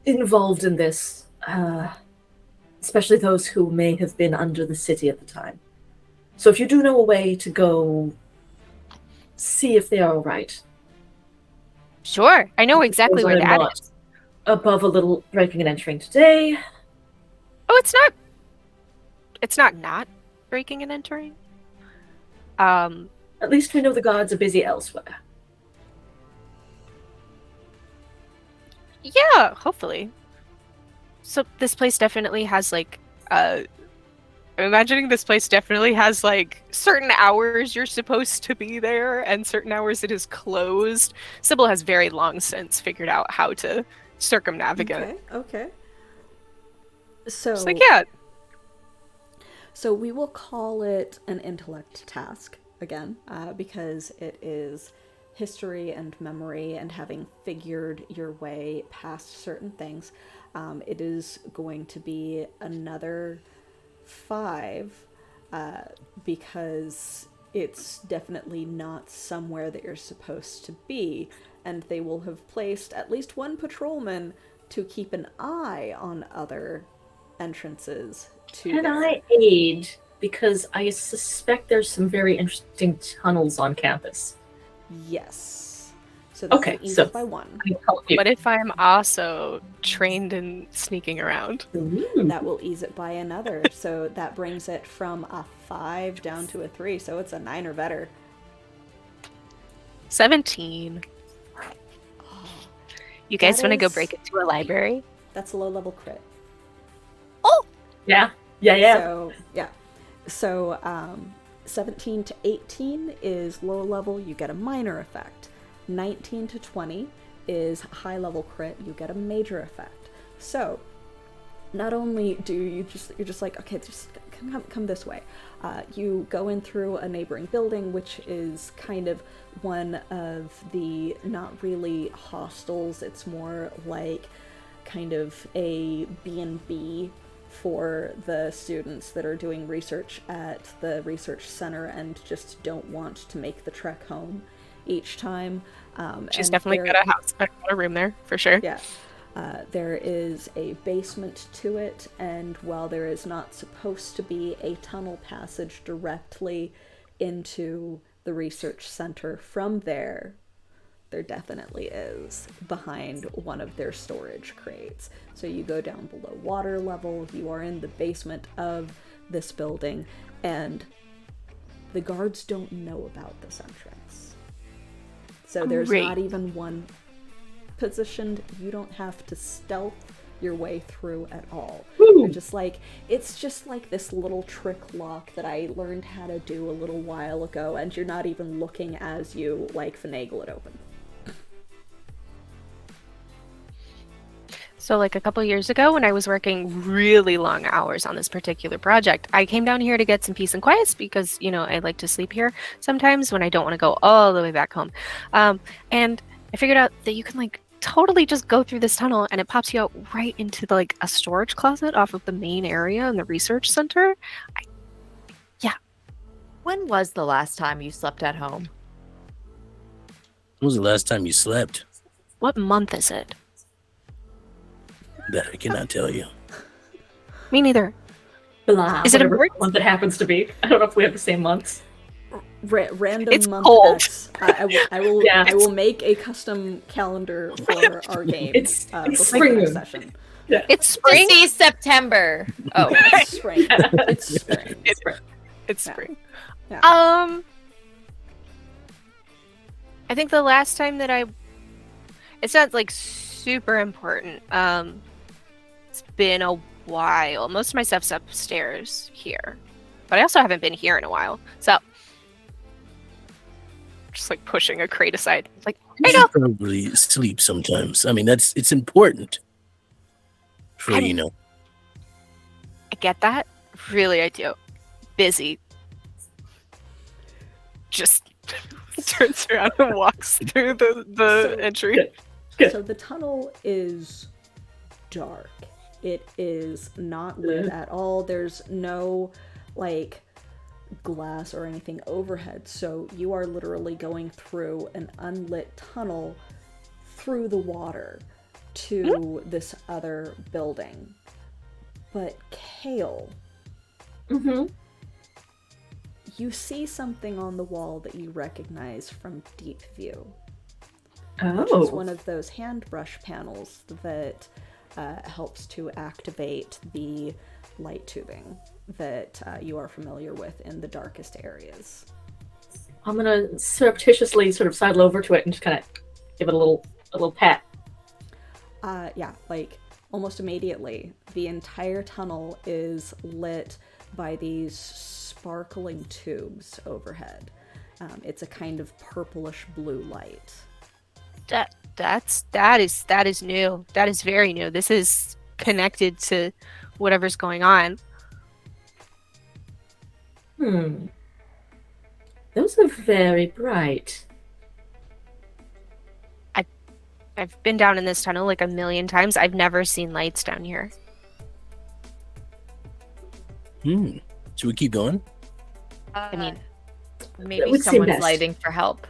Speaker 2: involved in this, especially those who may have been under the city at the time. So if you do know a way to go see if they are all right.
Speaker 3: Sure. I know exactly where
Speaker 2: I'm
Speaker 3: that
Speaker 2: not
Speaker 3: is.
Speaker 2: above a little breaking and entering today.
Speaker 3: Oh, it's not. It's not breaking and entering.
Speaker 2: At least we know the gods are busy elsewhere.
Speaker 3: Yeah, hopefully. So this place definitely has like I'm imagining this place definitely has like certain hours you're supposed to be there and certain hours it is closed. Sybil has very long since figured out how to circumnavigate.
Speaker 1: Okay. So
Speaker 3: Just like, yeah.
Speaker 1: So we will call it an intellect task again, because it is history and memory and having figured your way past certain things. It is going to be another 5, because it's definitely not somewhere that you're supposed to be, and they will have placed at least one patrolman to keep an eye on other entrances to
Speaker 2: Can
Speaker 1: there.
Speaker 2: I aid? Because I suspect there's some very interesting tunnels on campus.
Speaker 1: Yes. So this
Speaker 2: Okay,
Speaker 1: will ease
Speaker 2: so
Speaker 1: it by 1.
Speaker 2: I help you.
Speaker 3: What if I'm also trained in sneaking around?
Speaker 2: Ooh.
Speaker 1: That will ease it by another. So that brings it from a 5 down to a 3. So it's a 9 or better.
Speaker 3: 17. You guys
Speaker 1: That
Speaker 3: want to go
Speaker 1: is-
Speaker 3: break into a library?
Speaker 1: That's a low level crit.
Speaker 2: Yeah.
Speaker 1: So, yeah. So, 17 to 18 is low level, you get a minor effect. 19 to 20 is high level crit, you get a major effect. So, not only do you're just like, okay, just come this way. You go in through a neighboring building, which is kind of one of the not really hostels. It's more like kind of a B&B for the students that are doing research at the research center and just don't want to make the trek home each time.
Speaker 3: She's
Speaker 1: and
Speaker 3: definitely
Speaker 1: there-
Speaker 3: got a room there for sure.
Speaker 1: Yeah. There is a basement to it, and while there is not supposed to be a tunnel passage directly into the research center from there definitely is behind one of their storage crates. So you go down below water level, you are in the basement of this building, and the guards don't know about this entrance. So there's
Speaker 3: Great.
Speaker 1: not even one positioned. You don't have to stealth your way through at all.
Speaker 2: Woo.
Speaker 1: You're just like, it's just like this little trick lock that I learned how to do a little while ago, and you're not even looking as you like finagle it open.
Speaker 3: So like a couple years ago when I was working really long hours on this particular project, I came down here to get some peace and quiet because, you know, I like to sleep here sometimes when I don't want to go all the way back home. And I figured out that you can like totally just go through this tunnel and it pops you out right into like a storage closet off of the main area in the research center.
Speaker 5: When was the last time you slept at home?
Speaker 4: When was the last time you slept?
Speaker 3: What month is it?
Speaker 4: That I cannot tell you.
Speaker 3: Me neither.
Speaker 2: Blah,
Speaker 3: Is it
Speaker 2: whatever
Speaker 3: important?
Speaker 2: month that happens to be. I don't know if we have the same months.
Speaker 1: Random
Speaker 3: It's
Speaker 1: month
Speaker 3: cold.
Speaker 1: X. I will
Speaker 2: Yeah.
Speaker 1: I will make a custom calendar for our game.
Speaker 2: It's
Speaker 1: before
Speaker 2: spring
Speaker 1: the
Speaker 2: moon.
Speaker 1: session.
Speaker 3: It's spring.
Speaker 5: To see September. Oh,
Speaker 1: It's spring. It's spring.
Speaker 3: It's
Speaker 1: Yeah.
Speaker 3: spring.
Speaker 1: Yeah.
Speaker 3: I think the last time that it's not like super important. It's been a while. Most of my stuff's upstairs here. But I also haven't been here in a while. So just like pushing a crate aside. Like,
Speaker 4: You should probably sleep sometimes. I mean, it's important for
Speaker 3: I'm-
Speaker 4: you know.
Speaker 3: I get that. Really, I do. Busy. Just turns around and walks through the entry.
Speaker 2: Good.
Speaker 1: So the tunnel is dark. It is not lit at all. There's no like glass or anything overhead. So you are literally going through an unlit tunnel through the water to this other building. But Kale, you see something on the wall that you recognize from deep view. Which is one of those hand brush panels that helps to activate the light tubing that you are familiar with in the darkest areas.
Speaker 2: I'm gonna surreptitiously sort of sidle over to it and just kind of give it a little pat.
Speaker 1: Yeah, like almost immediately, the entire tunnel is lit by these sparkling tubes overhead. It's a kind of purplish blue light.
Speaker 3: That is new. That is very new. This is connected to whatever's going on.
Speaker 2: Those are very bright.
Speaker 3: I've been down in this tunnel like a million times. I've never seen lights down here.
Speaker 4: Should we keep going?
Speaker 3: I mean,
Speaker 2: It
Speaker 5: maybe
Speaker 2: would seem
Speaker 5: someone's
Speaker 2: best.
Speaker 5: lighting for help.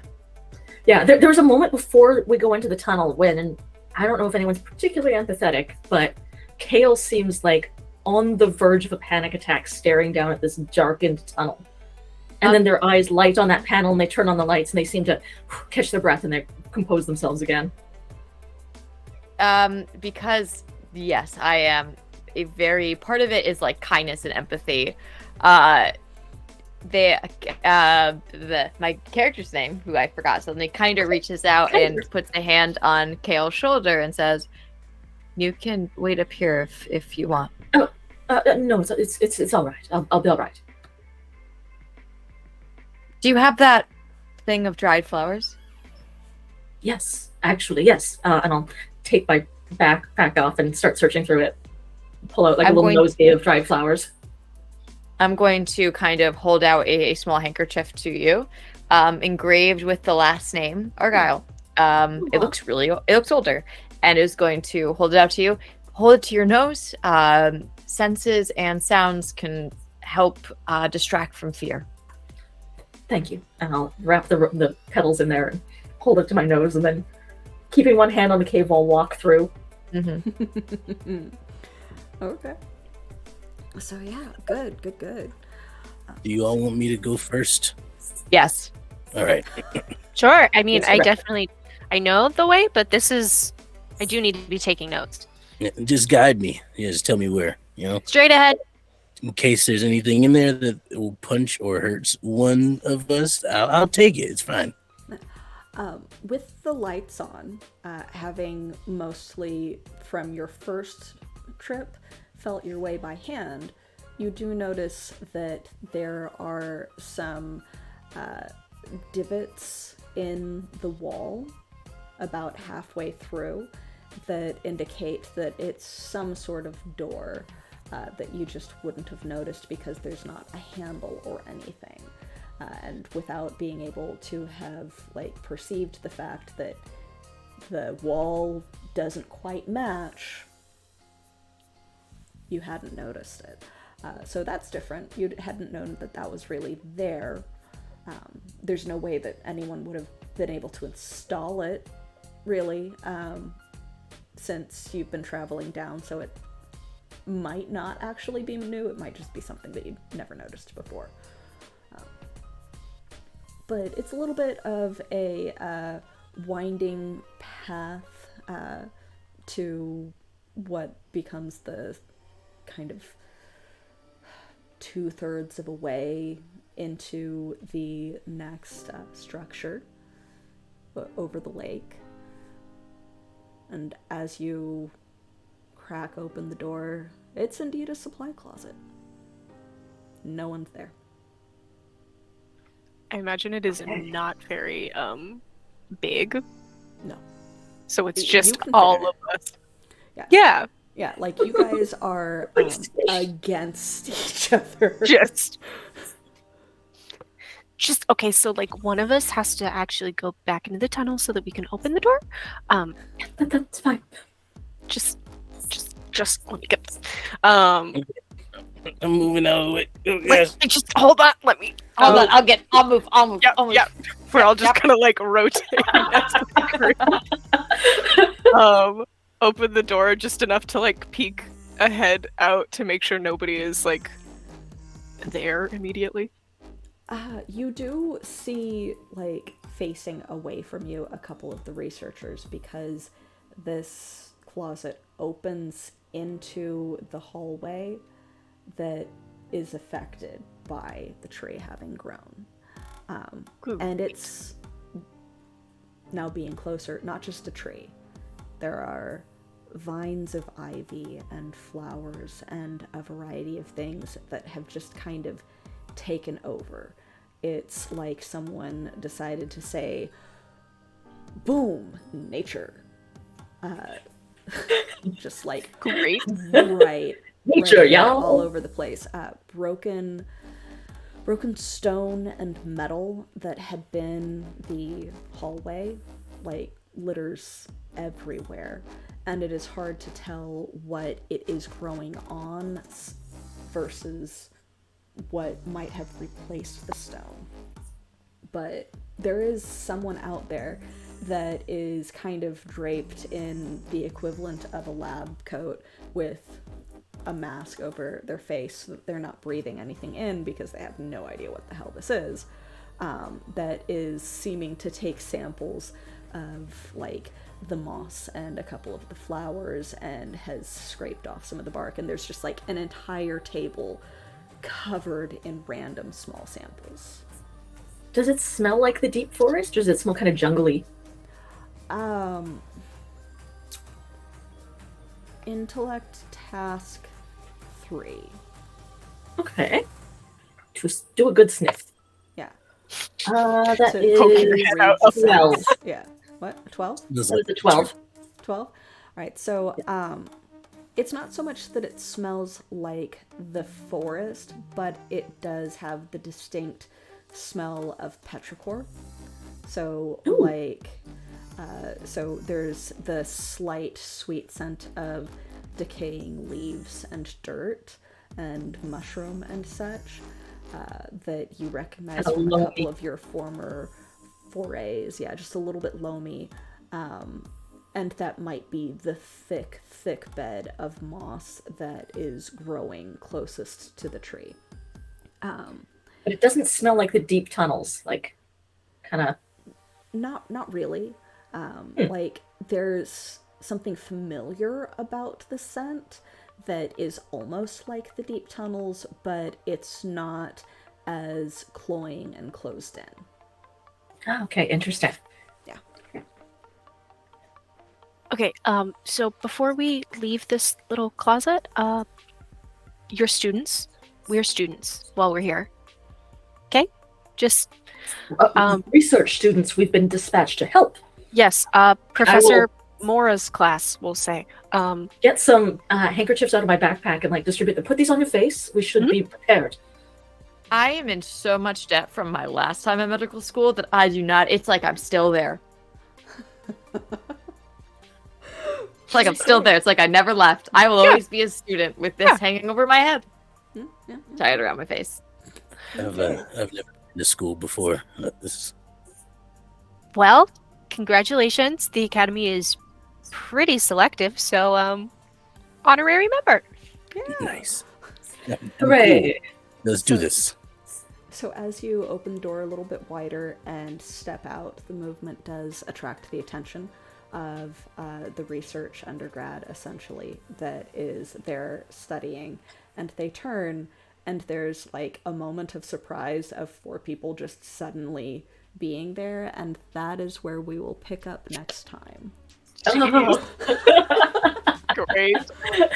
Speaker 2: Yeah, there was a moment before we go into the tunnel when, and I don't know if anyone's particularly empathetic, but Kale seems like on the verge of a panic attack staring down at this darkened tunnel. And then their eyes light on that panel and they turn on the lights and they seem to catch their breath and they compose themselves again.
Speaker 5: Because yes, I am a very part of it is like kindness and empathy. My character's name, who I forgot, suddenly kind of reaches out and puts a hand on Kale's shoulder and says, "You can wait up here if you want."
Speaker 2: No, it's all right. I'll be all right.
Speaker 5: Do you have that thing of dried flowers?
Speaker 2: Yes, actually, yes. And I'll take my backpack off and start searching through it. Pull out like a little nosegay of dried flowers.
Speaker 5: I'm going to kind of hold out a small handkerchief to you, engraved with the last name Argyle. It looks older, and is going to hold it out to you. Hold it to your nose. Senses and sounds can help distract from fear.
Speaker 2: Thank you. And I'll wrap the petals in there and hold it to my nose, and then keeping one hand on the cave wall, walk through.
Speaker 1: Okay. So yeah, good.
Speaker 4: Do you all want me to go first?
Speaker 5: Yes.
Speaker 4: All right.
Speaker 3: Sure. I mean,
Speaker 2: Yes,
Speaker 3: I know the way, but I do need to be taking notes.
Speaker 4: Yeah, just guide me. Yeah, just tell me where,
Speaker 5: Straight ahead.
Speaker 4: in case there's anything in there that will punch or hurts one of us. I'll take it. It's fine.
Speaker 1: With the lights on, having mostly from your first trip felt your way by hand, you do notice that there are some divots in the wall about halfway through that indicate that it's some sort of door that you just wouldn't have noticed because there's not a handle or anything. And without being able to have perceived the fact that the wall doesn't quite match, you hadn't noticed it. So that's different. You hadn't known that was really there. There's no way that anyone would have been able to install it, really, since you've been traveling down, so it might not actually be new. It might just be something that you'd never noticed before. But it's a little bit of a winding path to what becomes the kind of 2/3 of a way into the next structure over the lake. And as you crack open the door, it's indeed a supply closet. No one's there.
Speaker 3: I imagine it is not very big,
Speaker 1: No.
Speaker 3: so it's
Speaker 1: You
Speaker 3: just
Speaker 1: can
Speaker 3: all
Speaker 1: fit in
Speaker 3: of
Speaker 1: it.
Speaker 3: us.
Speaker 1: Yeah.
Speaker 3: Yeah,
Speaker 1: Yeah, like you guys are against each other.
Speaker 3: just okay. So like one of us has to actually go back into the tunnel so that we can open the door.
Speaker 2: That's fine.
Speaker 3: Just let me get this.
Speaker 4: I'm moving out of the way. Oh, yes.
Speaker 3: Just hold on. Let me.
Speaker 5: Hold on, I'll move.
Speaker 3: Yep,
Speaker 5: I'll move.
Speaker 3: yep. We're all just gonna like rotate. Next to the group. Open the door just enough to like peek ahead out to make sure nobody is like there immediately.
Speaker 1: You do see, like, facing away from you a couple of the researchers because this closet opens into the hallway that is affected by the tree having grown. And it's now being closer, not just a tree. There are vines of ivy and flowers and a variety of things that have just kind of taken over. It's like someone decided to say, boom, nature. Just like
Speaker 3: Great.
Speaker 1: right
Speaker 2: Nature,
Speaker 1: there,
Speaker 2: y'all.
Speaker 1: all over the place. Broken stone and metal that had been the hallway, like, litters everywhere, and it is hard to tell what it is growing on versus what might have replaced the stone. But there is someone out there that is kind of draped in the equivalent of a lab coat with a mask over their face so that they're not breathing anything in because they have no idea what the hell this is. That is seeming to take samples of, like, the moss and a couple of the flowers and has scraped off some of the bark, and there's just like an entire table covered in random small samples.
Speaker 2: Does it smell like the deep forest, or does it smell kind of jungly?
Speaker 1: Intellect task 3.
Speaker 2: Okay. Just do a good sniff.
Speaker 1: Yeah.
Speaker 2: That
Speaker 1: To
Speaker 2: is
Speaker 3: poke your head out of
Speaker 2: 12.
Speaker 1: Yeah. What? 12?
Speaker 2: That is a 12.
Speaker 1: 12? Alright, so it's not so much that it smells like the forest, but it does have the distinct smell of petrichor. So,
Speaker 2: Ooh.
Speaker 1: like, so there's the slight sweet scent of decaying leaves and dirt and mushroom and such that you recognize
Speaker 2: And
Speaker 1: from a
Speaker 2: loamy.
Speaker 1: couple of your former forays. Yeah, just a little bit loamy. And that might be the thick bed of moss that is growing closest to the tree.
Speaker 2: But it doesn't smell like the deep tunnels, like, kind of.
Speaker 1: Not really. Like, there's something familiar about the scent that is almost like the deep tunnels, but it's not as cloying and closed in.
Speaker 2: Oh, okay, interesting.
Speaker 1: Yeah.
Speaker 3: Okay, so before we leave this little closet, you're students. We're students while we're here. Okay? Just,
Speaker 2: Research students, we've been dispatched to help.
Speaker 3: yes, Professor Mora's class, we'll say.
Speaker 2: Get some handkerchiefs out of my backpack and, like, distribute them. Put these on your face. We should be prepared.
Speaker 5: I am in so much debt from my last time at medical school that I do not. It's like I'm still there. It's like I'm still there. It's like I never left. I will always be a student with this hanging over my head, tied around my face.
Speaker 4: I've never been to school before.
Speaker 3: Well, congratulations. The academy is pretty selective, so honorary member.
Speaker 4: Nice. Yeah,
Speaker 2: Hooray!
Speaker 4: cool. Let's do this.
Speaker 1: So as you open the door a little bit wider and step out, the movement does attract the attention of the research undergrad, essentially, that is there studying. And they turn, and there's, like, a moment of surprise of 4 people just suddenly being there, and that is where we will pick up next time.
Speaker 3: Great.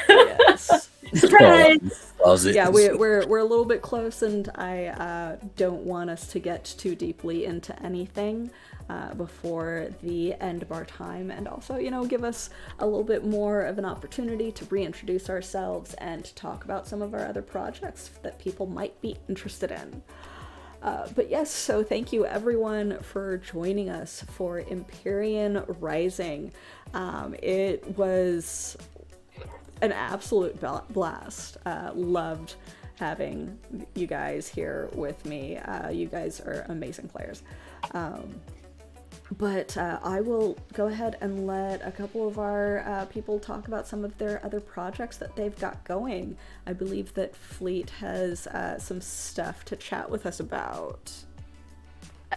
Speaker 1: Yes.
Speaker 2: Surprise!
Speaker 4: Closet.
Speaker 1: Yeah, we're a little bit close, and I don't want us to get too deeply into anything before the end of our time, and also, give us a little bit more of an opportunity to reintroduce ourselves and to talk about some of our other projects that people might be interested in. But yes, so thank you everyone for joining us for Empyrean Rising. It was an absolute blast. Loved having you guys here with me. You guys are amazing players. But I will go ahead and let a couple of our people talk about some of their other projects that they've got going. I believe that Fleet has some stuff to chat with us about.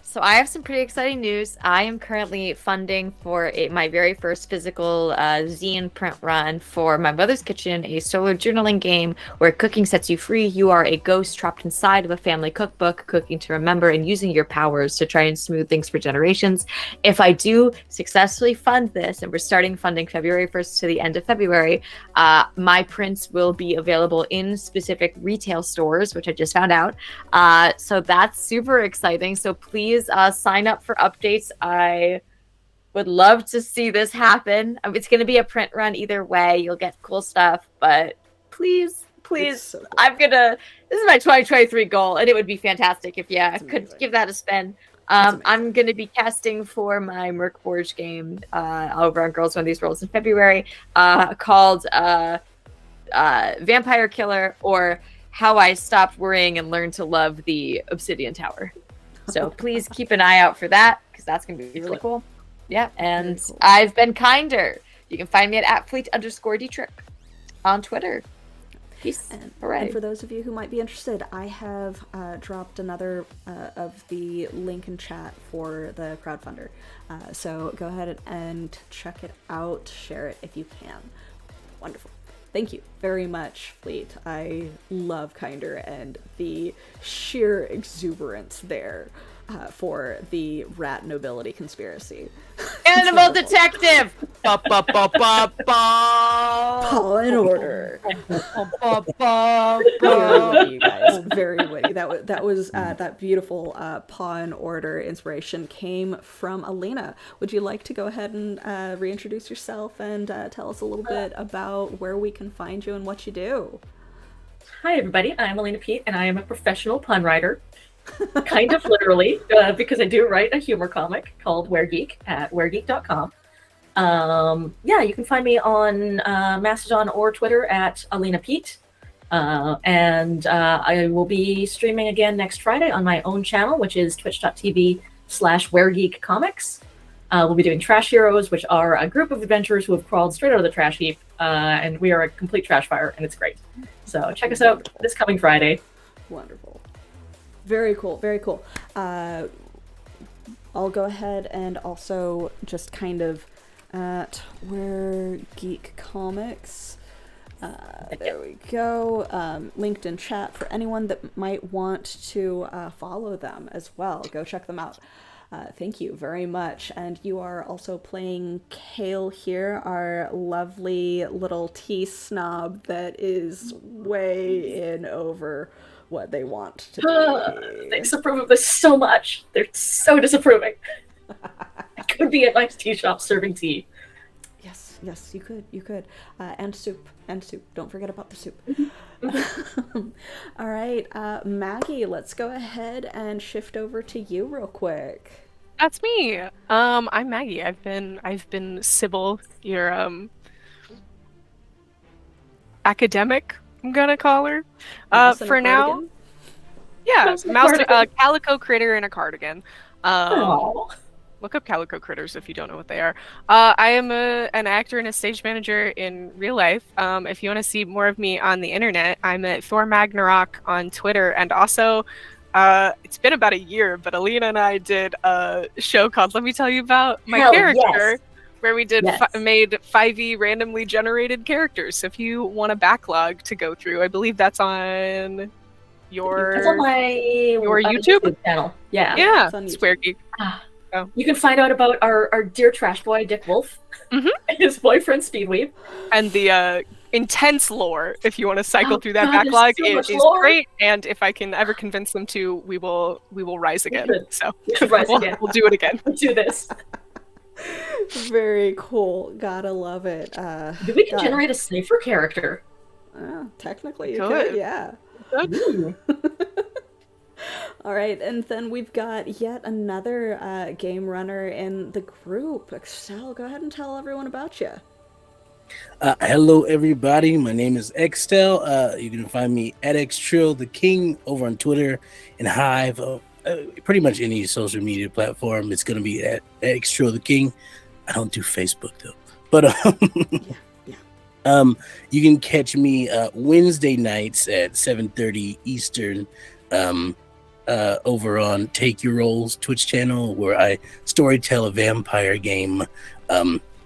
Speaker 5: So I have some pretty exciting news. I am currently funding for my very first physical zine print run for My Mother's Kitchen, a solo journaling game where cooking sets you free. You are a ghost trapped inside of a family cookbook, cooking to remember and using your powers to try and smooth things for generations. If I do successfully fund this, and we're starting funding February 1st to the end of February, my prints will be available in specific retail stores, which I just found out. So that's super exciting. So please sign up for updates. I would love to see this happen. It's going to be a print run either way. You'll get cool stuff, but please,
Speaker 1: So cool.
Speaker 5: This is my 2023 goal, and it would be fantastic if could give that a spin. I'm going to be casting for my Merc Forge game over on Girls One These Roles in February, called Vampire Killer, or How I Stopped Worrying and Learned to Love the Obsidian Tower. So please keep an eye out for that, because that's going to be really cool. Yeah, and cool. I've been kinder. You can find me at @fleet_dtrip on Twitter. Peace.
Speaker 1: And for those of you who might be interested, I have dropped another of the link in chat for the crowdfunder. So go ahead and check it out. Share it if you can. Wonderful. Thank you very much, Fleet. I love Kinder and the sheer exuberance there for the rat nobility conspiracy.
Speaker 5: Animal detective!
Speaker 1: Paw and Order. Very witty, you guys. Very witty. That was that beautiful Paw and Order inspiration came from Alina. Would you like to go ahead and reintroduce yourself and tell us a little bit about where we can find you and what you do?
Speaker 2: Hi, everybody. I'm Alina Pete, and I am a professional pun writer. Kind of literally, because I do write a humor comic called WereGeek at weregeek.com. You can find me on Mastodon or Twitter at Alina Pete. And I will be streaming again next Friday on my own channel, which is twitch.tv/WereGeekComics. We'll be doing Trash Heroes, which are a group of adventurers who have crawled straight out of the trash heap, and we are a complete trash fire, and it's great. So check us out this coming Friday.
Speaker 1: Wonderful. Very cool, very cool. I'll go ahead and also just kind of at WereGeek Comics. There we go. Linked in chat for anyone that might want to follow them as well. Go check them out. Thank you very much. And you are also playing Kale here, our lovely little tea snob that is way in over what they want to be.
Speaker 2: They disapprove of this so much. They're so disapproving. I could be at my tea shop serving tea.
Speaker 1: Yes, you could. And soup. Don't forget about the soup. All right, Maggie, let's go ahead and shift over to you real quick.
Speaker 3: That's me. I'm Maggie. I've been Sybil, your academic, I'm gonna call her. For now. Yeah, calico critter in a cardigan. Look up calico critters if you don't know what they are. I am an actor and a stage manager in real life. If you want to see more of me on the internet, I'm at Thor Magnarok on Twitter, and also it's been about a year, but Alina and I did a show called Let Me Tell You About My Character.
Speaker 2: Yes.
Speaker 3: Where we did made 5e randomly generated characters. So if you want a backlog to go through, I believe that's on your
Speaker 2: my
Speaker 3: YouTube
Speaker 2: channel. Yeah.
Speaker 3: Yeah, Square Geek.
Speaker 2: You can find out about our dear trash boy, Dick Wolf, and his boyfriend, Speedweave.
Speaker 3: And the intense lore, if you want to cycle through that
Speaker 2: God, there's
Speaker 3: backlog,
Speaker 2: so
Speaker 3: it
Speaker 2: much
Speaker 3: is
Speaker 2: lore.
Speaker 3: great. And if I can ever convince them to, we will rise again. So
Speaker 2: We should rise again.
Speaker 3: We'll do it again.
Speaker 2: Let's do this.
Speaker 1: Very cool. Gotta love it.
Speaker 2: We can generate a Cypher character.
Speaker 1: Technically, you
Speaker 3: Good.
Speaker 1: could, yeah.
Speaker 2: Ooh.
Speaker 1: All right, and then we've got yet another game runner in the group. Excel, go ahead and tell everyone about you.
Speaker 4: Hello, everybody. My name is Xtel. You can find me at Xtrill the King over on Twitter and Hive. Pretty much any social media platform. It's going to be at Xtrill the King. I don't do Facebook though, but you can catch me Wednesday nights at 7:30 Eastern. Over on Take Your Rolls Twitch channel, where I storytell a vampire game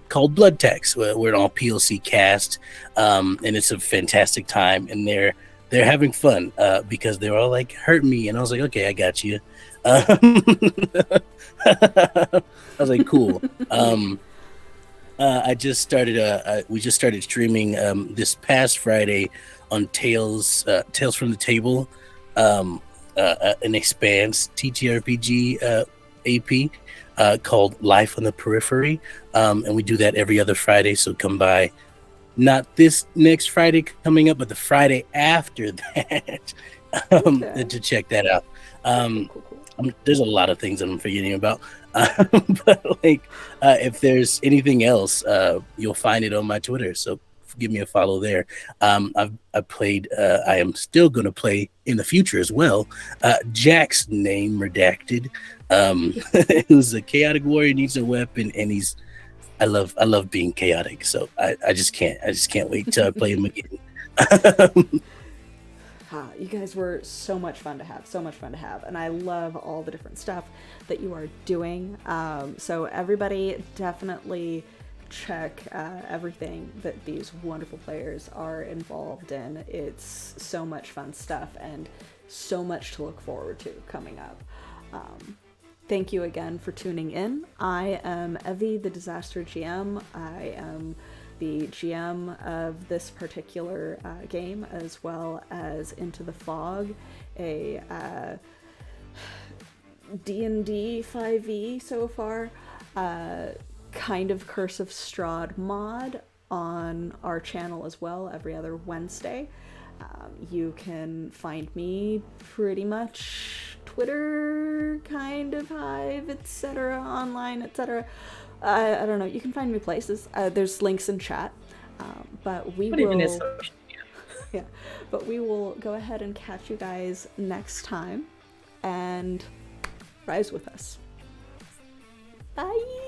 Speaker 4: called Blood Tax. We're an all PLC cast, and it's a fantastic time. And they're having fun because they're all like, "Hurt me," and I was like, "Okay, I got you." I was like, "Cool." I just started. We just started streaming this past Friday on Tales from the Table. An Expanse TTRPG AP called Life on the Periphery, and we do that every other Friday, so come by. Not this next Friday coming up, but the Friday after that to check that out.
Speaker 1: Cool.
Speaker 4: There's a lot of things that I'm forgetting about, but like if there's anything else, you'll find it on my Twitter, so give me a follow there. I've played, I am still going to play in the future as well. Jack's name redacted. Who's a chaotic warrior, needs a weapon, and I love being chaotic. So I just can't wait till I play him again.
Speaker 1: You guys were so much fun to have, and I love all the different stuff that you are doing. So everybody definitely check everything that these wonderful players are involved in. It's so much fun stuff and so much to look forward to coming up. Thank you again for tuning in. I am Evie, the Disaster GM. I am the GM of this particular game, as well as Into the Fog, a D&D 5e so far, kind of Curse of Strahd mod on our channel as well every other Wednesday. You can find me pretty much Twitter, kind of Hive, etc., online, etc. I don't know. You can find me places. There's links in chat. But we will. Yeah. But we will go ahead and catch you guys next time, and rise with us. Bye.